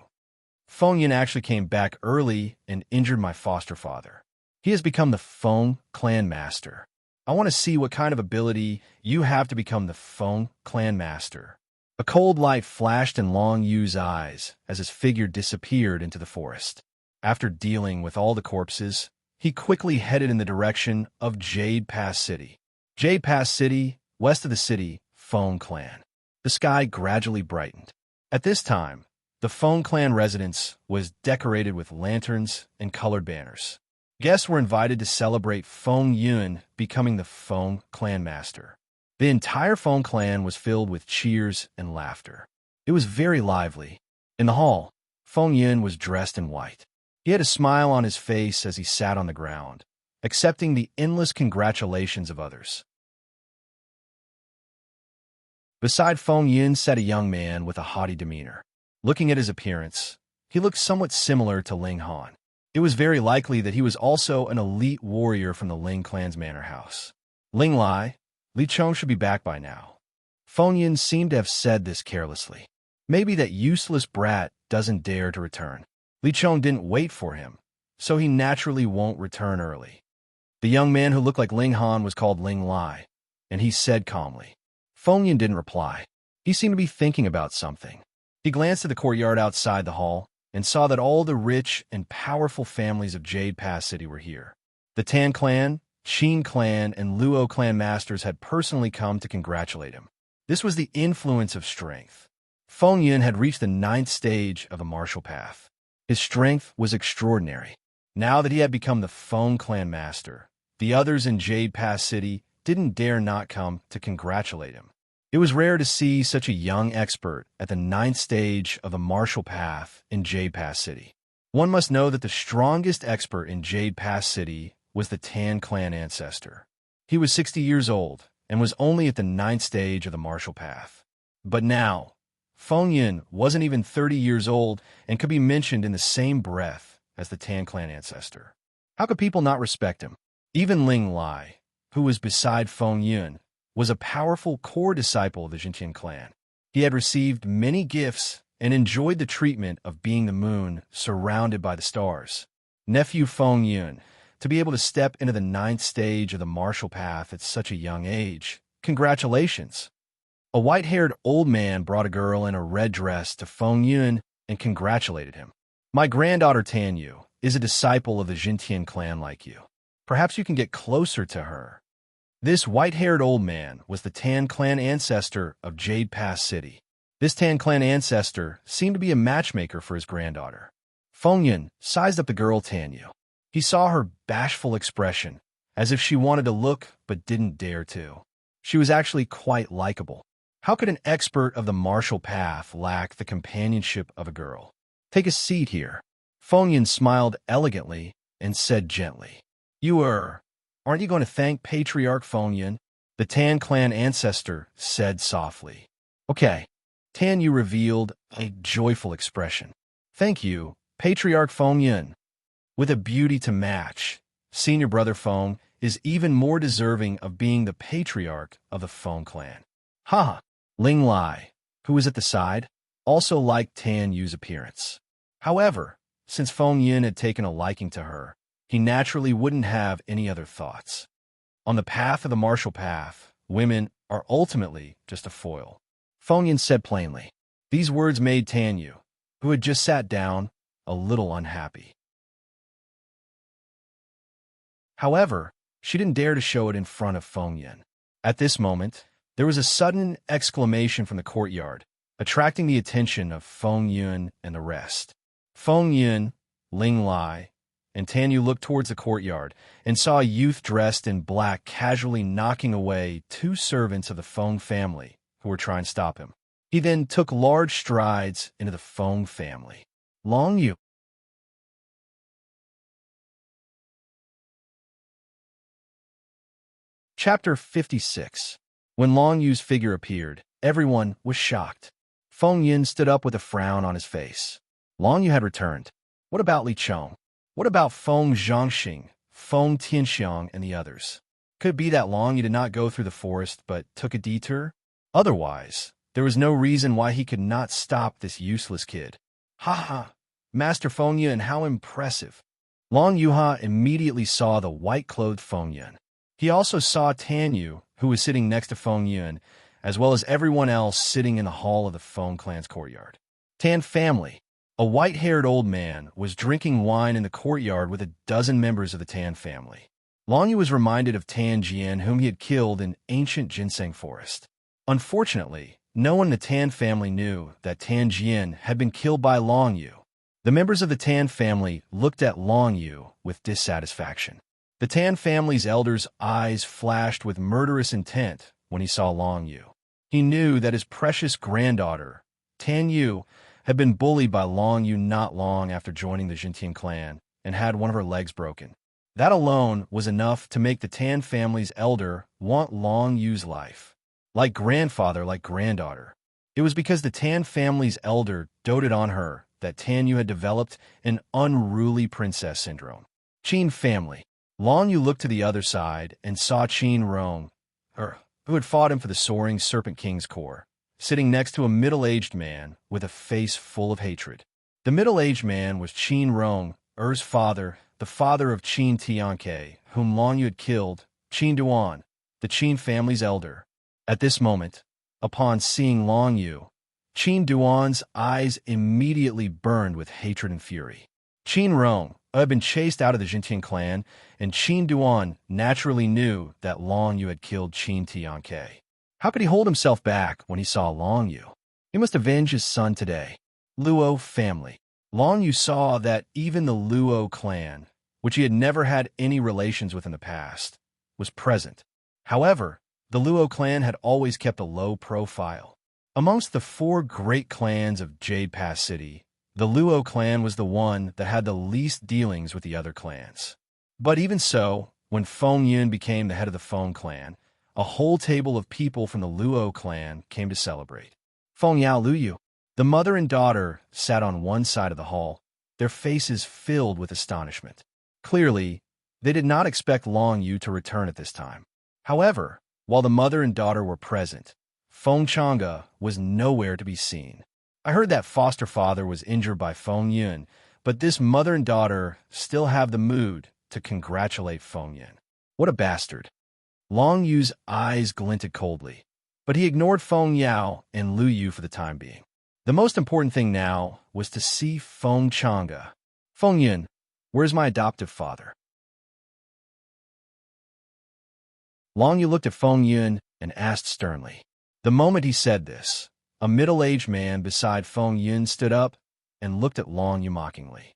A: "Feng Yin actually came back early and injured my foster father. He has become the Feng clan master. I want to see what kind of ability you have to become the Feng clan master." A cold light flashed in Long Yu's eyes as his figure disappeared into the forest. After dealing with all the corpses, he quickly headed in the direction of Jade Pass City. Jade Pass City, west of the city, Feng clan. The sky gradually brightened. At this time, the Feng clan residence was decorated with lanterns and colored banners. Guests were invited to celebrate Feng Yun becoming the Feng clan master. The entire Feng clan was filled with cheers and laughter. It was very lively. In the hall, Feng Yun was dressed in white. He had a smile on his face as he sat on the ground, accepting the endless congratulations of others. Beside Feng Yun sat a young man with a haughty demeanor. Looking at his appearance, he looked somewhat similar to Ling Han. It was very likely that he was also an elite warrior from the Ling clan's manor house. "Ling Lai, Li Chong should be back by now." Feng Yin seemed to have said this carelessly. Maybe that useless brat doesn't dare to return. Li Chong didn't wait for him, so he naturally won't return early. The young man who looked like Ling Han was called Ling Lai, and he said calmly. Feng Yin didn't reply. He seemed to be thinking about something. He glanced at the courtyard outside the hall and saw that all the rich and powerful families of Jade Pass City were here. The Tan clan, Qin clan, and Luo clan masters had personally come to congratulate him. This was the influence of strength. Feng Yin had reached the 9th stage of the martial path. His strength was extraordinary. Now that he had become the Feng clan master, the others in Jade Pass City didn't dare not come to congratulate him. It was rare to see such a young expert at the 9th stage of the martial path in Jade Pass City. One must know that the strongest expert in Jade Pass City was the Tan clan ancestor. He was 60 years old and was only at the 9th stage of the martial path. But now, Feng Yun wasn't even 30 years old and could be mentioned in the same breath as the Tan clan ancestor. How could people not respect him? Even Ling Lai, who was beside Feng Yun, was a powerful core disciple of the Jintian clan. He had received many gifts and enjoyed the treatment of being the moon surrounded by the stars. Nephew Feng Yun, to be able to step into the 9th stage of the martial path at such a young age, congratulations. A white-haired old man brought a girl in a red dress to Feng Yun and congratulated him. My granddaughter Tanyu is a disciple of the Jintian clan like you. Perhaps you can get closer to her. This white-haired old man was the Tan clan ancestor of Jade Pass City. This Tan clan ancestor seemed to be a matchmaker for his granddaughter. Feng Yun sized up the girl Tanyu. He saw her bashful expression, as if she wanted to look but didn't dare to. She was actually quite likable. How could an expert of the martial path lack the companionship of a girl? Take a seat here. Feng Yun smiled elegantly and said gently, Aren't you going to thank Patriarch Feng Yun? The Tan clan ancestor said softly. Okay. Tanyu revealed a joyful expression. Thank you, Patriarch Feng Yun. With a beauty to match, senior brother Feng is even more deserving of being the patriarch of the Feng clan. Ha! Ling Lai, who was at the side, also liked Tanyu's appearance. However, since Feng Yun had taken a liking to her, he naturally wouldn't have any other thoughts. On the path of the martial path, women are ultimately just a foil. Feng Yun said plainly. These words made Tanyu, who had just sat down, a little unhappy. However, she didn't dare to show it in front of Feng Yun. At this moment, there was a sudden exclamation from the courtyard, attracting the attention of Feng Yun and the rest. Feng Yun, Ling Lai, and Tanyu looked towards the courtyard and saw a youth dressed in black casually knocking away 2 servants of the Feng family who were trying to stop him. He then took large strides into the Feng family. Long Yu. Chapter 56. When Long Yu's figure appeared, everyone was shocked. Feng Yun stood up with a frown on his face. Long Yu had returned. What about Li Chong? What about Feng Zhangxing, Feng Tianxiang, and the others? Could it be that Long Yu did not go through the forest but took a detour? Otherwise, there was no reason why he could not stop this useless kid. Ha ha! Master Feng Yun, how impressive! Long Yuha immediately saw the white-clothed Feng Yun. He also saw Tanyu, who was sitting next to Feng Yun, as well as everyone else sitting in the hall of the Feng clan's courtyard. Tan family. A white-haired old man was drinking wine in the courtyard with a dozen members of the Tan family. Long Yu was reminded of Tan Jian, whom he had killed in ancient ginseng forest. Unfortunately, no one in the Tan family knew that Tan Jian had been killed by Long Yu. The members of the Tan family looked at Long Yu with dissatisfaction. The Tan family's elder's eyes flashed with murderous intent when he saw Long Yu. He knew that his precious granddaughter, Tan Yu, had been bullied by Long Yu not long after joining the Jintian clan and had one of her legs broken. That alone was enough to make the Tan family's elder want Long Yu's life. Like grandfather, like granddaughter. It was because the Tan family's elder doted on her that Tan Yu had developed an unruly princess syndrome. Qin family. Long Yu looked to the other side and saw Qin Rong, who had fought him for the soaring Serpent King's Corps, sitting next to a middle-aged man with a face full of hatred. The middle-aged man was Qin Rong, father, the father of Qin Tianke, whom Long Yu had killed, Qin Duan, the Qin family's elder. At this moment, upon seeing Long Yu, Qin Duan's eyes immediately burned with hatred and fury. Qin Rong had been chased out of the Jintian clan, and Qin Duan naturally knew that Long Yu had killed Qin Tianke. How could he hold himself back when he saw Long Yu? He must avenge his son today. Luo family. Long Yu saw that even the Luo clan which he had never had any relations with in the past, was present. However, the Luo clan had always kept a low profile. Amongst the 4 great clans of Jade Pass City, the Luo clan was the one that had the least dealings with the other clans. But even so, when Feng Yun became the head of the Feng clan, a whole table of people from the Luo clan came to celebrate. Feng Yao Luyu. The mother and daughter sat on one side of the hall, their faces filled with astonishment. Clearly, they did not expect Long Yu to return at this time. However, while the mother and daughter were present, Feng Chang'e was nowhere to be seen. I heard that foster father was injured by Feng Yun, but this mother and daughter still have the mood to congratulate Feng Yun. What a bastard. Long Yu's eyes glinted coldly, but he ignored Feng Yao and Lu Yu for the time being. The most important thing now was to see Feng Chang'e. Feng Yun, where's my adoptive father? Long Yu looked at Feng Yun and asked sternly. The moment he said this, a middle-aged man beside Feng Yun stood up and looked at Long Yu mockingly.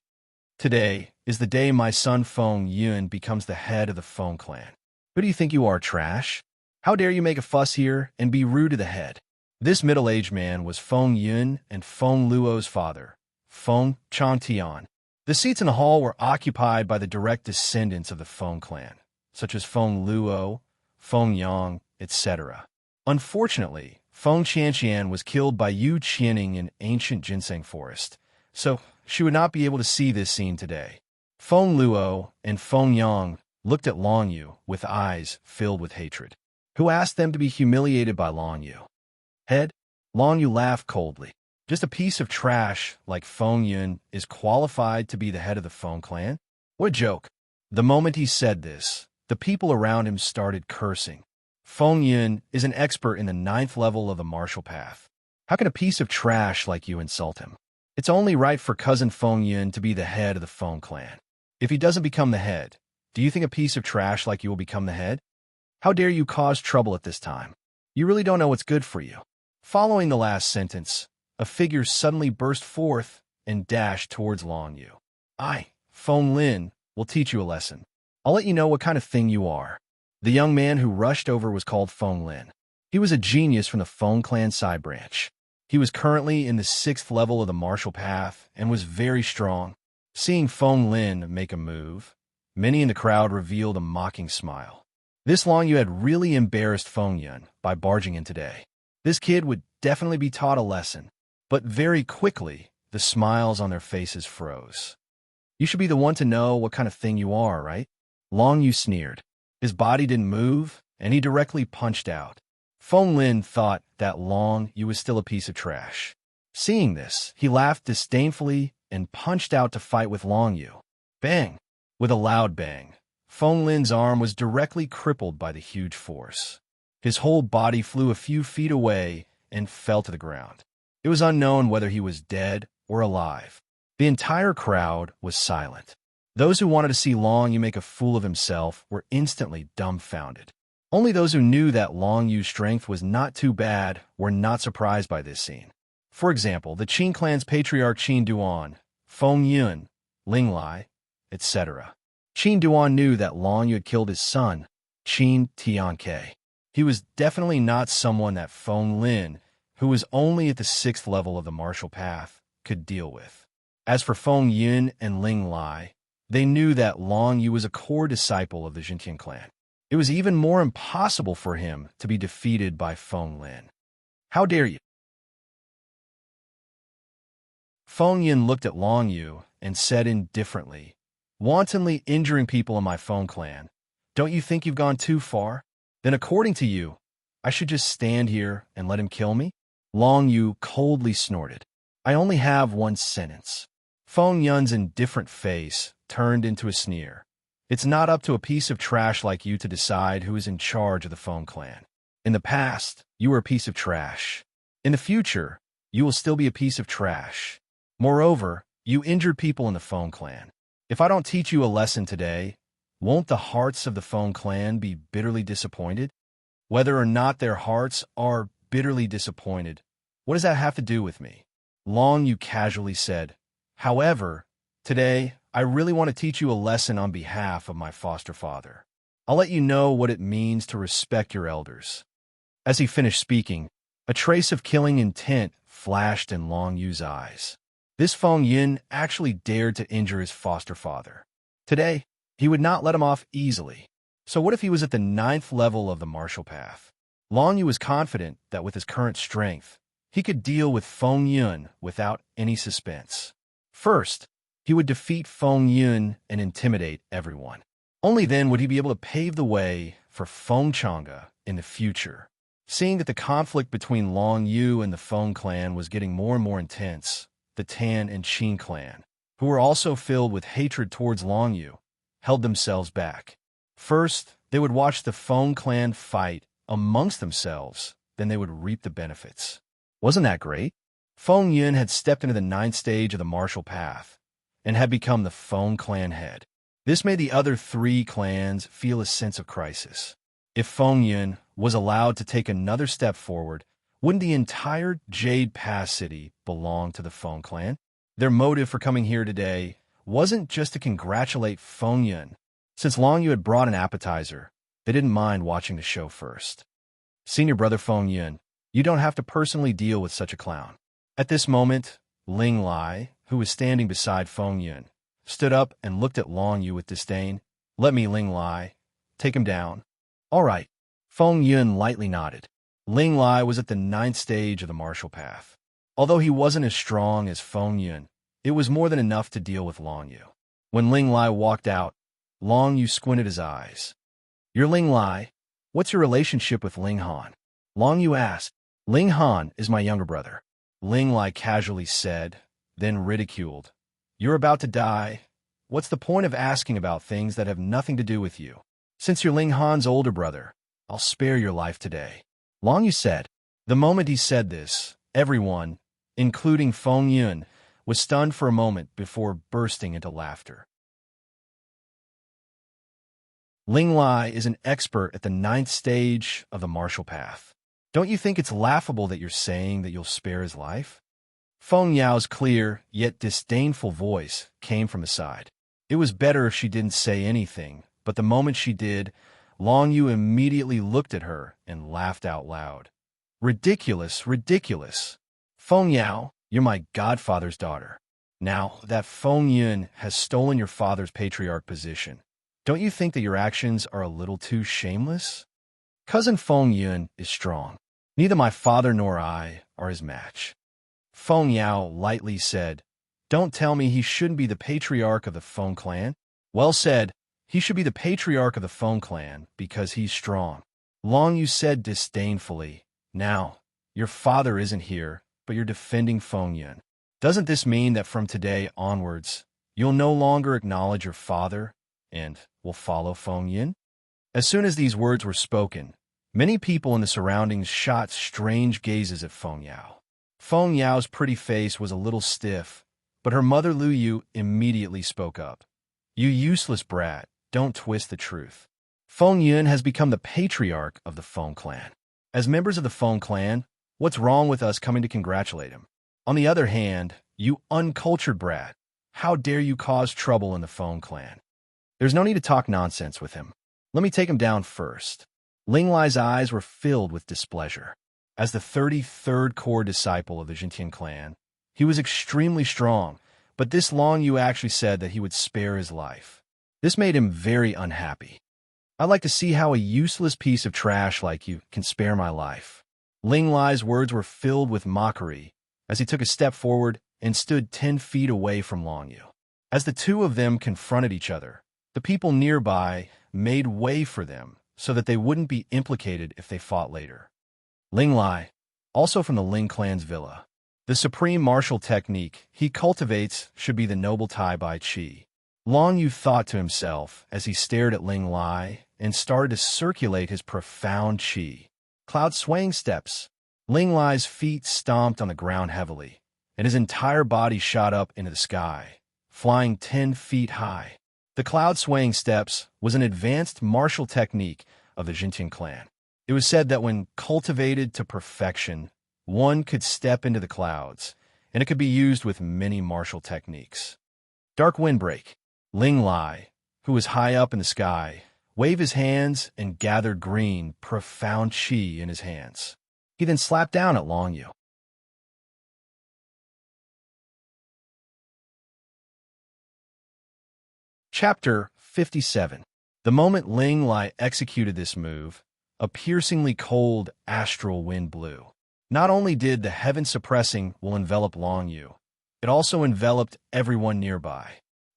A: Today is the day my son Feng Yun becomes the head of the Feng clan. Who do you think you are, trash? How dare you make a fuss here and be rude to the head? This middle-aged man was Feng Yun and Feng Luo's father, Feng Changtian. The seats in the hall were occupied by the direct descendants of the Feng clan, such as Feng Luo, Feng Yang, etc. Unfortunately, Feng Qianqian was killed by Yu Qianing in ancient ginseng forest, so she would not be able to see this scene today. Feng Luo and Feng Yang looked at Long Yu with eyes filled with hatred. Who asked them to be humiliated by Long Yu? Head? Long Yu laughed coldly. Just a piece of trash like Feng Yun is qualified to be the head of the Feng clan? What a joke. The moment he said this, the people around him started cursing. Feng Yun is an expert in the 9th level of the martial path. How can a piece of trash like you insult him? It's only right for cousin Feng Yun to be the head of the Feng clan. If he doesn't become the head, do you think a piece of trash like you will become the head? How dare you cause trouble at this time? You really don't know what's good for you. Following the last sentence, a figure suddenly burst forth and dashed towards Long Yu. I, Feng Lin, will teach you a lesson. I'll let you know what kind of thing you are. The young man who rushed over was called Feng Lin. He was a genius from the Feng clan side branch. He was currently in the 6th level of the martial path and was very strong. Seeing Feng Lin make a move, many in the crowd revealed a mocking smile. This Long Yu had really embarrassed Feng Yun by barging in today. This kid would definitely be taught a lesson, but very quickly, the smiles on their faces froze. You should be the one to know what kind of thing you are, right? Long Yu sneered. His body didn't move, and he directly punched out. Feng Lin thought that Long Yu was still a piece of trash. Seeing this, he laughed disdainfully and punched out to fight with Long Yu. Bang! With a loud bang, Feng Lin's arm was directly crippled by the huge force. His whole body flew a few feet away and fell to the ground. It was unknown whether he was dead or alive. The entire crowd was silent. Those who wanted to see Long Yu make a fool of himself were instantly dumbfounded. Only those who knew that Long Yu's strength was not too bad were not surprised by this scene. For example, the Qin clan's patriarch Qin Duan, Feng Yun, Ling Lai, etc. Qin Duan knew that Long Yu had killed his son, Qin Tianke. He was definitely not someone that Feng Lin, who was only at the 6th level of the martial path, could deal with. As for Feng Yun and Ling Lai, they knew that Long Yu was a core disciple of the Jintian clan. It was even more impossible for him to be defeated by Feng Lin. How dare you? Feng Yun looked at Long Yu and said indifferently, wantonly injuring people in my Feng clan. Don't you think you've gone too far? Then according to you, I should just stand here and let him kill me? Long Yu coldly snorted. I only have one sentence. Feng Yun's indifferent face turned into a sneer. It's not up to a piece of trash like you to decide who is in charge of the Feng clan. In the past, you were a piece of trash. In the future, you will still be a piece of trash. Moreover, you injured people in the Feng clan. If I don't teach you a lesson today, won't the hearts of the Feng clan be bitterly disappointed? Whether or not their hearts are bitterly disappointed, what does that have to do with me? Long Yu casually said, however, today I really want to teach you a lesson on behalf of my foster father. I'll let you know what it means to respect your elders." As he finished speaking, a trace of killing intent flashed in Long Yu's eyes. This Feng Yun actually dared to injure his foster father. Today, he would not let him off easily. So what if he was at the 9th level of the martial path? Long Yu was confident that with his current strength, he could deal with Feng Yun without any suspense. First, he would defeat Feng Yun and intimidate everyone. Only then would he be able to pave the way for Feng Chang'e in the future. Seeing that the conflict between Long Yu and the Feng clan was getting more and more intense, the Tan and Qin clan, who were also filled with hatred towards Long Yu, held themselves back. First, they would watch the Feng clan fight amongst themselves, then they would reap the benefits. Wasn't that great? Feng Yun had stepped into the 9th stage of the martial path and had become the Feng clan head. This made the other 3 clans feel a sense of crisis. If Feng Yun was allowed to take another step forward, wouldn't the entire Jade Pass city belong to the Feng clan? Their motive for coming here today wasn't just to congratulate Feng Yun. Since Long Yu had brought an appetizer, they didn't mind watching the show first. "Senior brother Feng Yun, you don't have to personally deal with such a clown." At this moment, Ling Lai, who was standing beside Feng Yun, stood up and looked at Long Yu with disdain. "Let me, Ling Lai. Take him down." "All right." Feng Yun lightly nodded. Ling Lai was at the 9th stage of the martial path. Although he wasn't as strong as Feng Yun, it was more than enough to deal with Long Yu. When Ling Lai walked out, Long Yu squinted his eyes. "You're Ling Lai. What's your relationship with Ling Han?" Long Yu asked. "Ling Han is my younger brother," Ling Lai casually said, then ridiculed. "You're about to die. What's the point of asking about things that have nothing to do with you? Since you're Ling Han's older brother, I'll spare your life today," Long Yu said. The moment he said this, everyone, including Feng Yun, was stunned for a moment before bursting into laughter. Ling Lai is an expert at the 9th stage of the martial path. Don't you think it's laughable that you're saying that you'll spare his life? Feng Yao's clear, yet disdainful voice came from his side. It was better if she didn't say anything, but the moment she did, Long Yu immediately looked at her and laughed out loud. "Ridiculous, ridiculous. Feng Yao, you're my godfather's daughter. Now that Feng Yun has stolen your father's patriarch position, don't you think that your actions are a little too shameless? Cousin Feng Yun is strong. Neither my father nor I are his match." Feng Yao lightly said, "Don't tell me he shouldn't be the patriarch of the Feng clan." "Well said. He should be the patriarch of the Feng clan because he's strong," Long Yu said disdainfully. "Now, your father isn't here, but you're defending Feng Yun. Doesn't this mean that from today onwards, you'll no longer acknowledge your father and will follow Feng Yun?" As soon as these words were spoken, many people in the surroundings shot strange gazes at Feng Yao. Feng Yao's pretty face was a little stiff, but her mother Lu Yu immediately spoke up. "You useless brat, don't twist the truth. Feng Yun has become the patriarch of the Feng clan. As members of the Feng clan, what's wrong with us coming to congratulate him? On the other hand, you uncultured brat, how dare you cause trouble in the Feng clan? There's no need to talk nonsense with him. Let me take him down first." Ling Lai's eyes were filled with displeasure. As the 33rd core disciple of the Jintian clan, he was extremely strong, but this Long Yu actually said that he would spare his life. This made him very unhappy. "I'd like to see how a useless piece of trash like you can spare my life." Ling Lai's words were filled with mockery as he took a step forward and stood 10 feet away from Long Yu. As the two of them confronted each other, the people nearby made way for them so that they wouldn't be implicated if they fought later. Ling Lai, also from the Ling clan's villa. The supreme martial technique he cultivates should be the noble Tai Bai Chi. Long Yu thought to himself as he stared at Ling Lai and started to circulate his profound chi. Cloud swaying steps. Ling Lai's feet stomped on the ground heavily, and his entire body shot up into the sky, flying 10 feet high. The cloud swaying steps was an advanced martial technique of the Jintian clan. It was said that when cultivated to perfection, one could step into the clouds, and it could be used with many martial techniques. Dark Windbreak. Ling Lai, who was high up in the sky, waved his hands and gathered green, profound qi in his hands. He then slapped down at Long Yu. Chapter 57. The moment Ling Lai executed this move, a piercingly cold astral wind blew. Not only did the heaven-suppressing will envelop Long Yu, it also enveloped everyone nearby.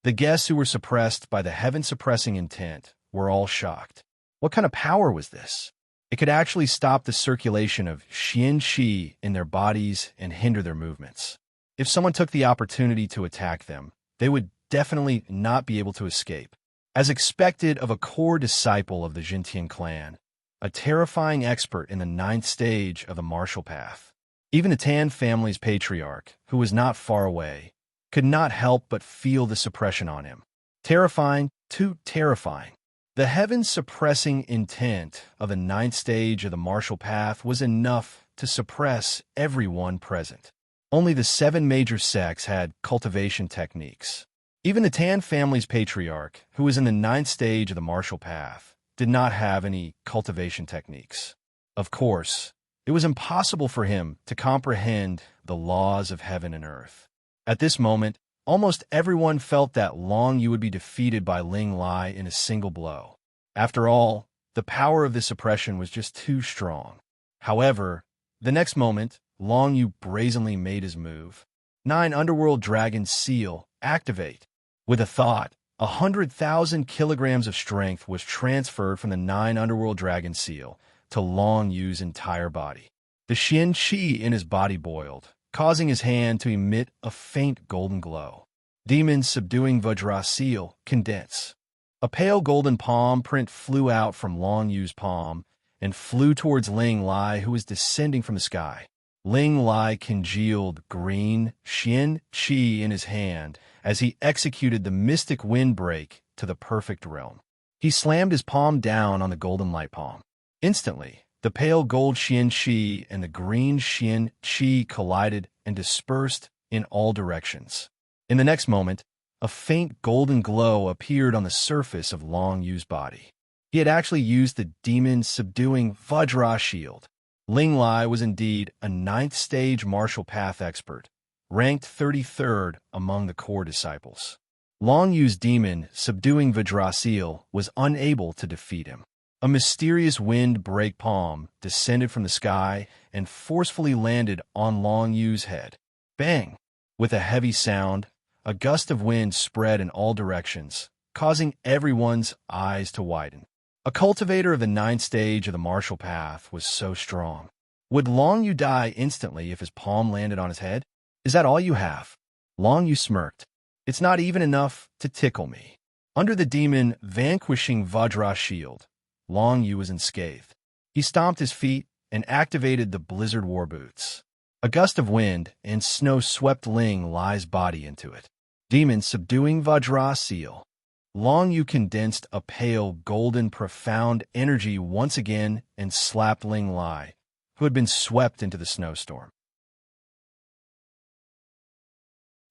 A: The guests who were suppressed by the heaven-suppressing intent were all shocked. What kind of power was this? It could actually stop the circulation of Xian Qi in their bodies and hinder their movements. If someone took the opportunity to attack them, they would definitely not be able to escape. As expected of a core disciple of the Jintian clan, a terrifying expert in the 9th stage of the martial path, even the Tan family's patriarch, who was not far away, could not help but feel the suppression on him. Terrifying, too terrifying. The heaven-suppressing intent of the 9th stage of the martial path was enough to suppress everyone present. Only the 7 major sects had cultivation techniques. Even the Tan family's patriarch, who was in the 9th stage of the martial path, did not have any cultivation techniques. Of course, it was impossible for him to comprehend the laws of heaven and earth. At this moment, almost everyone felt that Long Yu would be defeated by Ling Lai in a single blow. After all, the power of this oppression was just too strong. However, the next moment, Long Yu brazenly made his move. 9 Underworld Dragon Seal, activate. With a thought, 100,000 kilograms of strength was transferred from the 9 Underworld Dragon Seal to Long Yu's entire body. The Xian Qi in his body boiled, causing his hand to emit a faint golden glow. Demon Subduing Vajra Seal, condense. A pale golden palm print flew out from Long Yu's palm and flew towards Ling Lai, who was descending from the sky. Ling Lai congealed green Xian Qi in his hand as he executed the mystic windbreak to the perfect realm. He slammed his palm down on the golden light palm. Instantly, the pale gold Xian Qi and the green Xian Qi collided and dispersed in all directions. In the next moment, a faint golden glow appeared on the surface of Long Yu's body. He had actually used the demon subduing Vajra shield. Ling Lai was indeed a 9th stage martial path expert, ranked 33rd among the core disciples. Long Yu's demon subduing Vajra seal was unable to defeat him. A mysterious wind break palm descended from the sky and forcefully landed on Long Yu's head. Bang! With a heavy sound, a gust of wind spread in all directions, causing everyone's eyes to widen. A cultivator of the 9th stage of the martial path was so strong. Would Long Yu die instantly if his palm landed on his head? Is that all you have? Long Yu smirked. It's not even enough to tickle me. Under the demon vanquishing Vajra shield, Long Yu was unscathed. He stomped his feet and activated the blizzard war boots. A gust of wind and snow swept Ling Lai's body into it. Demon subduing Vajra seal. Long Yu condensed a pale, golden, profound energy once again and slapped Ling Lai, who had been swept into the snowstorm.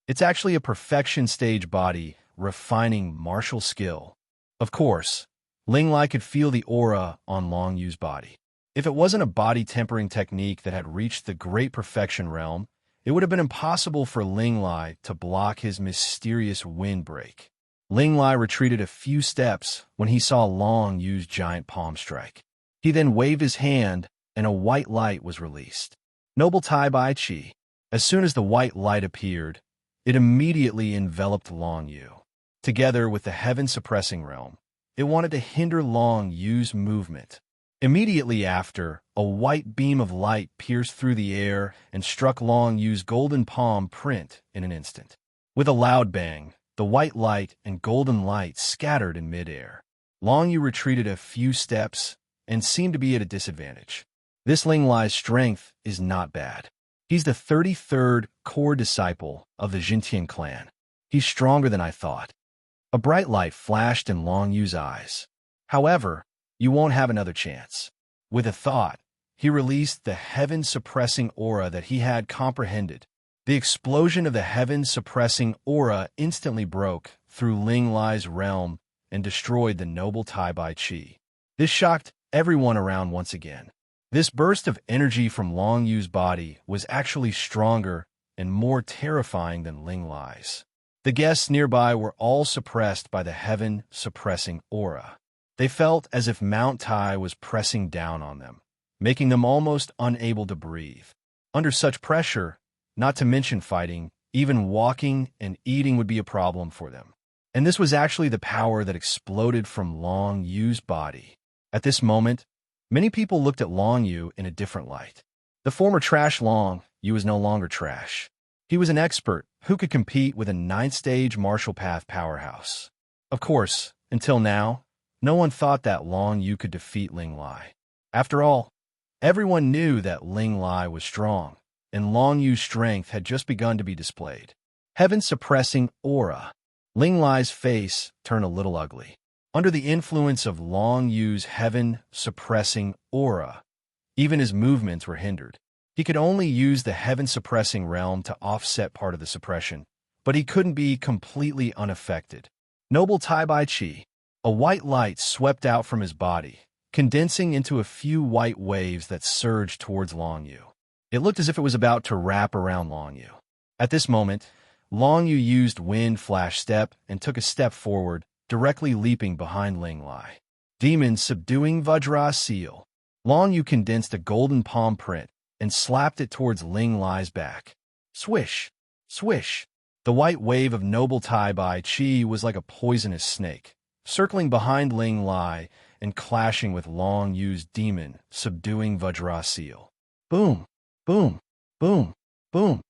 A: It's actually a perfection stage body, refining martial skill. Of course, Ling Lai could feel the aura on Long Yu's body. If it wasn't a body tempering technique that had reached the great perfection realm, it would have been impossible for Ling Lai to block his mysterious windbreak. Ling Lai retreated a few steps when he saw Long Yu's giant palm strike. He then waved his hand, and a white light was released. Noble Tai Bai Chi. As soon as the white light appeared, it immediately enveloped Long Yu. Together with the heaven-suppressing realm, it wanted to hinder Long Yu's movement. Immediately after, a white beam of light pierced through the air and struck Long Yu's golden palm print in an instant. With a loud bang, the white light and golden light scattered in midair. Long Yu retreated a few steps and seemed to be at a disadvantage. This Ling Lai's strength is not bad. He's the 33rd core disciple of the Jintian clan. He's stronger than I thought. A bright light flashed in Long Yu's eyes. However, you won't have another chance. With a thought, he released the heaven-suppressing aura that he had comprehended. The explosion of the heaven-suppressing aura instantly broke through Ling Lai's realm and destroyed the noble Tai Bai Chi. This shocked everyone around once again. This burst of energy from Long Yu's body was actually stronger and more terrifying than Ling Lai's. The guests nearby were all suppressed by the heaven-suppressing aura. They felt as if Mount Tai was pressing down on them, making them almost unable to breathe. Under such pressure, not to mention fighting, even walking and eating would be a problem for them. And this was actually the power that exploded from Long Yu's body. At this moment, many people looked at Long Yu in a different light. The former trash Long Yu was no longer trash. He was an expert who could compete with a 9th-stage martial path powerhouse. Of course, until now, no one thought that Long Yu could defeat Ling Lai. After all, everyone knew that Ling Lai was strong, and Long Yu's strength had just begun to be displayed. Heaven-suppressing aura. Ling Lai's face turned a little ugly. Under the influence of Long Yu's heaven-suppressing aura, even his movements were hindered. He could only use the heaven-suppressing realm to offset part of the suppression, but he couldn't be completely unaffected. Noble Tai Bai Chi. A white light swept out from his body, condensing into a few white waves that surged towards Long Yu. It looked as if it was about to wrap around Long Yu. At this moment, Long Yu used Wind Flash Step and took a step forward, directly leaping behind Ling Lai. Demon subduing Vajra Seal. Long Yu condensed a golden palm print and slapped it towards Ling Lai's back. Swish! Swish! The white wave of Noble Tai Bai Chi was like a poisonous snake, circling behind Ling Lai and clashing with Long Yu's demon, subduing Vajra Seal. Boom! Boom! Boom! Boom!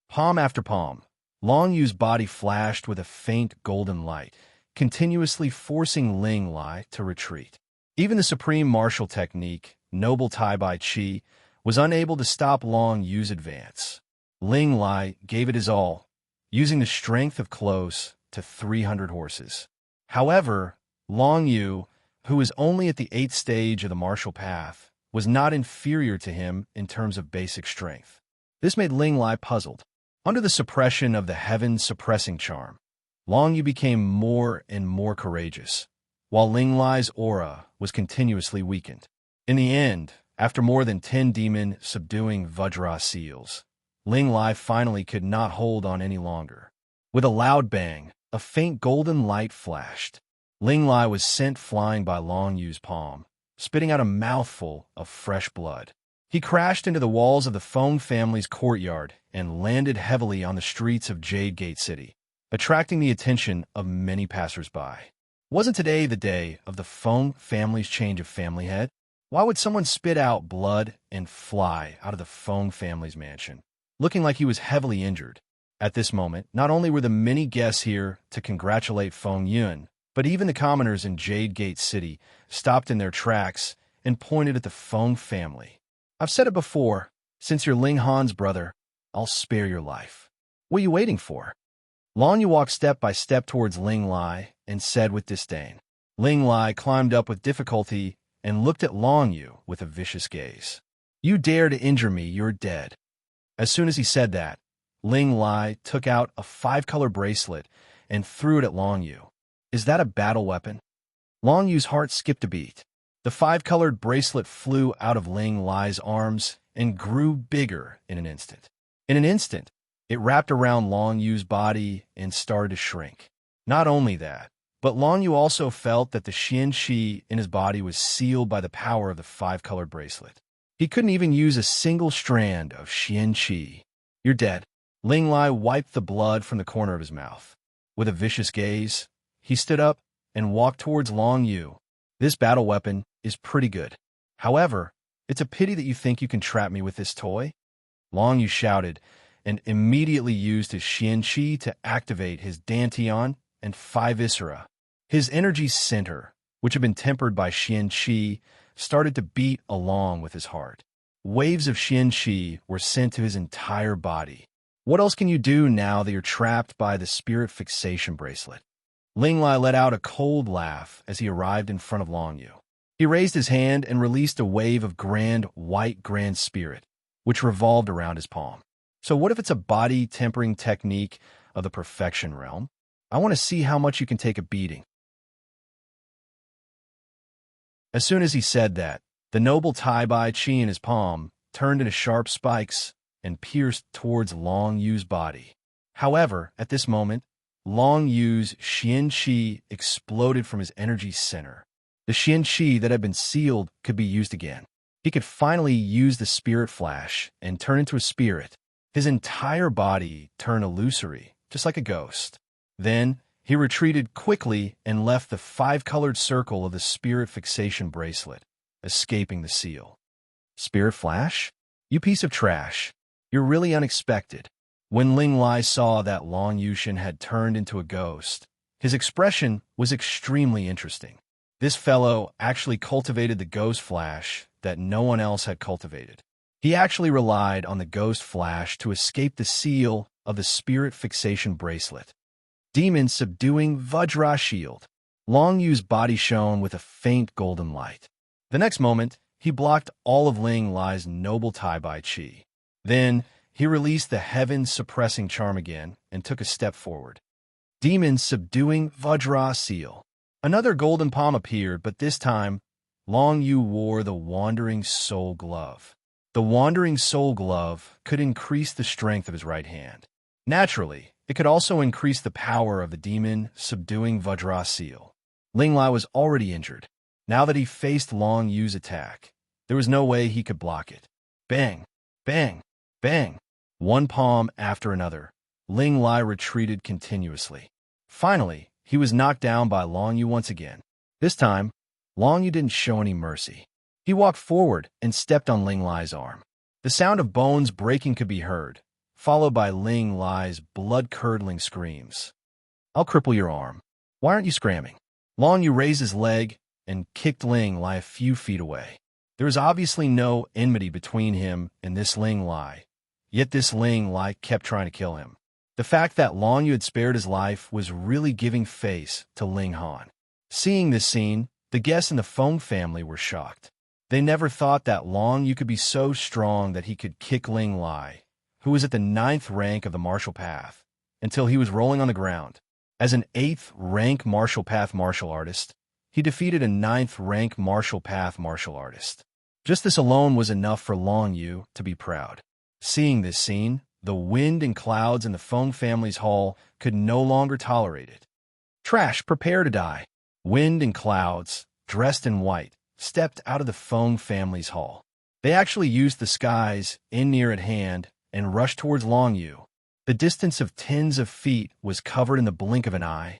A: Palm after palm, Long Yu's body flashed with a faint golden light, continuously forcing Ling Lai to retreat. Even the supreme martial technique, Noble Tai Bai Chi, was unable to stop Long Yu's advance. Ling Lai gave it his all, using the strength of close to 300 horses. However, Long Yu, who was only at the 8th stage of the martial path, was not inferior to him in terms of basic strength. This made Ling Lai puzzled. Under the suppression of the heaven-suppressing charm, Long Yu became more and more courageous, while Ling Lai's aura was continuously weakened. In the end, after more than 10 demon subduing Vajra Seals, Ling Lai finally could not hold on any longer. With a loud bang, a faint golden light flashed. Ling Lai was sent flying by Long Yu's palm, spitting out a mouthful of fresh blood. He crashed into the walls of the Feng family's courtyard and landed heavily on the streets of Jade Gate City, attracting the attention of many passers-by. Wasn't today the day of the Feng family's change of family head? Why would someone spit out blood and fly out of the Feng family's mansion, looking like he was heavily injured? At this moment, not only were the many guests here to congratulate Feng Yun, but even the commoners in Jade Gate City stopped in their tracks and pointed at the Feng family. I've said it before, since you're Ling Han's brother, I'll spare your life. What are you waiting for? Long Yu walked step by step towards Ling Lai and said with disdain. Ling Lai climbed up with difficulty and looked at Long Yu with a vicious gaze. You dare to injure me, you're dead. As soon as he said that, Ling Lai took out a 5-color bracelet and threw it at Long Yu. Is that a battle weapon? Long Yu's heart skipped a beat. The 5-colored bracelet flew out of Ling Lai's arms and grew bigger in an instant. In an instant, it wrapped around Long Yu's body and started to shrink. Not only that, but Long Yu also felt that the Xian Qi in his body was sealed by the power of the 5-colored bracelet. He couldn't even use a single strand of Xian Qi. You're dead. Ling Lai wiped the blood from the corner of his mouth. With a vicious gaze, he stood up and walked towards Long Yu. This battle weapon is pretty good. However, it's a pity that you think you can trap me with this toy. Long Yu shouted and immediately used his Xian Qi to activate his Dantian and 5 Viscera. His energy center, which had been tempered by Xian Qi, started to beat along with his heart. Waves of Xian Qi were sent to his entire body. What else can you do now that you're trapped by the spirit fixation bracelet? Ling Lai let out a cold laugh as he arrived in front of Long Yu. He raised his hand and released a wave of grand white grand spirit, which revolved around his palm. So what if it's a body tempering technique of the perfection realm? I want to see how much you can take a beating. As soon as he said that, the noble Tai-Bai Chi in his palm turned into sharp spikes and pierced towards Long Yu's body. However, at this moment, Long Yu's Xian Qi exploded from his energy center. The Xian Qi that had been sealed could be used again. He could finally use the spirit flash and turn into a spirit. His entire body turned illusory, just like a ghost. Then, he retreated quickly and left the five-colored circle of the spirit fixation bracelet, escaping the seal. Spirit flash? You piece of trash. You're really unexpected. When Ling Lai saw that Long Yushin had turned into a ghost, his expression was extremely interesting. This fellow actually cultivated the ghost flash that no one else had cultivated. He actually relied on the ghost flash to escape the seal of the spirit fixation bracelet. Demon subduing Vajra shield. Long Yu's body shone with a faint golden light. The next moment, he blocked all of Ling Lai's noble Tai-Bai Chi. Then, he released the heaven-suppressing charm again and took a step forward. Demon subduing Vajra seal. Another golden palm appeared, but this time, Long Yu wore the Wandering Soul Glove. The Wandering Soul Glove could increase the strength of his right hand. Naturally, it could also increase the power of the demon subduing Vajra seal. Ling Lai was already injured. Now that he faced Long Yu's attack, there was no way he could block it. Bang! Bang! Bang! One palm after another, Ling Lai retreated continuously. Finally, he was knocked down by Long Yu once again. This time, Long Yu didn't show any mercy. He walked forward and stepped on Ling Lai's arm. The sound of bones breaking could be heard, followed by Ling Lai's blood-curdling screams. I'll cripple your arm. Why aren't you scramming? Long Yu raised his leg and kicked Ling Lai a few feet away. There was obviously no enmity between him and this Ling Lai, yet this Ling Lai kept trying to kill him. The fact that Long Yu had spared his life was really giving face to Ling Han. Seeing this scene, the guests in the Feng family were shocked. They never thought that Long Yu could be so strong that he could kick Ling Lai, who was at the 9th rank of the martial path, until he was rolling on the ground. As an 8th rank martial path martial artist, he defeated a 9th rank martial path martial artist. Just this alone was enough for Long Yu to be proud. Seeing this scene, the wind and clouds in the Feng family's hall could no longer tolerate it. Trash, prepare to die. Wind and clouds, dressed in white, stepped out of the Feng family's hall. They actually used the skies in near at hand and rushed towards Long Yu. The distance of tens of feet was covered in the blink of an eye.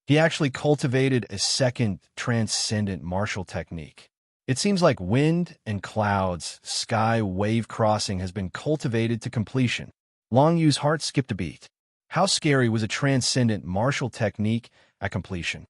A: He actually cultivated a second transcendent martial technique. It seems like wind and clouds, sky wave crossing has been cultivated to completion. Long Yu's heart skipped a beat. How scary was a transcendent martial technique at completion?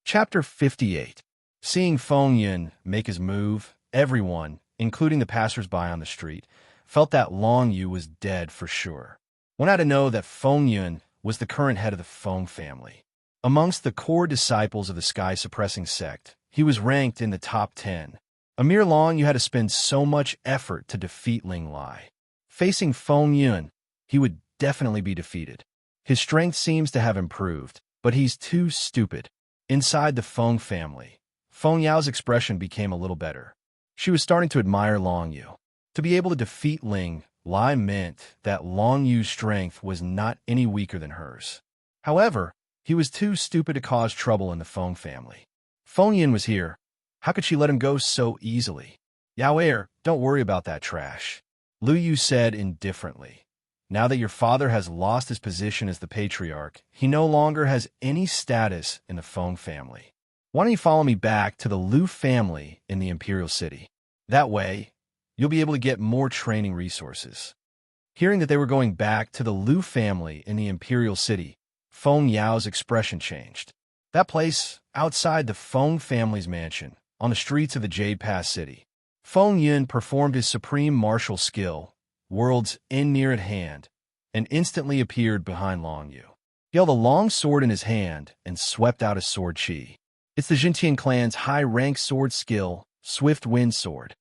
A: Chapter 58. Seeing Feng Yun make his move, everyone, including the passersby on the street, felt that Long Yu was dead for sure. One had to know that Feng Yun was the current head of the Feng family. Amongst the core disciples of the sky-suppressing sect, he was ranked in the top 10. A mere Long Yu had to spend so much effort to defeat Ling Lai. Facing Feng Yun, he would definitely be defeated. His strength seems to have improved, but he's too stupid. Inside the Feng family, Feng Yao's expression became a little better. She was starting to admire Long Yu. To be able to defeat Ling Lai meant that Long Yu's strength was not any weaker than hers. However, he was too stupid to cause trouble in the Feng family. Feng Yin was here. How could she let him go so easily? Yao, don't worry about that trash. Lu Yu said indifferently. Now that your father has lost his position as the patriarch, he no longer has any status in the Feng family. Why don't you follow me back to the Lu family in the Imperial City? That way, you'll be able to get more training resources. Hearing that they were going back to the Lu family in the Imperial City, Feng Yao's expression changed. That place, outside the Feng family's mansion, on the streets of the Jade Pass City. Feng Yun performed his supreme martial skill, worlds in near at hand, and instantly appeared behind Long Yu. He held a long sword in his hand and swept out his sword chi. It's the Jintian clan's high-rank sword skill, Swift Wind Sword.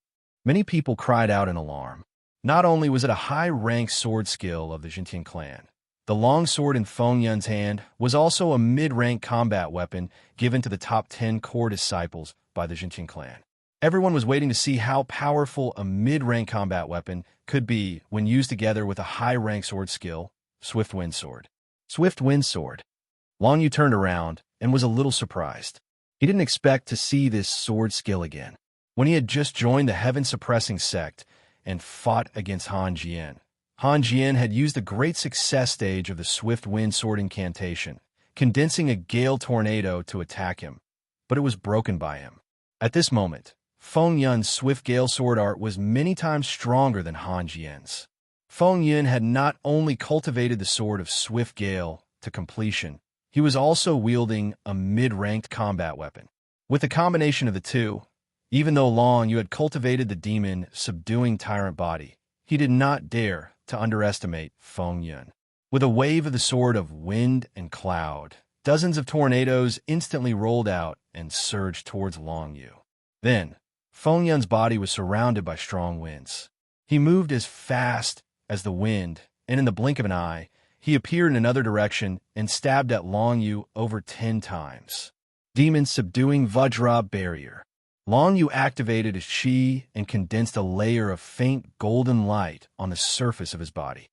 A: Many people cried out in alarm. Not only was it a high-rank sword skill of the Jintian clan, the long sword in Feng Yun's hand was also a mid-rank combat weapon given to the top 10 core disciples by the Jintian clan. Everyone was waiting to see how powerful a mid-rank combat weapon could be when used together with a high-rank sword skill, Swift Wind Sword. Swift Wind Sword. Long Yu turned around and was a little surprised. He didn't expect to see this sword skill again. When he had just joined the heaven-suppressing sect and fought against Han Jian, Han Jian had used the great success stage of the Swift Wind Sword incantation, condensing a gale tornado to attack him, but it was broken by him. At this moment, Feng Yun's Swift Gale Sword art was many times stronger than Han Jian's. Feng Yun had not only cultivated the sword of Swift Gale to completion, he was also wielding a mid-ranked combat weapon. With the combination of the two, even though Long Yu had cultivated the demon subduing tyrant body, he did not dare to underestimate Feng Yun. With a wave of the sword of wind and cloud, dozens of tornadoes instantly rolled out and surged towards Long Yu. Then, Feng Yun's body was surrounded by strong winds. He moved as fast as the wind, and in the blink of an eye, he appeared in another direction and stabbed at Long Yu over 10 times. Demon subduing Vajra barrier. Long Yu activated his chi and condensed a layer of faint golden light on the surface of his body.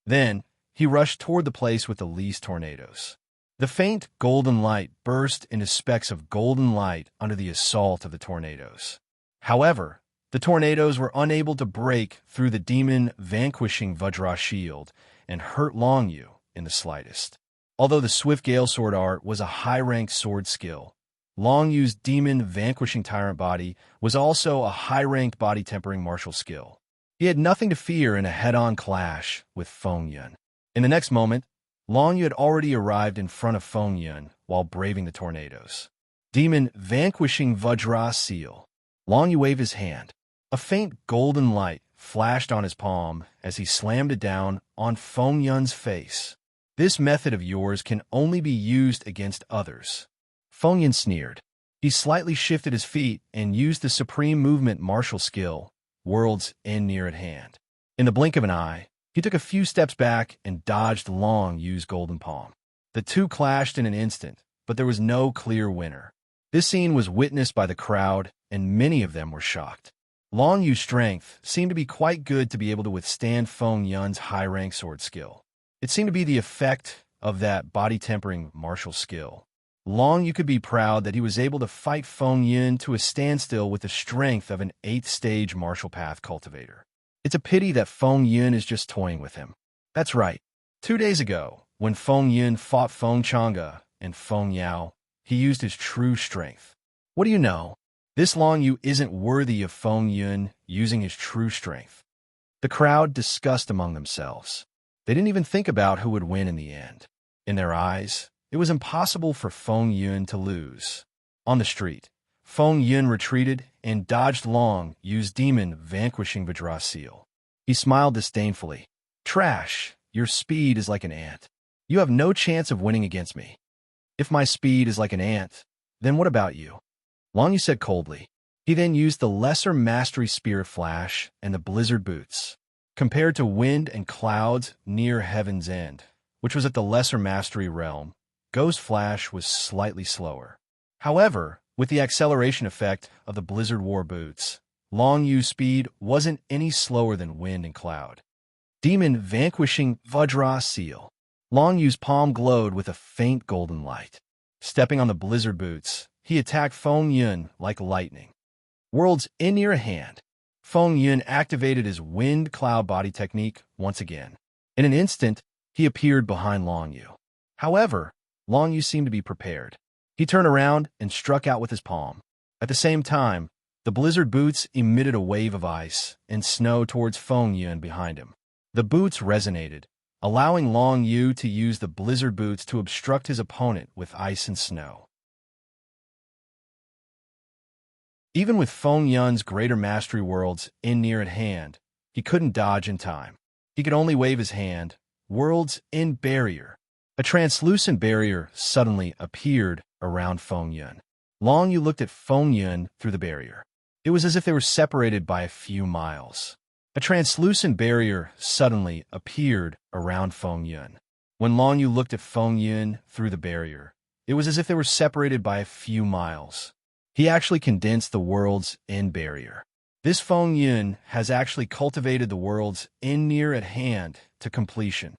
A: Then, he rushed toward the place with the least tornadoes. The faint golden light burst into specks of golden light under the assault of the tornadoes. However, the tornadoes were unable to break through the demon vanquishing Vajra shield and hurt Long Yu in the slightest. Although the Swift Gale Sword art was a high-ranked sword skill, Long Yu's demon vanquishing tyrant body was also a high-ranked body-tempering martial skill. He had nothing to fear in a head-on clash with Feng Yun. In the next moment, Long Yu had already arrived in front of Feng Yun while braving the tornadoes. Demon vanquishing Vajra seal. Long Yu waved his hand. A faint golden light flashed on his palm as he slammed it down on Feng Yun's face. This method of yours can only be used against others. Feng Yun sneered. He slightly shifted his feet and used the supreme movement martial skill, World's End near at hand. In the blink of an eye, he took a few steps back and dodged Long Yu's golden palm. The two clashed in an instant, but there was no clear winner. This scene was witnessed by the crowd, and many of them were shocked. Long Yu's strength seemed to be quite good to be able to withstand Feng Yun's high-rank sword skill. It seemed to be the effect of that body-tempering martial skill. Long Yu could be proud that he was able to fight Feng Yun to a standstill with the strength of an 8th-stage martial path cultivator. It's a pity that Feng Yun is just toying with him. That's right. 2 days ago, when Feng Yun fought Feng Chang'e and Feng Yao, he used his true strength. What do you know? This Long Yu isn't worthy of Feng Yun using his true strength. The crowd discussed among themselves. They didn't even think about who would win in the end. In their eyes, it was impossible for Feng Yun to lose. On the street, Feng Yun retreated and dodged Long Yu's demon vanquishing Vajra seal. He smiled disdainfully. Trash, your speed is like an ant. You have no chance of winning against me. If my speed is like an ant, then what about you? Long Yu said coldly. He then used the Lesser Mastery Spirit Flash and the Blizzard Boots. Compared to wind and clouds near Heaven's End, which was at the Lesser Mastery realm, Ghost Flash was slightly slower. However, with the acceleration effect of the Blizzard War Boots, Long Yu's speed wasn't any slower than wind and cloud. Demon vanquishing Vajra seal. Long Yu's palm glowed with a faint golden light. Stepping on the Blizzard Boots, he attacked Feng Yun like lightning. World's End near at hand. Feng Yun activated his wind cloud body technique once again. In an instant, he appeared behind Long Yu. However, Long Yu seemed to be prepared. He turned around and struck out with his palm. At the same time, the Blizzard Boots emitted a wave of ice and snow towards Feng Yun behind him. The boots resonated, allowing Long Yu to use the Blizzard Boots to obstruct his opponent with ice and snow. Even with Feng Yun's Greater Mastery Worlds in near at hand, he couldn't dodge in time. He could only wave his hand, World's End barrier. A translucent barrier suddenly appeared around Feng Yun. Long Yu looked at Feng Yun through the barrier. It was as if they were separated by a few miles. A translucent barrier suddenly appeared around Feng Yun. When Long Yu looked at Feng Yun through the barrier, it was as if they were separated by a few miles. He actually condensed the world's end barrier. This Feng Yun has actually cultivated the world's end near at hand to completion.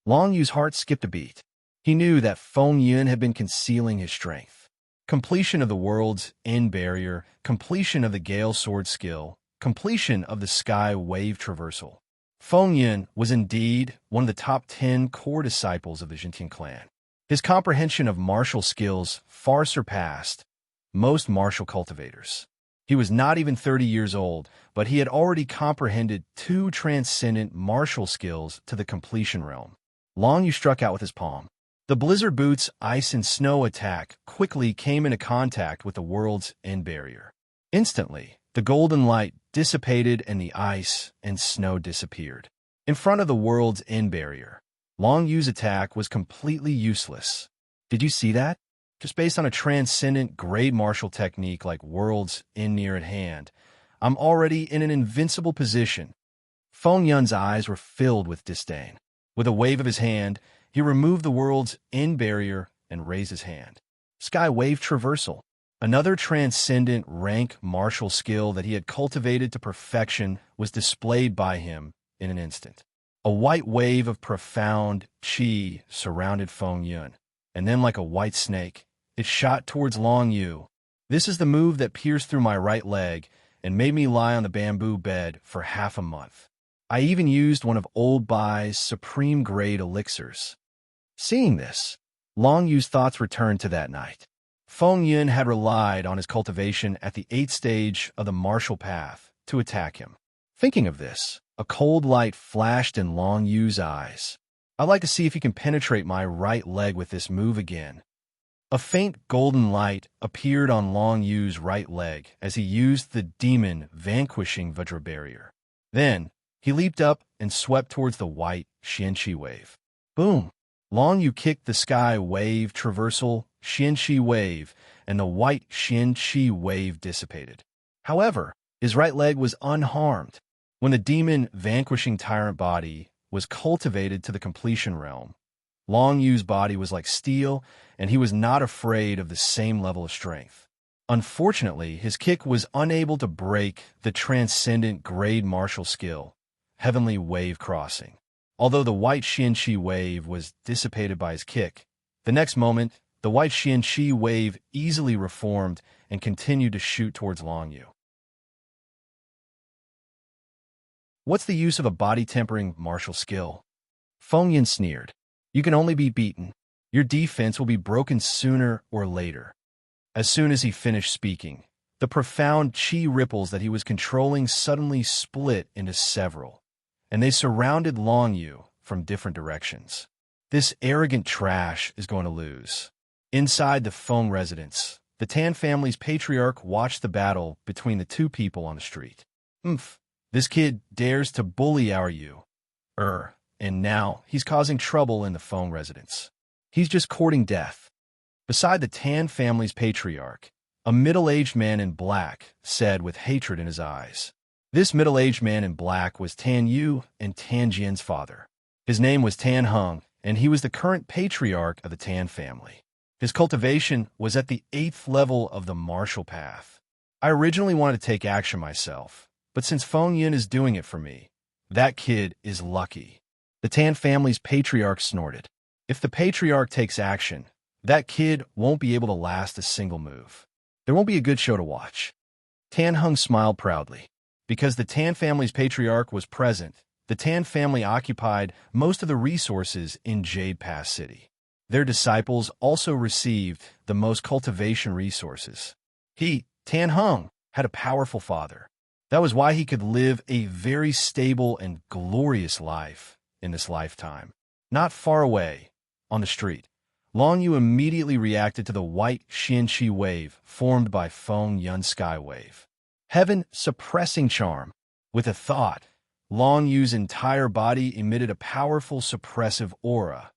A: Long Yu's heart skipped a beat. He knew that Feng Yun had been concealing his strength. Completion of the world's end barrier, completion of the Gale Sword skill, completion of the Sky Wave traversal. Feng Yun was indeed one of the top 10 core disciples of the Jintian clan. His comprehension of martial skills far surpassed most martial cultivators. He was not even 30 years old, but he had already comprehended 2 transcendent martial skills to the completion realm. Long Yu struck out with his palm. The Blizzard Boots Ice and Snow attack quickly came into contact with the world's end barrier. Instantly, the golden light dissipated and the ice and snow disappeared. In front of the world's end barrier, Long Yu's attack was completely useless. Did you see that? Just based on a transcendent grade martial technique like world's end near at hand, I'm already in an invincible position. Feng Yun's eyes were filled with disdain. With a wave of his hand, he removed the world's end barrier and raised his hand. Sky Wave Traversal, another transcendent rank martial skill that he had cultivated to perfection, was displayed by him in an instant. A white wave of profound qi surrounded Feng Yun, and then like a white snake, it shot towards Long Yu. This is the move that pierced through my right leg and made me lie on the bamboo bed for half a month. I even used one of Old Bai's supreme grade elixirs. Seeing this, Long Yu's thoughts returned to that night. Feng Yun had relied on his cultivation at the 8th stage of the martial path to attack him. Thinking of this, a cold light flashed in Long Yu's eyes. I'd like to see if he can penetrate my right leg with this move again. A faint golden light appeared on Long Yu's right leg as he used the demon vanquishing Vajra barrier. Then, he leaped up and swept towards the white Xianqi wave. Boom! Long Yu kicked the Sky Wave traversal Xianqi wave, and the white Xianqi wave dissipated. However, his right leg was unharmed. When the demon vanquishing tyrant body was cultivated to the completion realm, Long Yu's body was like steel, and he was not afraid of the same level of strength. Unfortunately, his kick was unable to break the transcendent grade martial skill, Heavenly Wave Crossing. Although the white Xianqi wave was dissipated by his kick, the next moment, the white Xianqi wave easily reformed and continued to shoot towards Long Yu. What's the use of a body-tempering martial skill? Feng Yun sneered. You can only be beaten. Your defense will be broken sooner or later. As soon as he finished speaking, the profound qi ripples that he was controlling suddenly split into several, and they surrounded Long Yu from different directions. This arrogant trash is going to lose. Inside the Feng residence, the Tan family's patriarch watched the battle between the 2 people on the street. This kid dares to bully our Yu. And now he's causing trouble in the Feng residence. He's just courting death. Beside the Tan family's patriarch, a middle-aged man in black said with hatred in his eyes. This middle-aged man in black was Tan Yu and Tan Jian's father. His name was Tan Heng, and he was the current patriarch of the Tan family. His cultivation was at the 8th level of the martial path. I originally wanted to take action myself, but since Feng Yun is doing it for me, that kid is lucky. The Tan family's patriarch snorted. If the patriarch takes action, that kid won't be able to last a single move. There won't be a good show to watch. Tan Heng smiled proudly. Because the Tan family's patriarch was present, the Tan family occupied most of the resources in Jade Pass City. Their disciples also received the most cultivation resources. He, Tan Heng, had a powerful father. That was why he could live a very stable and glorious life in this lifetime. Not far away, on the street, Long Yu immediately reacted to the white Xianqi wave formed by Feng Yun's Sky Wave. Heaven suppressing charm. With a thought, Long Yu's entire body emitted a powerful suppressive aura.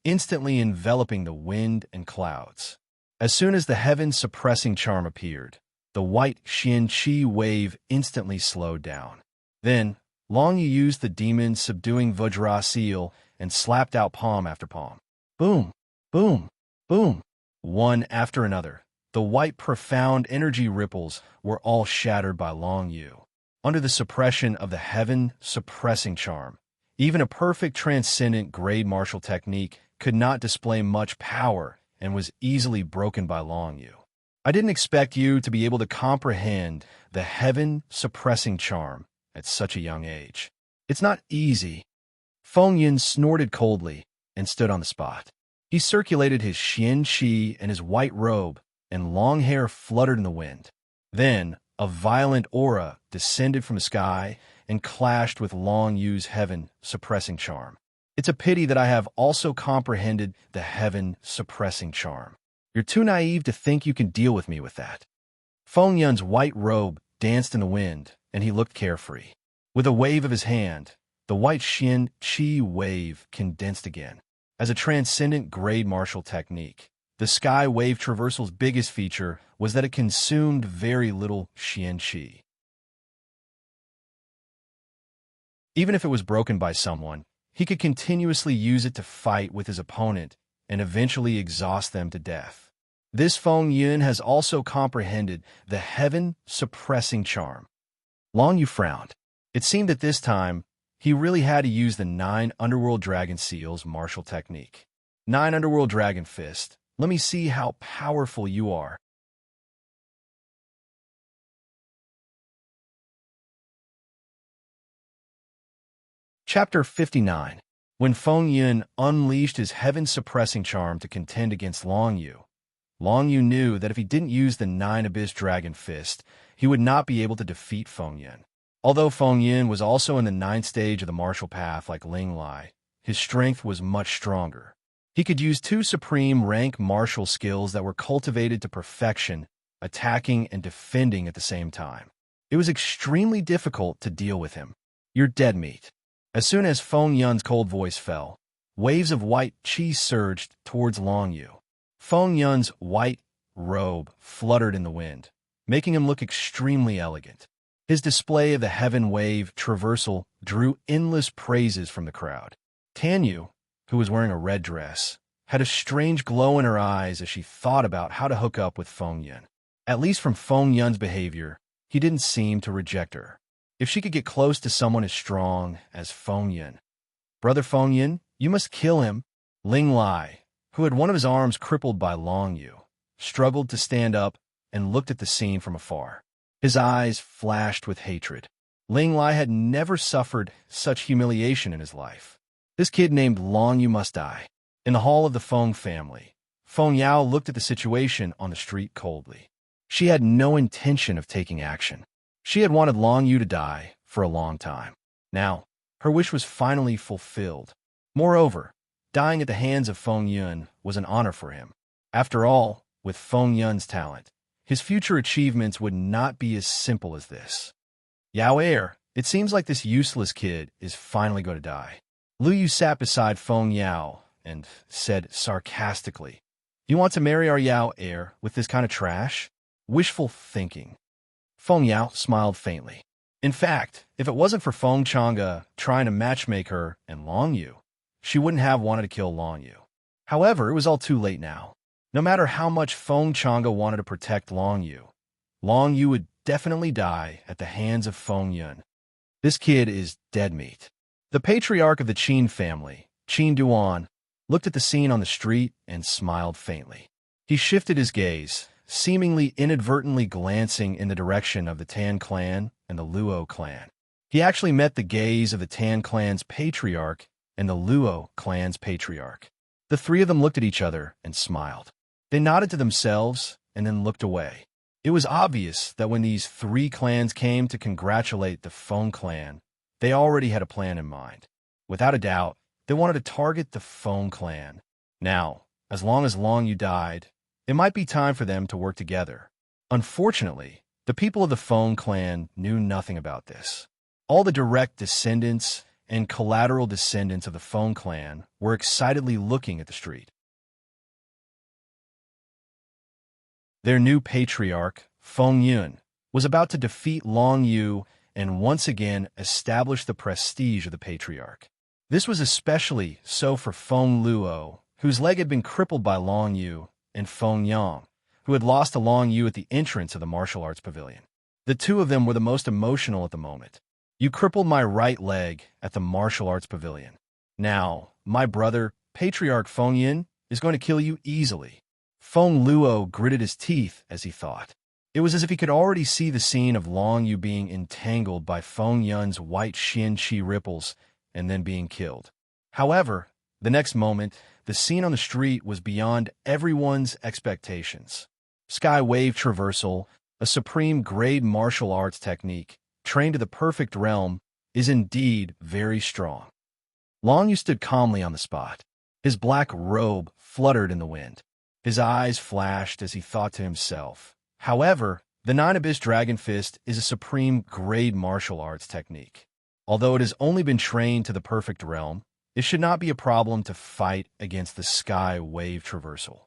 A: instantly enveloping the wind and clouds. As soon as the heaven-suppressing charm appeared, the white Qian-Chi wave instantly slowed down. Then, Long Yu used the demon's subduing Vajra seal and slapped out palm after palm. Boom, boom, boom. One after another, the white profound energy ripples were all shattered by Long Yu. Under the suppression of the heaven-suppressing charm, even a perfect transcendent grade martial technique could not display much power and was easily broken by Long Yu. I didn't expect you to be able to comprehend the heaven-suppressing charm at such a young age. It's not easy. Feng Yun snorted coldly and stood on the spot. He circulated his Qian-Chi and his white robe, and long hair fluttered in the wind. Then, a violent aura descended from the sky and clashed with Long Yu's heaven-suppressing charm. It's a pity that I have also comprehended the heaven-suppressing charm. You're too naive to think you can deal with me with that. Feng Yun's white robe danced in the wind, and he looked carefree. With a wave of his hand, the white Qian-Chi wave condensed again. As a transcendent grade martial technique, the sky wave traversal's biggest feature was that it consumed very little Qian-Chi. Even if it was broken by someone, he could continuously use it to fight with his opponent and eventually exhaust them to death. This Feng Yun has also comprehended the heaven-suppressing charm. Long Yu frowned. It seemed that this time, he really had to use the 9 Underworld Dragon Seals martial technique. 9 Underworld Dragon Fist. Let me see how powerful you are. Chapter 59. When Feng Yun unleashed his heaven-suppressing charm to contend against Long Yu knew that if he didn't use the 9 Abyss Dragon Fist, he would not be able to defeat Feng Yun. Although Feng Yun was also in the 9th stage of the martial path like Ling Lai, his strength was much stronger. He could use 2 supreme rank martial skills that were cultivated to perfection, attacking and defending at the same time. It was extremely difficult to deal with him. You're dead meat. As soon as Feng Yun's cold voice fell, waves of white qi surged towards Long Yu. Feng Yun's white robe fluttered in the wind, making him look extremely elegant. His display of the heaven wave traversal drew endless praises from the crowd. Tanyu, who was wearing a red dress, had a strange glow in her eyes as she thought about how to hook up with Feng Yun. At least from Feng Yun's behavior, he didn't seem to reject her. If she could get close to someone as strong as Feng Yun. Brother Feng Yun, you must kill him. Ling Lai, who had one of his arms crippled by Long Yu, struggled to stand up and looked at the scene from afar. His eyes flashed with hatred. Ling Lai had never suffered such humiliation in his life. This kid named Long Yu must die. In the hall of the Feng family, Feng Yao looked at the situation on the street coldly. She had no intention of taking action. She had wanted Long Yu to die for a long time. Now, her wish was finally fulfilled. Moreover, dying at the hands of Feng Yun was an honor for him. After all, with Feng Yun's talent, his future achievements would not be as simple as this. Yao Air, it seems like this useless kid is finally going to die. Lu Yu sat beside Feng Yao and said sarcastically, "You want to marry our Yao Air with this kind of trash?" Wishful thinking. Feng Yao smiled faintly. In fact, if it wasn't for Feng Chang'e trying to matchmake her and Long Yu, she wouldn't have wanted to kill Long Yu. However, it was all too late now. No matter how much Feng Chang'e wanted to protect Long Yu would definitely die at the hands of Feng Yun. This kid is dead meat. The patriarch of the Qin family, Qin Duan, looked at the scene on the street and smiled faintly. He shifted his gaze, seemingly inadvertently glancing in the direction of the Tan clan and the Luo clan. He actually met the gaze of the Tan clan's patriarch and the Luo clan's patriarch. The 3 of them looked at each other and smiled. They nodded to themselves and then looked away. It was obvious that when these 3 clans came to congratulate the Feng clan, they already had a plan in mind. Without a doubt, they wanted to target the Feng clan. Now, as long as Long Yu died, it might be time for them to work together. Unfortunately, the people of the Feng clan knew nothing about this. All the direct descendants and collateral descendants of the Feng clan were excitedly looking at the street. Their new patriarch, Feng Yun, was about to defeat Long Yu and once again establish the prestige of the patriarch. This was especially so for Feng Luo, whose leg had been crippled by Long Yu, and Feng Yang, who had lost to Long Yu at the entrance of the martial arts pavilion. The two of them were the most emotional at the moment. You crippled my right leg at the martial arts pavilion. Now, my brother, Patriarch Feng Yin, is going to kill you easily. Feng Luo gritted his teeth as he thought. It was as if he could already see the scene of Long Yu being entangled by Feng Yun's white Xin Qi ripples and then being killed. However, the next moment, the scene on the street was beyond everyone's expectations. Sky Wave Traversal, a supreme grade martial arts technique, trained to the perfect realm, is indeed very strong. Long Yu stood calmly on the spot. His black robe fluttered in the wind. His eyes flashed as he thought to himself. However, the Nine-Abyss Dragon Fist is a supreme grade martial arts technique. Although it has only been trained to the perfect realm, it should not be a problem to fight against the Sky Wave Traversal.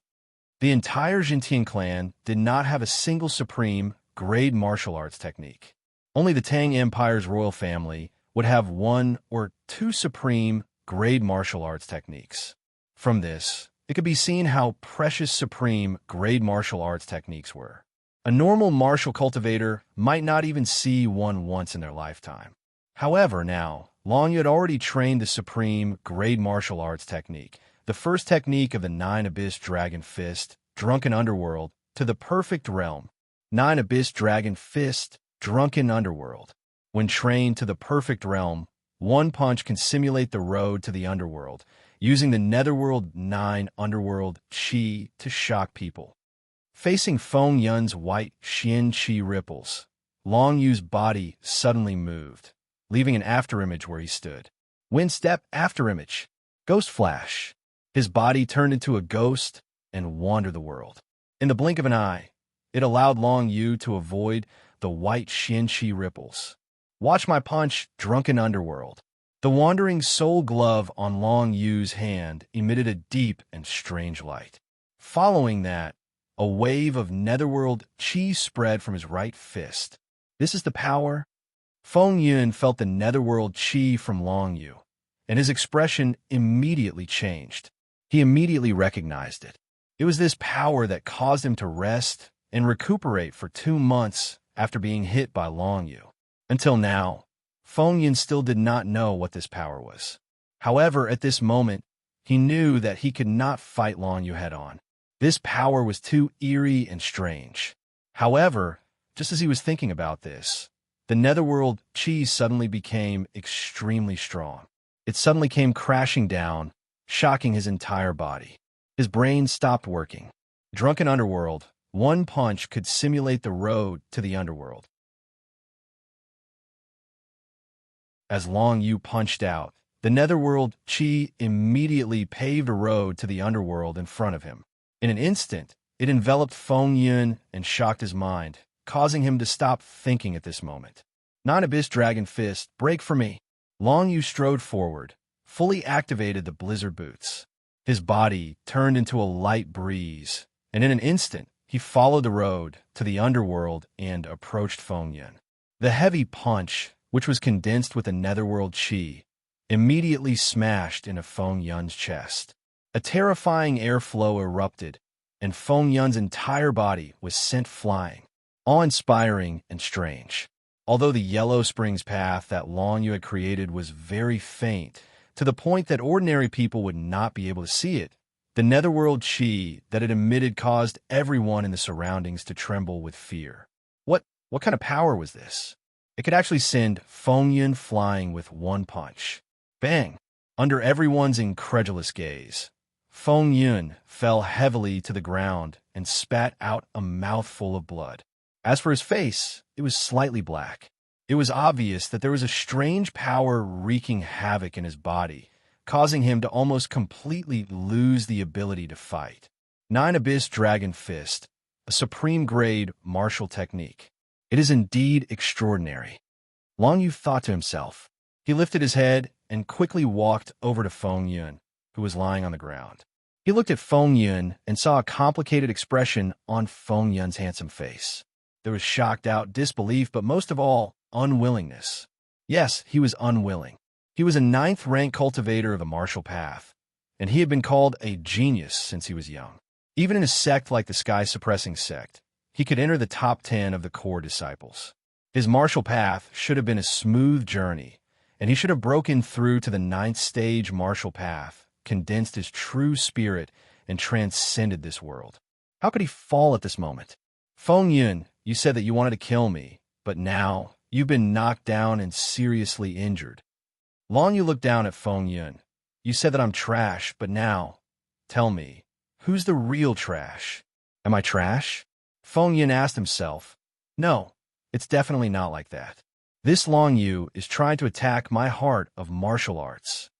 A: The entire Jintian clan did not have a single supreme grade martial arts technique. Only the Tang Empire's royal family would have one or two supreme grade martial arts techniques. From this, it could be seen how precious supreme grade martial arts techniques were. A normal martial cultivator might not even see one once in their lifetime. However, now, Long Yu had already trained the supreme grade martial arts technique, the first technique of the Nine-Abyss Dragon Fist, Drunken Underworld, to the perfect realm. Nine-Abyss Dragon Fist, Drunken Underworld. When trained to the perfect realm, one punch can simulate the road to the underworld, using the Netherworld 9 Underworld Qi to shock people. Facing Feng Yun's white Xin Qi ripples, Long Yu's body suddenly moved, leaving an afterimage where he stood. Wind step afterimage. Ghost flash. His body turned into a ghost and wandered the world. In the blink of an eye, it allowed Long Yu to avoid the white Xin Qi ripples. Watch my punch, Drunken Underworld. The wandering soul glove on Long Yu's hand emitted a deep and strange light. Following that, a wave of Netherworld Qi spread from his right fist. This is the power. Feng Yun felt the Netherworld Qi from Long Yu, and his expression immediately changed. He immediately recognized it. It was this power that caused him to rest and recuperate for 2 months after being hit by Long Yu. Until now, Feng Yun still did not know what this power was. However, at this moment, he knew that he could not fight Long Yu head-on. This power was too eerie and strange. However, just as he was thinking about this, the Netherworld Qi suddenly became extremely strong. It suddenly came crashing down, shocking his entire body. His brain stopped working. Drunken Underworld, one punch could simulate the road to the underworld. As Long Yu punched out, the Netherworld Qi immediately paved a road to the underworld in front of him. In an instant, it enveloped Feng Yun and shocked his mind, causing him to stop thinking at this moment. Nine-Abyss Dragon Fist, break for me. Long Yu strode forward, fully activated the blizzard boots. His body turned into a light breeze, and in an instant, he followed the road to the underworld and approached Feng Yun. The heavy punch, which was condensed with a Netherworld Qi, immediately smashed into Feng Yun's chest. A terrifying airflow erupted, and Feng Yun's entire body was sent flying, awe-inspiring and strange. Although the Yellow Springs path that Long Yu had created was very faint, to the point that ordinary people would not be able to see it, the Netherworld Qi that it emitted caused everyone in the surroundings to tremble with fear. What kind of power was this? It could actually send Feng Yun flying with one punch. Bang! Under everyone's incredulous gaze, Feng Yun fell heavily to the ground and spat out a mouthful of blood. As for his face, it was slightly black. It was obvious that there was a strange power wreaking havoc in his body, causing him to almost completely lose the ability to fight. Nine-Abyss Dragon Fist, a supreme-grade martial technique. It is indeed extraordinary. Long Yu thought to himself. He lifted his head and quickly walked over to Feng Yun, who was lying on the ground. He looked at Feng Yun and saw a complicated expression on Feng Yun's handsome face. There was shocked out disbelief, but most of all, unwillingness. Yes, he was unwilling. He was a ninth-rank cultivator of the martial path, and he had been called a genius since he was young. Even in a sect like the Sky-Suppressing sect, he could enter the top 10 of the core disciples. His martial path should have been a smooth journey, and he should have broken through to the ninth stage martial path, condensed his true spirit, and transcended this world. How could he fall at this moment? Feng Yun, you said that you wanted to kill me, but now you've been knocked down and seriously injured. Long Yu looked down at Feng Yun. You said that I'm trash, but now, tell me, who's the real trash? Am I trash? Feng Yun asked himself. No, it's definitely not like that. This Long Yu is trying to attack my heart of martial arts.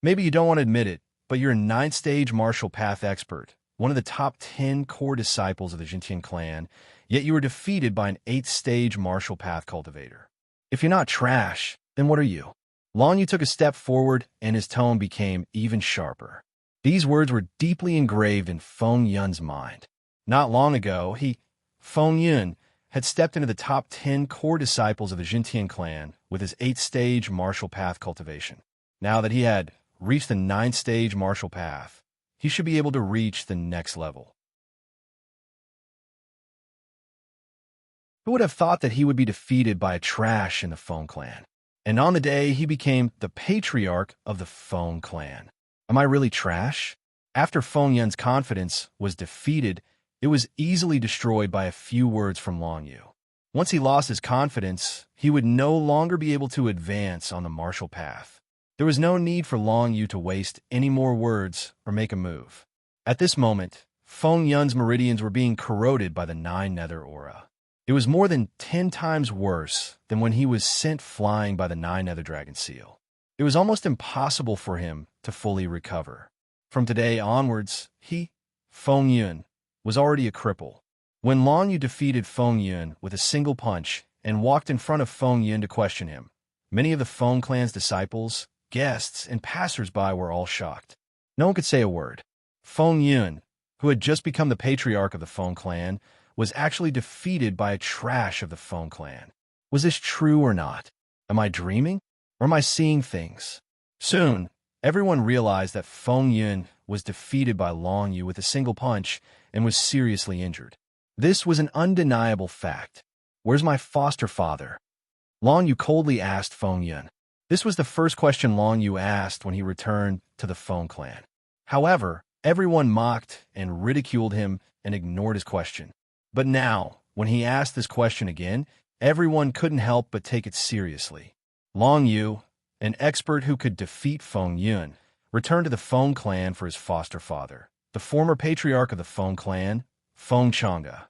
A: Maybe you don't want to admit it, but you're a ninth-stage martial path expert, one of the top 10 core disciples of the Jintian clan, yet you were defeated by an 8th-stage martial path cultivator. If you're not trash, then what are you? Long Yu took a step forward, and his tone became even sharper. These words were deeply engraved in Feng Yun's mind. Not long ago, Feng Yun, had stepped into the top 10 core disciples of the Jintian clan with his 8th-stage martial path cultivation. Now that he had reached the 9th-stage martial path, he should be able to reach the next level. Who would have thought that he would be defeated by a trash in the Feng clan? And on the day, he became the patriarch of the Feng clan. Am I really trash? After Feng Yun's confidence was defeated, it was easily destroyed by a few words from Long Yu. Once he lost his confidence, he would no longer be able to advance on the martial path. There was no need for Long Yu to waste any more words or make a move. At this moment, Feng Yun's meridians were being corroded by the 9 nether aura. It was more than 10 times worse than when he was sent flying by the 9 nether dragon seal. It was almost impossible for him to fully recover. From today onwards, Feng Yun, was already a cripple. When Long Yu defeated Feng Yun with a single punch and walked in front of Feng Yun to question him, many of the Feng clan's disciples, guests, and passers-by were all shocked. No one could say a word. Feng Yun, who had just become the patriarch of the Feng clan, was actually defeated by a trash of the Feng clan. Was this true or not? Am I dreaming? Or am I seeing things? Soon, everyone realized that Feng Yun was defeated by Long Yu with a single punch and was seriously injured. This was an undeniable fact. Where's my foster father? Long Yu coldly asked Feng Yun. This was the first question Long Yu asked when he returned to the Feng clan. However, everyone mocked and ridiculed him and ignored his question. But now, when he asked this question again, everyone couldn't help but take it seriously. Long Yu, an expert who could defeat Feng Yun, returned to the Feng clan for his foster father, the former patriarch of the Feng clan, Feng Chang'e.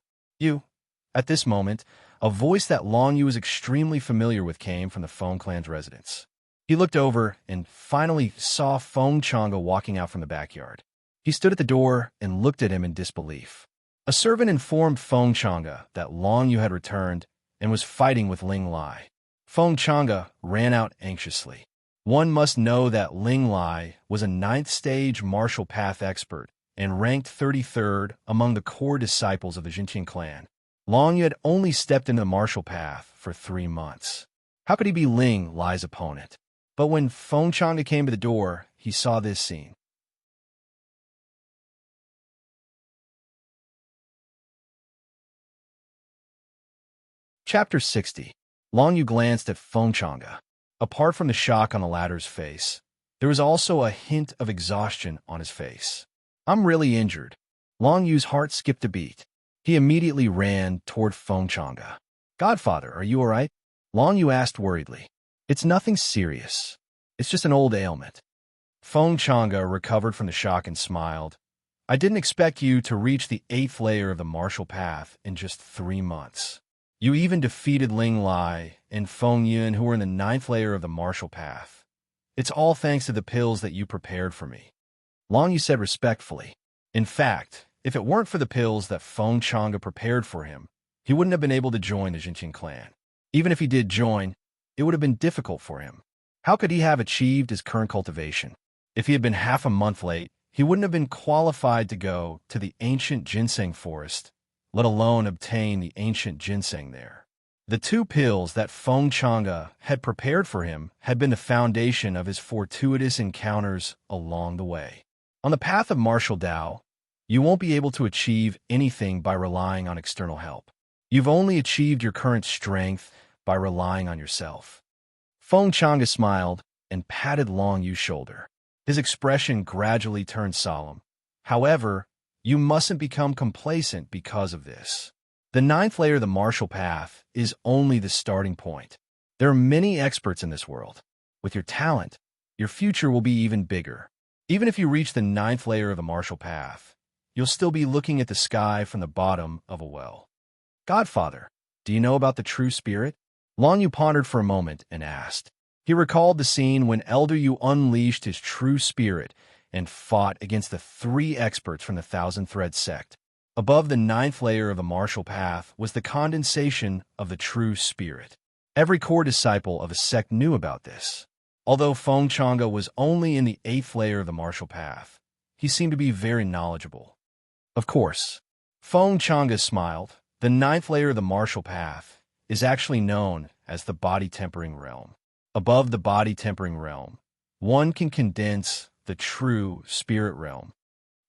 A: At this moment, a voice that Long Yu was extremely familiar with came from the Feng clan's residence. He looked over and finally saw Feng Chang'e walking out from the backyard. He stood at the door and looked at him in disbelief. A servant informed Feng Chang'e that Long Yu had returned and was fighting with Ling Lai. Feng Chang'e ran out anxiously. One must know that Ling Lai was a 9th-stage martial path expert and ranked 33rd among the core disciples of the Jintian clan. Long Yu had only stepped into the martial path for 3 months. How could he be Ling Lai's opponent? But when Feng Chang'e came to the door, he saw this scene. Chapter 60. Long Yu glanced at Feng Chang'e. Apart from the shock on the latter's face, there was also a hint of exhaustion on his face. I'm really injured. Long Yu's heart skipped a beat. He immediately ran toward Feng Chang'e. Godfather, are you all right? Long Yu asked worriedly. It's nothing serious. It's just an old ailment. Feng Chang'e recovered from the shock and smiled. I didn't expect you to reach the 8th layer of the martial path in just 3 months. You even defeated Ling Lai and Feng Yun, who were in the 9th layer of the martial path. It's all thanks to the pills that you prepared for me. Long Yu said respectfully. In fact, if it weren't for the pills that Feng Chang'e prepared for him, he wouldn't have been able to join the Jintian clan. Even if he did join, it would have been difficult for him. How could he have achieved his current cultivation? If he had been half a month late, he wouldn't have been qualified to go to the ancient ginseng forest, let alone obtain the ancient ginseng there. The 2 pills that Feng Chang'e had prepared for him had been the foundation of his fortuitous encounters along the way. On the path of martial Tao, you won't be able to achieve anything by relying on external help. You've only achieved your current strength by relying on yourself. Feng Chang'e smiled and patted Long Yu's shoulder. His expression gradually turned solemn. However, you mustn't become complacent because of this. The 9th layer of the martial path is only the starting point. There are many experts in this world. With your talent, your future will be even bigger. Even if you reach the 9th layer of the martial path, you'll still be looking at the sky from the bottom of a well. Godfather, do you know about the true spirit? Long Yu pondered for a moment and asked. He recalled the scene when Elder Yu unleashed his true spirit and fought against the 3 experts from the Thousand Thread sect. Above the 9th layer of the martial path was the condensation of the true spirit. Every core disciple of a sect knew about this. Although Feng Chang'e was only in the 8th layer of the martial path, he seemed to be very knowledgeable. Of course, Feng Chang'e smiled. The 9th layer of the martial path is actually known as the body-tempering realm. Above the body-tempering realm, one can condense the true spirit realm.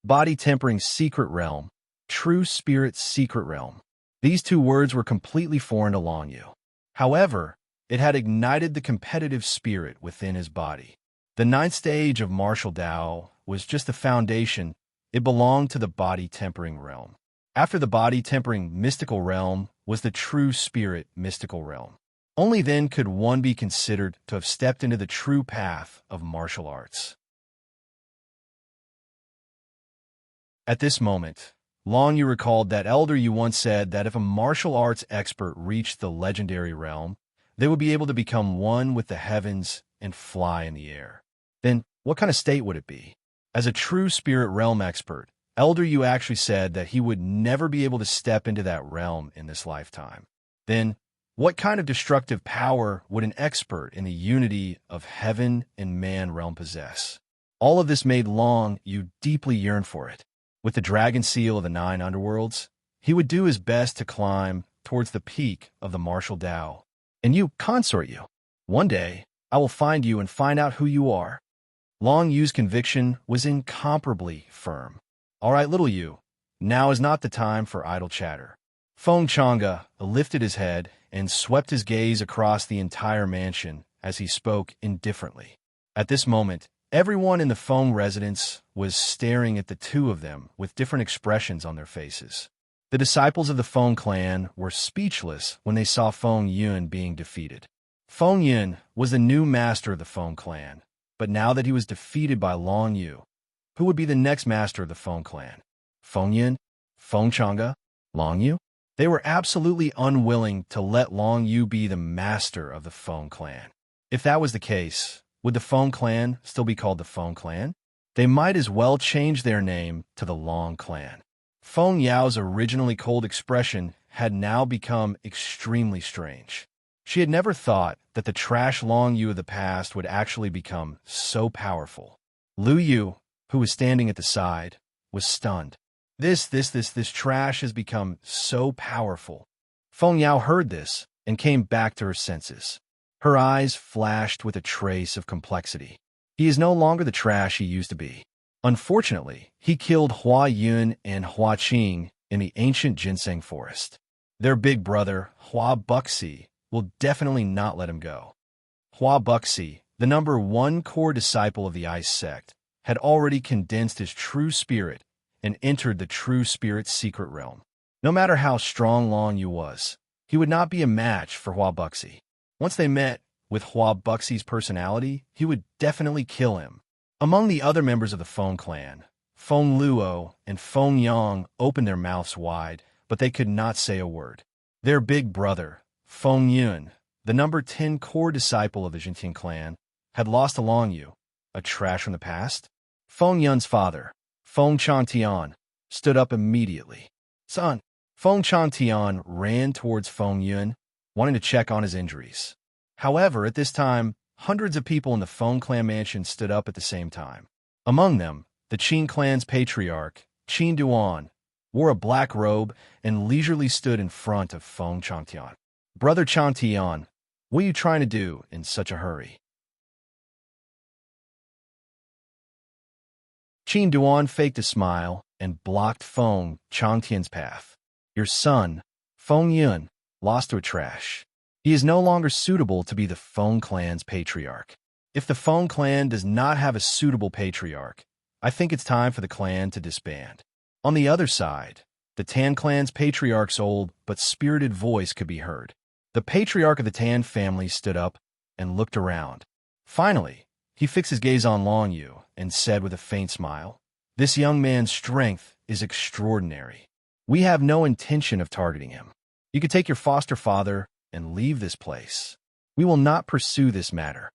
A: Body-tempering secret realm, true spirit secret realm. These 2 words were completely foreign to Long Yu. However, it had ignited the competitive spirit within his body. The 9th stage of martial Tao was just the foundation. It belonged to the body-tempering realm. After the body-tempering mystical realm was the true spirit mystical realm. Only then could one be considered to have stepped into the true path of martial arts. At this moment, Long Yu recalled that Elder Yu once said that if a martial arts expert reached the legendary realm, they would be able to become one with the heavens and fly in the air. Then, what kind of state would it be? As a true spirit realm expert, Elder Yu actually said that he would never be able to step into that realm in this lifetime. Then, what kind of destructive power would an expert in the unity of heaven and man realm possess? All of this made Long Yu deeply yearn for it. With the dragon seal of the 9 underworlds, he would do his best to climb towards the peak of the martial Tao. And you, consort Yu. One day, I will find you and find out who you are. Long Yu's conviction was incomparably firm. All right, little Yu, now is not the time for idle chatter. Feng Chang'e lifted his head and swept his gaze across the entire mansion as he spoke indifferently. At this moment, everyone in the Feng residence was staring at the 2 of them with different expressions on their faces. The disciples of the Feng clan were speechless when they saw Feng Yun being defeated. Feng Yun was the new master of the Feng clan, but now that he was defeated by Long Yu, who would be the next master of the Feng clan? Feng Yun? Feng Chang'e? Long Yu? They were absolutely unwilling to let Long Yu be the master of the Feng clan. If that was the case, would the Feng clan still be called the Feng clan? They might as well change their name to the Long clan. Feng Yao's originally cold expression had now become extremely strange. She had never thought that the trash Long Yu of the past would actually become so powerful. Lu Yu, who was standing at the side, was stunned. This trash has become so powerful. Feng Yao heard this and came back to her senses. Her eyes flashed with a trace of complexity. He is no longer the trash he used to be. Unfortunately, he killed Hua Yun and Hua Qing in the ancient ginseng forest. Their big brother, Hua Buxi, will definitely not let him go. Hua Buxi, the number 1 core disciple of the Ice sect, had already condensed his true spirit and entered the true spirit's secret realm. No matter how strong Long Yu was, he would not be a match for Hua Buxi. Once they met, with Hua Buxi's personality, he would definitely kill him. Among the other members of the Feng clan, Feng Luo and Feng Yang opened their mouths wide, but they could not say a word. Their big brother, Feng Yun, the number 10 core disciple of the Jintian clan, had lost to Long Yu, a trash from the past. Feng Yun's father, Feng Changtian, stood up immediately. Son, Feng Changtian ran towards Feng Yun, wanting to check on his injuries. However, at this time, hundreds of people in the Feng clan mansion stood up at the same time. Among them, the Qin clan's patriarch, Qin Duan, wore a black robe and leisurely stood in front of Feng Changtian. "Brother Changtian, what are you trying to do in such a hurry?" Qin Duan faked a smile and blocked Feng Changtian's path. "Your son, Feng Yun, lost to a trash. He is no longer suitable to be the Feng clan's patriarch. If the Feng clan does not have a suitable patriarch, I think it's time for the clan to disband." On the other side, the Tan clan's patriarch's old but spirited voice could be heard. The patriarch of the Tan family stood up and looked around. Finally, he fixed his gaze on Long Yu and said with a faint smile, "This young man's strength is extraordinary. We have no intention of targeting him. You could take your foster father and leave this place. We will not pursue this matter.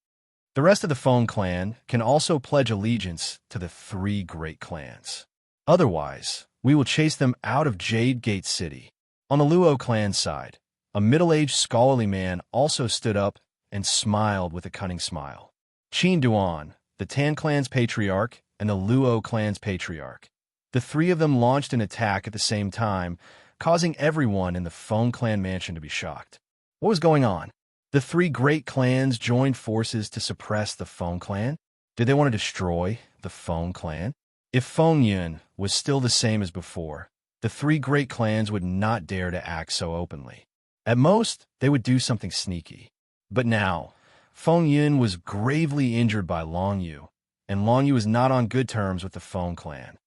A: The rest of the Feng clan can also pledge allegiance to the three great clans. Otherwise, we will chase them out of Jade Gate City." On the Luo clan side, a middle-aged scholarly man also stood up and smiled with a cunning smile. Qin Duan, the Tan clan's patriarch, and the Luo clan's patriarch. The three of them launched an attack at the same time, causing everyone in the Feng clan mansion to be shocked. What was going on? The three great clans joined forces to suppress the Feng clan? Did they want to destroy the Feng clan? If Feng Yun was still the same as before, the three great clans would not dare to act so openly. At most, they would do something sneaky. But now, Feng Yun was gravely injured by Long Yu, and Long Yu was not on good terms with the Feng clan.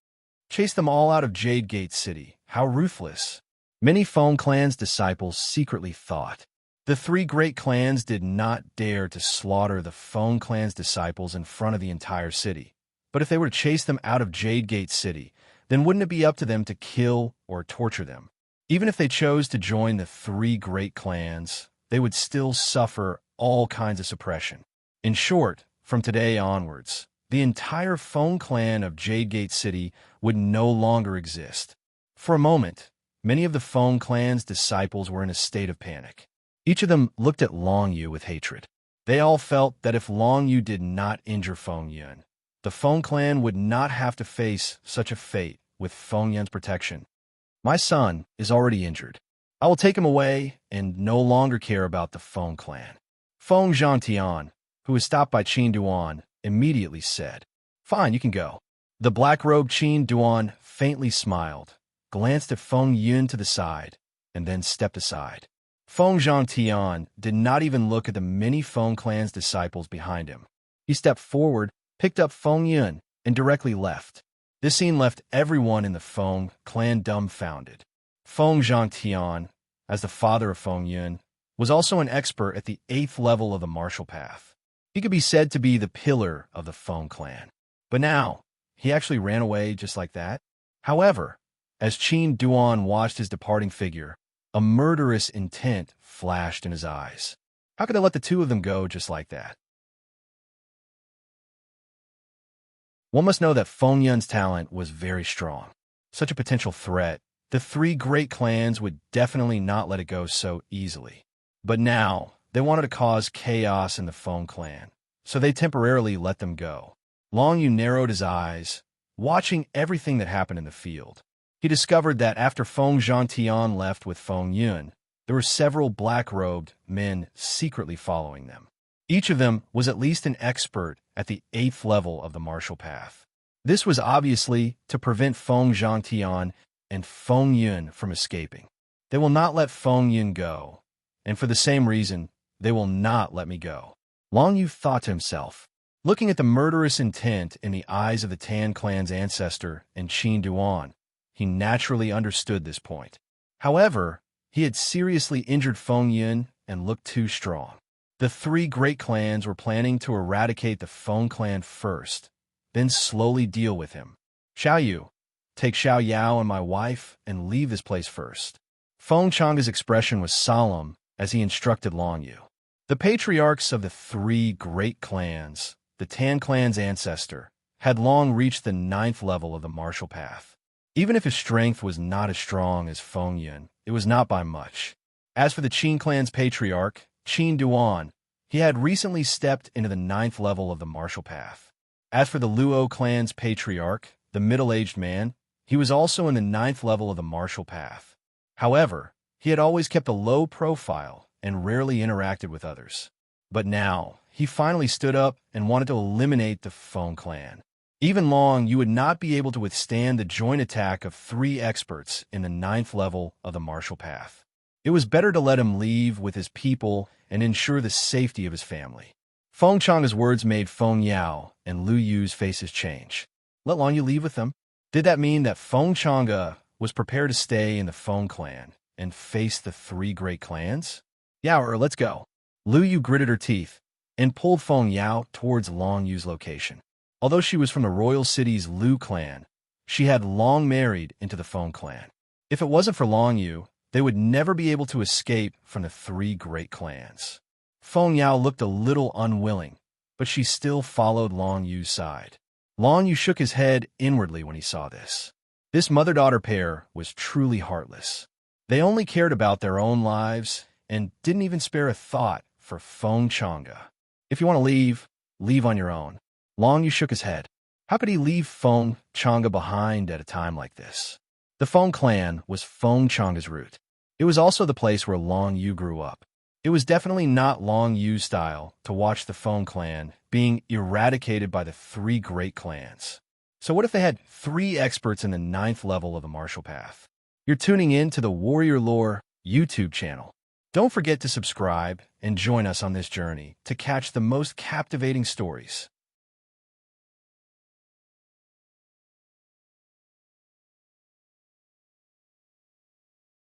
A: Chase them all out of Jade Gate City. How ruthless. Many Feng clan's disciples secretly thought. The three great clans did not dare to slaughter the Feng clan's disciples in front of the entire city. But if they were to chase them out of Jade Gate City, then wouldn't it be up to them to kill or torture them? Even if they chose to join the three great clans, they would still suffer all kinds of suppression. In short, from today onwards, the entire Feng clan of Jade Gate City would no longer exist. For a moment, many of the Feng clan's disciples were in a state of panic. Each of them looked at Long Yu with hatred. They all felt that if Long Yu did not injure Feng Yun, the Feng clan would not have to face such a fate with Feng Yun's protection. "My son is already injured. I will take him away and no longer care about the Feng clan." Feng Zhangtian, who was stopped by Qin Duan, immediately said, "Fine, you can go." The black-robed Qin Duan faintly smiled, glanced at Feng Yun to the side, and then stepped aside. Feng Zhangtian did not even look at the many Feng clan's disciples behind him. He stepped forward, picked up Feng Yun, and directly left. This scene left everyone in the Feng clan dumbfounded. Feng Zhangtian, as the father of Feng Yun, was also an expert at the 8th level of the martial path. He could be said to be the pillar of the Feng clan. But now, he actually ran away just like that? However, as Qin Duan watched his departing figure, a murderous intent flashed in his eyes. How could they let the two of them go just like that? One must know that Feng Yun's talent was very strong. Such a potential threat, the three great clans would definitely not let it go so easily. But now, they wanted to cause chaos in the Feng clan, so they temporarily let them go. Long Yu narrowed his eyes, watching everything that happened in the field. He discovered that after Feng Zhangtian left with Feng Yun, there were several black-robed men secretly following them. Each of them was at least an expert at the 8th level of the martial path. This was obviously to prevent Feng Zhangtian and Feng Yun from escaping. They will not let Feng Yun go, and for the same reason, they will not let me go. Long Yu thought to himself. Looking at the murderous intent in the eyes of the Tan clan's ancestor and Qin Duan, he naturally understood this point. However, he had seriously injured Feng Yun and looked too strong. The three great clans were planning to eradicate the Feng clan first, then slowly deal with him. "Xiao Yu, take Xiao Yao and my wife and leave this place first." Feng Changa's expression was solemn as he instructed Long Yu. The patriarchs of the three great clans, the Tan clan's ancestor, had long reached the 9th level of the martial path. Even if his strength was not as strong as Feng Yun, it was not by much. As for the Qin clan's patriarch, Qin Duan, He had recently stepped into the 9th level of the martial path. As for the Luo clan's patriarch, the middle-aged man, he was also in the 9th level of the martial path. However, he had always kept a low profile and rarely interacted with others. But now, he finally stood up and wanted to eliminate the Feng clan. Even Long, you would not be able to withstand the joint attack of 3 experts in the 9th level of the martial path. It was better to let him leave with his people and ensure the safety of his family. Feng Changa's words made Feng Yao and Lu Yu's faces change. Let Long Yu leave with them? Did that mean that Feng Changa was prepared to stay in the Feng clan and face the 3 great clans? Yao, let's go. Lu Yu gritted her teeth and pulled Feng Yao towards Long Yu's location. Although she was from the royal city's Lu clan, she had long married into the Feng clan. If it wasn't for Long Yu, they would never be able to escape from the 3 great clans. Feng Yao looked a little unwilling, but she still followed Long Yu's side. Long Yu shook his head inwardly when he saw this. This mother-daughter pair was truly heartless. They only cared about their own lives and didn't even spare a thought for Feng Changa. If you want to leave, leave on your own. Long Yu shook his head. How could he leave Feng Changa behind at a time like this? The Feng clan was Feng Changa's root. It was also the place where Long Yu grew up. It was definitely not Long Yu's style to watch the Feng clan being eradicated by the 3 great clans. So what if they had 3 experts in the 9th level of the martial path? You're tuning in to the Warrior Lore YouTube channel. Don't forget to subscribe and join us on this journey to catch the most captivating stories.